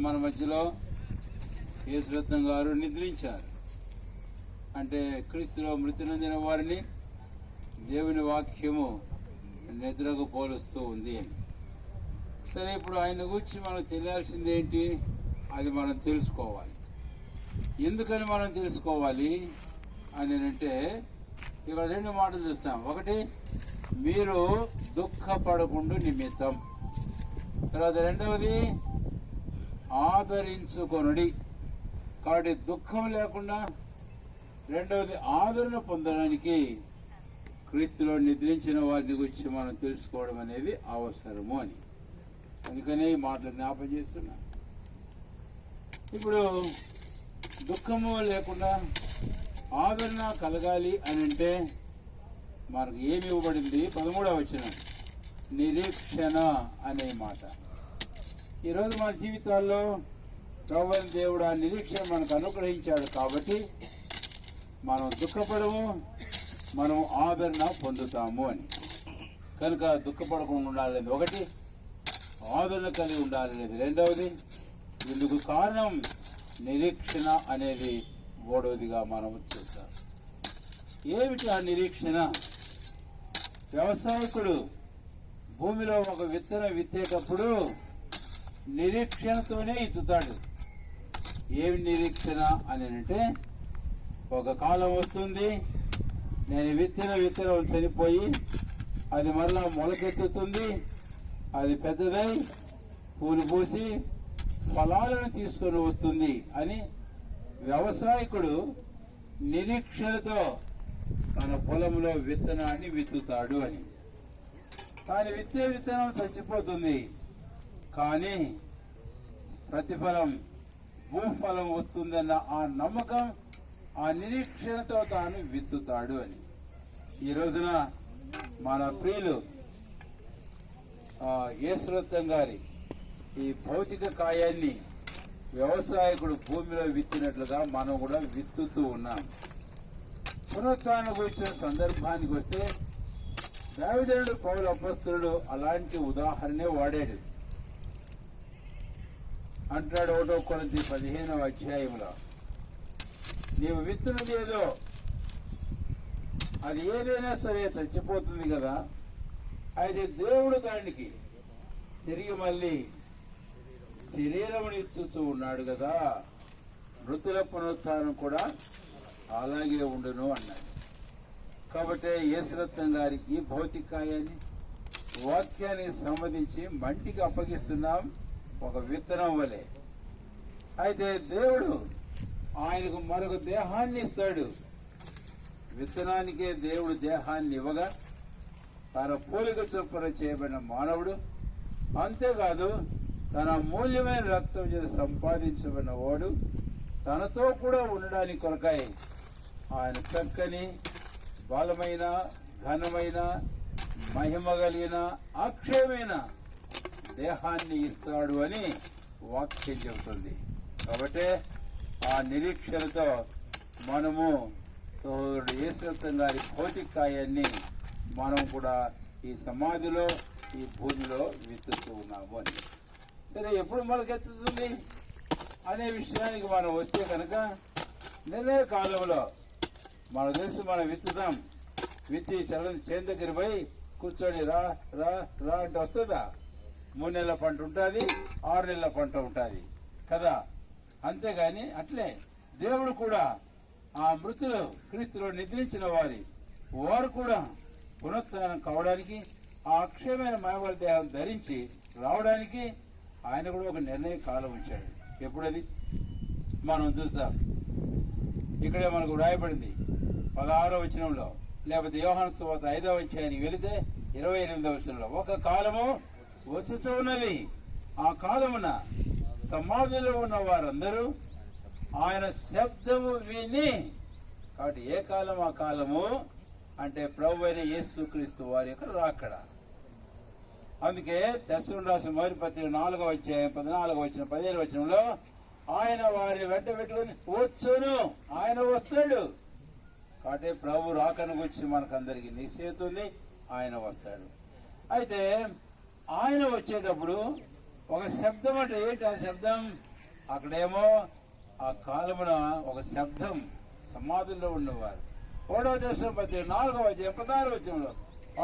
మన మధ్యలో యేసురత్నం గారు నిద్రించారు. అంటే క్రీస్తులో మృతి నొందిన వారిని దేవుని వాక్యము నిద్రకు పోలుస్తూ ఉంది అని. సరే, ఇప్పుడు ఆయన గురించి మనం తెలియాల్సింది ఏంటి? అది మనం తెలుసుకోవాలి. ఎందుకని మనం తెలుసుకోవాలి అని అంటే ఇక్కడ 2 మాటలు చూస్తాం. ఒకటి, మీరు దుఃఖపడకుండా నిమిత్తం. తర్వాత రెండవది, ఆదరించుకొనుడి. కాబట్టి దుఃఖం లేకుండా, రెండవది ఆదరణ పొందడానికి క్రీస్తులో నిద్రించిన వారిని గురించి మనం తెలుసుకోవడం అనేది అవసరము అని. అందుకనే ఈ మాటలు జ్ఞాపకం చేస్తున్నా. ఇప్పుడు దుఃఖము లేకుండా ఆదరణ కలగాలి అని అంటే మనకు ఏమి ఇవ్వబడింది? 13వ వచనం, నిరీక్షణ అనే మాట. ఈరోజు మన జీవితాల్లో ప్రభువైన దేవుడు ఆ నిరీక్షణ మనకు అనుగ్రహించాడు కాబట్టి మనం దుఃఖపడము, మనం ఆదరణ పొందుతాము అని. కనుక దుఃఖపడకుండా ఉండాలనేది ఒకటి, ఆదరణ కలిగి ఉండాలనేది రెండవది. ఇందుకు కారణం నిరీక్షణ అనేది మూడవదిగా మనం చూస్తాం. ఏమిటి ఆ నిరీక్షణ? వ్యవసాయకుడు భూమిలో ఒక విత్తనం విత్తేటప్పుడు నిరీక్షణతోనే ఇత్తుతాడు. ఏమి నిరీక్షణ అని అంటే, ఒక కాలం వస్తుంది, నేను విత్తనం చనిపోయి అది మరలా మొలకెత్తుతుంది, అది పెద్దదై పూలు పూసి ఫలాలను తీసుకొని వస్తుంది అని వ్యవసాయకుడు నిరీక్షణతో తన పొలంలో విత్తనాన్ని విత్తుతాడు అని. కానీ విత్తనం చచ్చిపోతుంది, కానీ ప్రతిఫలం భూఫలం వస్తుందన్న ఆ నమ్మకం, ఆ నిరీక్షణతో తాను విత్తుతాడు అని. ఈ రోజున మన ప్రియులు యేసురత్నం గారి ఈ భౌతిక కాయాన్ని వ్యవసాయకుడు భూమిలో విత్తినట్లుగా మనం కూడా విత్తుతూ ఉన్నాం. పునరుత్థానం వచ్చిన సందర్భానికి వస్తే దైవజనుడు పౌలు అపొస్తలుడు అలాంటి ఉదాహరణే వాడాడు. అంటాడు 1 కొరింథీ 15వ అధ్యాయంలో, నీవు విత్తున్నది ఏదో అది ఏదైనా సరే చచ్చిపోతుంది కదా, అయితే దేవుడు దానికి తిరిగి మళ్ళీ శరీరముని ఇచ్చుతూ ఉన్నాడు కదా, మృతుల పునరుత్థానం కూడా అలాగే ఉండును అన్నాడు. కాబట్టి యేసురత్నం గారి ఈ భౌతికాయాన్ని వాక్యానికి సంబంధించి మంటికి అప్పగిస్తున్నాం, ఒక విత్తనం వలె. అయితే దేవుడు ఆయనకు మరొక దేహాన్ని ఇస్తాడు. విత్తనానికే దేవుడు దేహాన్ని ఇవ్వగా తన పోలిక చొప్పున చేయబడిన మానవుడు, అంతేకాదు తన మూల్యమైన రక్తం చేత సంపాదించబడిన వాడు తనతో కూడా ఉండడానికి కొరకై ఆయన చక్కని బలమైన ఘనమైన మహిమ కలిగిన అక్షయమైన దేహాన్ని ఇస్తాడు అని వాక్యం చెబుతుంది. కాబట్టి ఆ నిరీక్షణతో మనము సహోదరుడు యేసురత్నం గారి భౌతికాయాన్ని మనం కూడా ఈ సమాధిలో ఈ భూమిలో విత్తుతూ ఉన్నాము అని. సరే, ఎప్పుడు మొలకెత్తుతుంది అనే విషయానికి మనం వస్తే కనుక నిర్ణయ కాలంలో మన తెలుసు, మనం విత్తుతాం. విత్తి చేను దగ్గర పోయి కూర్చొని రా రా రా అంటే వస్తుందా? 3 నెలల పంట ఉంటుంది, 6 నెలల పంట ఉంటుంది కదా. అంతేగాని అట్లే దేవుడు కూడా ఆ మృతులు క్రీస్తులో నిద్రించిన వారు కూడా పునరుత్థానం కావడానికి, ఆ అక్షయమైన మానవ దేహం ధరించి రావడానికి ఆయన కూడా ఒక నిర్ణయ కాలం ఉంచాడు. ఎప్పుడది మనం చూస్తాం. ఇక్కడే మనకు వ్రాయబడింది 16వ వచనంలో, లేకపోతే యోహాను సువార్త 5వ అధ్యాయానికి వెళితే 28వ వచనంలో, ఒక కాలము వచ్చుచూ ఉన్నది, ఆ కాలమున సమాధిలో ఉన్న వారందరూ ఆయన శబ్దము విని. కాబట్టి ఏ కాలం? ఆ కాలము అంటే ప్రభువైన యేసుక్రీస్తు వారి యొక్క రాకడ. అందుకే తెస్సలోనికీయులకు రాసిన మొదటి పత్రిక 4వ అధ్యాయం 14వ వచనం 15వ వచనంలో, ఆయన వారిని వెంట పెట్టుకుని వచ్చును, ఆయన వస్తాడు. కాబట్టి ప్రభు రాకను గురించి మనకందరికీ నిశ్చయితుంది, ఆయన వస్తాడు. అయితే ఆయన వచ్చేటప్పుడు ఒక శబ్దం, అంటే ఏంటి ఆ శబ్దం? అక్కడేమో ఆ కాలమున ఒక శబ్దం సమాధుల్లో ఉండేవారు. 3వ దేశం 4వ అధ్యాయం 16వ వచనంలో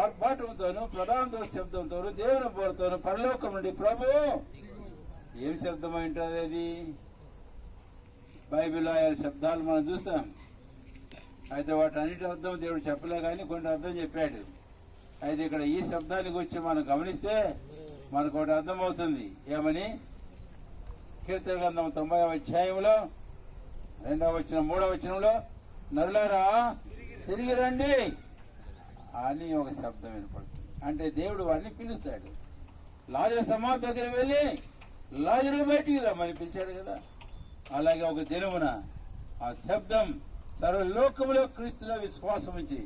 ఆర్భాటంతోనూ ప్రధాన దోష శబ్దంతోనూ దేవుని బోరుతోనూ పరలోకం నుండి ప్రభు ఏం శబ్దం ఏంటది? అది బైబిల్లో 5 శబ్దాలు మనం చూస్తాం. అయితే వాటి అన్నిటి అర్థం దేవుడు చెప్పలే కానీ కొన్ని అర్థం చెప్పాడు. అయితే ఇక్కడ ఈ శబ్దానికి వచ్చి మనం గమనిస్తే మనకు ఒకటి అర్థమవుతుంది. ఏమని? కీర్తన గ్రంథం 90వ అధ్యాయంలో 2వ వచనం 3వ వచనంలో నరులారా తిరిగి రండి అని ఒక శబ్దం వినపడుతుంది. అంటే దేవుడు వారిని పిలుస్తాడు. లాజరు సమాధి దగ్గర వెళ్ళి లాజరు బయటికి రమ్మని పిలిచాడు కదా. అలాగే ఒక దినమున ఆ శబ్దం సర్వలోకములో క్రీస్తులో విశ్వాసం ఉంచి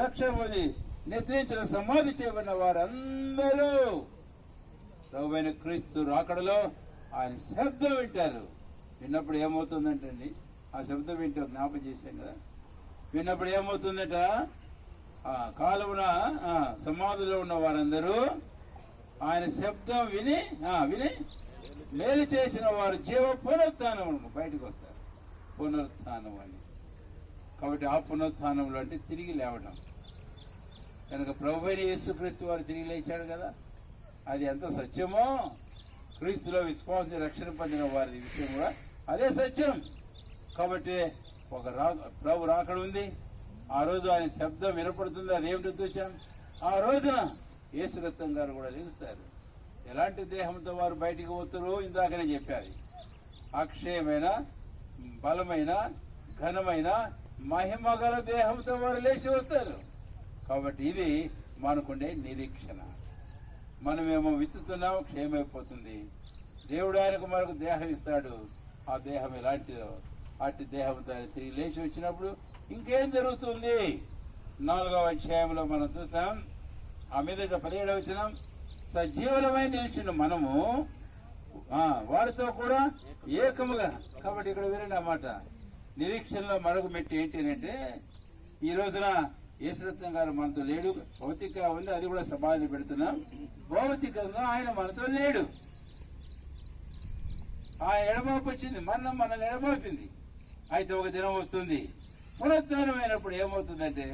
రక్షణ పొంది నిద్రించిన సమాధి చేయబడిన వారందరూ ప్రభువైన క్రీస్తు రాకడలో ఆయన శబ్దం వింటారు. విన్నప్పుడు ఏమవుతుందంటండి? ఆ శబ్దం వింటే జ్ఞాపకం చేశాం కదా. విన్నప్పుడు ఏమవుతుందట? ఆ కాలమున సమాధిలో ఉన్న వారందరూ ఆయన శబ్దం విని మేలు చేసిన వారు జీవ పునరుత్థానం బయటకు వస్తారు. పునరుత్థానం అని. కాబట్టి ఆ పునరుత్థానంలో అంటే తిరిగి లేవడం కనుక ప్రభువైన యేసుక్రీస్తు వారు తిరిగి లేచాడు కదా. అది ఎంత సత్యమో క్రీస్తులో విశ్వాసం రక్షణ పొందిన వారి విషయం కూడా అదే సత్యం. కాబట్టి ఒక ప్రభు రాకడ ఉంది. ఆ రోజు ఆయన శబ్దం వినపడుతుంది. అదేమిటో చూచాం. ఆ రోజున యేసురత్నం గారు కూడా లెగుస్తారు. ఎలాంటి దేహంతో వారు బయటికి పోతారో ఇందాకనే చెప్పారు. అక్షయమైన, బలమైన, ఘనమైన, మహిమగల దేహంతో వారు లేచి వస్తారు. కాబట్టి ఇది మనకుండే నిరీక్షణ. మనమేమో విత్తుతున్నాం, క్షయమైపోతుంది. దేవుడు ఆయనకు మనకు దేహం ఇస్తాడు. ఆ దేహం ఎలాంటిదో అట్టి దేహంతో ఆయన తిరిగి లేచి వచ్చినప్పుడు ఇంకేం జరుగుతుంది? 4వ అధ్యాయంలో మనం చూస్తాం. ఆ మీదట 17వ వచనం, సజీవులమై నిలిచిన మనము వారితో కూడా ఏకముగా. కాబట్టి ఇక్కడ వినండి అన్నమాట. నిరీక్షణలో మరొక మెట్టి ఏంటి అంటే, ఈ రోజున యేసురత్నం గారు మనతో లేడు. భౌతికంగా ఉంది, అది కూడా సమాధిని పెడుతున్నాం. భౌతికంగా ఆయన మనతో లేడు. ఆయన ఎడమోపు వచ్చింది, మనల్ని ఎడమోపింది. అయితే ఒక దినం వస్తుంది పునరుత్థానం అయినప్పుడు ఏమవుతుందంటే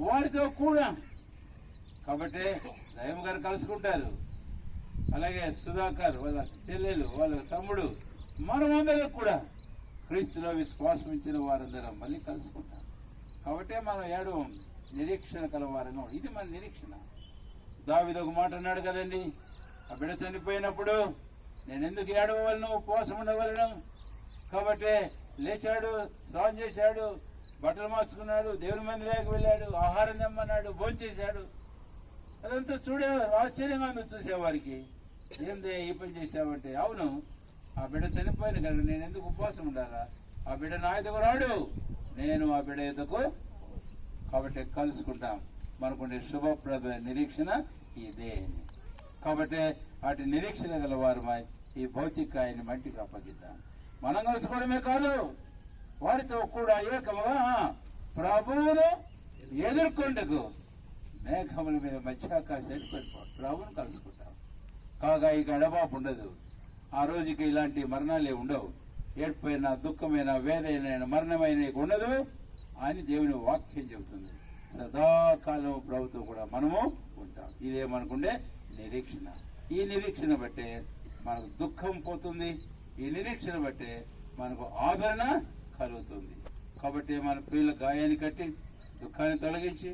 వారితో కూడా. కాబట్టి దైవం గారు కలుసుకుంటారు. అలాగే సుధాకర్ వాళ్ళ చెల్లెలు, వాళ్ళ తమ్ముడు, మనమందరం కూడా క్రీస్తులో విశ్వాసం ఇచ్చిన వారందరం మళ్ళీ కలుసుకుంటాం. కాబట్టి మనం ఏడవం నిరీక్షణ కలవారంగా. ఇది మన నిరీక్షణ. దావీదు ఒక మాట అన్నాడు కదండి, ఆ బిడ్డ చనిపోయినప్పుడు నేను ఎందుకు ఏడవలను, ఉపవాసం ఉండవలను? కాబట్టి లేచాడు, స్నానం చేశాడు, బట్టలు మార్చుకున్నాడు, దేవుని మందిరానికి వెళ్ళాడు, ఆహారం తెమ్మన్నాడు, భోంచేశాడు. అదంతా చూడే ఆశ్చర్యంగా ఉంది చూసేవారికి. ఏంది ఈ పని చేశావంటే, అవును ఆ బిడ్డ చనిపోయిన కనుక నేను ఎందుకు ఉపవాసం ఉండాలా? ఆ బిడ్డ నా ఎదుగు రాడు, నేను ఆ బిడ్డ ఎదుగు. కాబట్టి కలుసుకుంటాం. మనకుండే శుభప్రదమైన నిరీక్షణ ఇదే. కాబట్టి వాటి నిరీక్షణ గల వారు ఈ భౌతికాయాన్ని మట్టికి అప్పగిద్దాం. మనం కలుసుకోవడమే కాదు, వారితో కూడా ఏకముగా ప్రభువును ఎదుర్కొండకు మేఘముల మీద మధ్యాకాశానికి వెళ్ళిపోవడం, ప్రభువును కలుసుకుంటాం. కాగా ఇక ఎడబాపు ఉండదు. ఆ రోజుకి ఇలాంటి మరణాలే ఉండవు. ఏడ్పోయిన, దుఃఖమైన, వేదైన, మరణమైన ఉండదు అని దేవుని వాక్యం చెబుతుంది. సదాకాలం ప్రభుత్వం కూడా మనము ఉంటాం. ఇదే మనకుండే నిరీక్షణ. ఈ నిరీక్షణ బట్టే మనకు దుఃఖం పోతుంది. ఈ నిరీక్షణ బట్టే మనకు ఆదరణ కలుగుతుంది. కాబట్టి మన ప్రియుల గాయాన్ని కట్టి దుఃఖాన్ని తొలగించి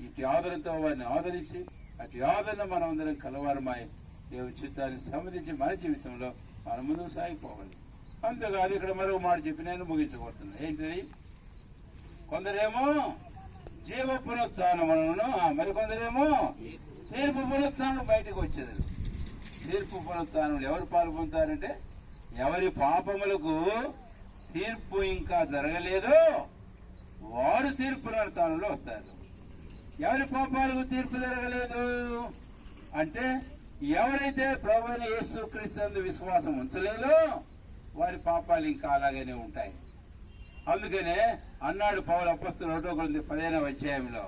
ఇటు ఆదరణతో వారిని ఆదరించి అటు ఆదరణ మనం అందరం కలవారమై దేవుని చిత్తాన్ని సంబంధించి మన జీవితంలో మనం ముందుకు సాగిపోవాలి. అంతేకాదు ఇక్కడ మరో మాట చెప్పి నేను ముగించబోతున్నాను. ఏంటిది? కొందరేమో జీవ పునరుత్థానములను, మరికొందరేమో తీర్పు పునరుత్థానం బయటకు వచ్చేది. తీర్పు పునరుత్థానంలో ఎవరు పాల్గొంటారంటే, ఎవరి పాపములకు తీర్పు ఇంకా జరగలేదు వారు తీర్పు పునరుత్థానంలో వస్తారు. ఎవరి పాపాలకు తీర్పు జరగలేదు అంటే, ఎవరైతే ప్రభువైన యేసుక్రీస్తు విశ్వాసం ఉంచలేదో వారి పాపాలు ఇంకా అలాగనే ఉంటాయి. అందుకనే అన్నాడు పౌలు అపోస్తలుడు 1 కొరింథీ 15వ అధ్యాయంలో,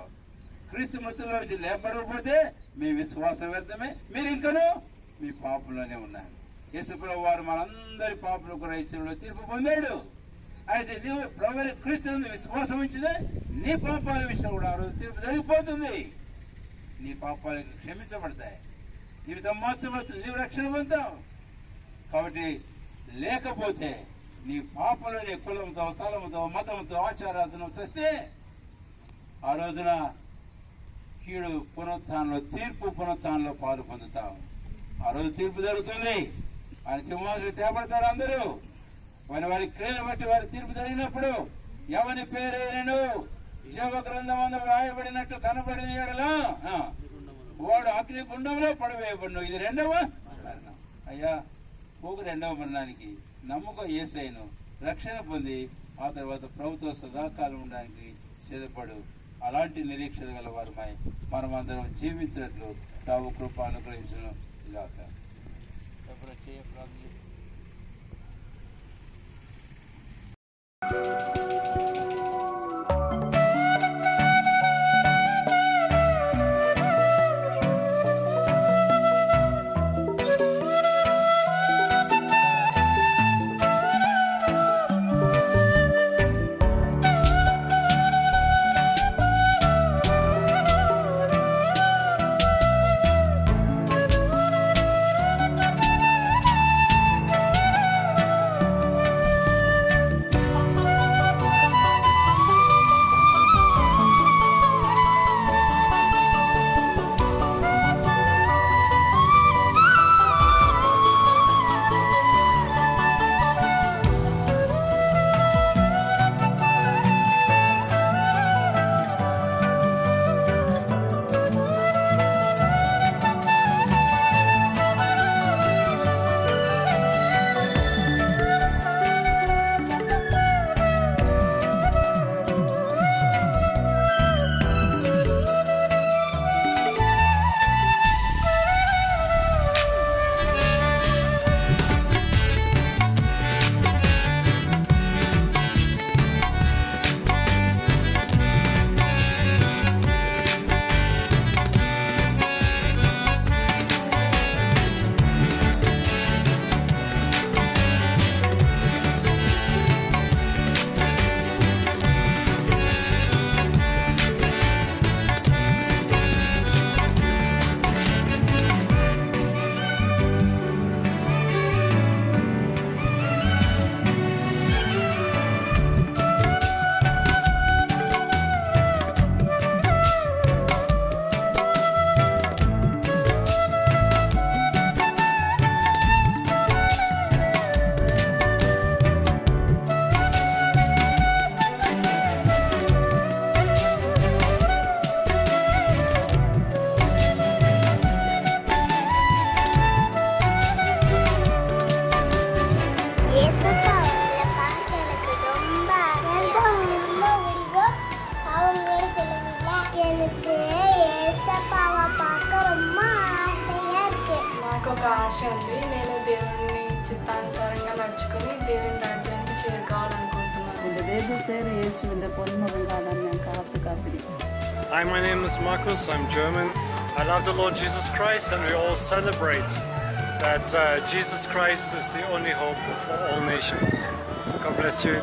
క్రీస్తు మృతుల్లో వచ్చి లేపడకపోతే మీ విశ్వాసం వ్యర్థమే, మీరు ఇంకనూ మీ పాపంలోనే ఉన్నారు. యేసుప్రభు వారు మనందరి పాపలకు రైతుల్లో తీర్పు పొందాడు. అయితే నీవు ప్రభు క్రీస్తునందు విశ్వాసం ఉంచితే నీ పాపాల విషయం కూడా ఆ రోజు తీర్పు జరిగిపోతుంది. నీ పాపాలకు క్షమించబడతాయి, జీవితం మార్చబడుతుంది, నీవు రక్షణ పొందుతావు. కాబట్టి లేకపోతే నీ పాపలు నీ కులంతో, స్థలంతో, మతంతో, ఆచారాలతో చేస్తే ఆ రోజున కీడు పునరుత్థానంలో, తీర్పు పునరుత్థానంలో పాలు పొందుతావు. ఆ రోజు తీర్పు జరుగుతుంది. ఆయన సింహాసనం తేపడతారు అందరూ. వారి క్రియలు బట్టి వారి తీర్పు జరిగినప్పుడు ఎవరి పేరైనను జీవ గ్రంథమందు రాయబడినట్టు కనబడిన యెడల వాడు అగ్ని గుండంలో పడవేయబడును. ఇది రెండవ మరణం. అయ్యా పోకు రెండవ మరణానికి నమ్మకం యేసయ్యను, రక్షణ పొంది ఆ తర్వాత ప్రభుత్వ సదాకాలం ఉండడానికి సిద్ధపడు. అలాంటి నిరీక్షణ గల వారమై మనమందరం జీవించినట్లు ప్రభు కృప అనుగ్రహించను ఇలాక. నాకు ఒక ఆశ ఉంది. నేను దేవుని చిత్తానుసారంగా నడుచుకుని దేవుని రాజ్యానికి చేరుకోవాలనుకుంటున్నాను. Hi, my name is Markus. I'm German. I love the Lord Jesus Christ, and we all celebrate that Jesus Christ is the only hope for all nations. God bless you.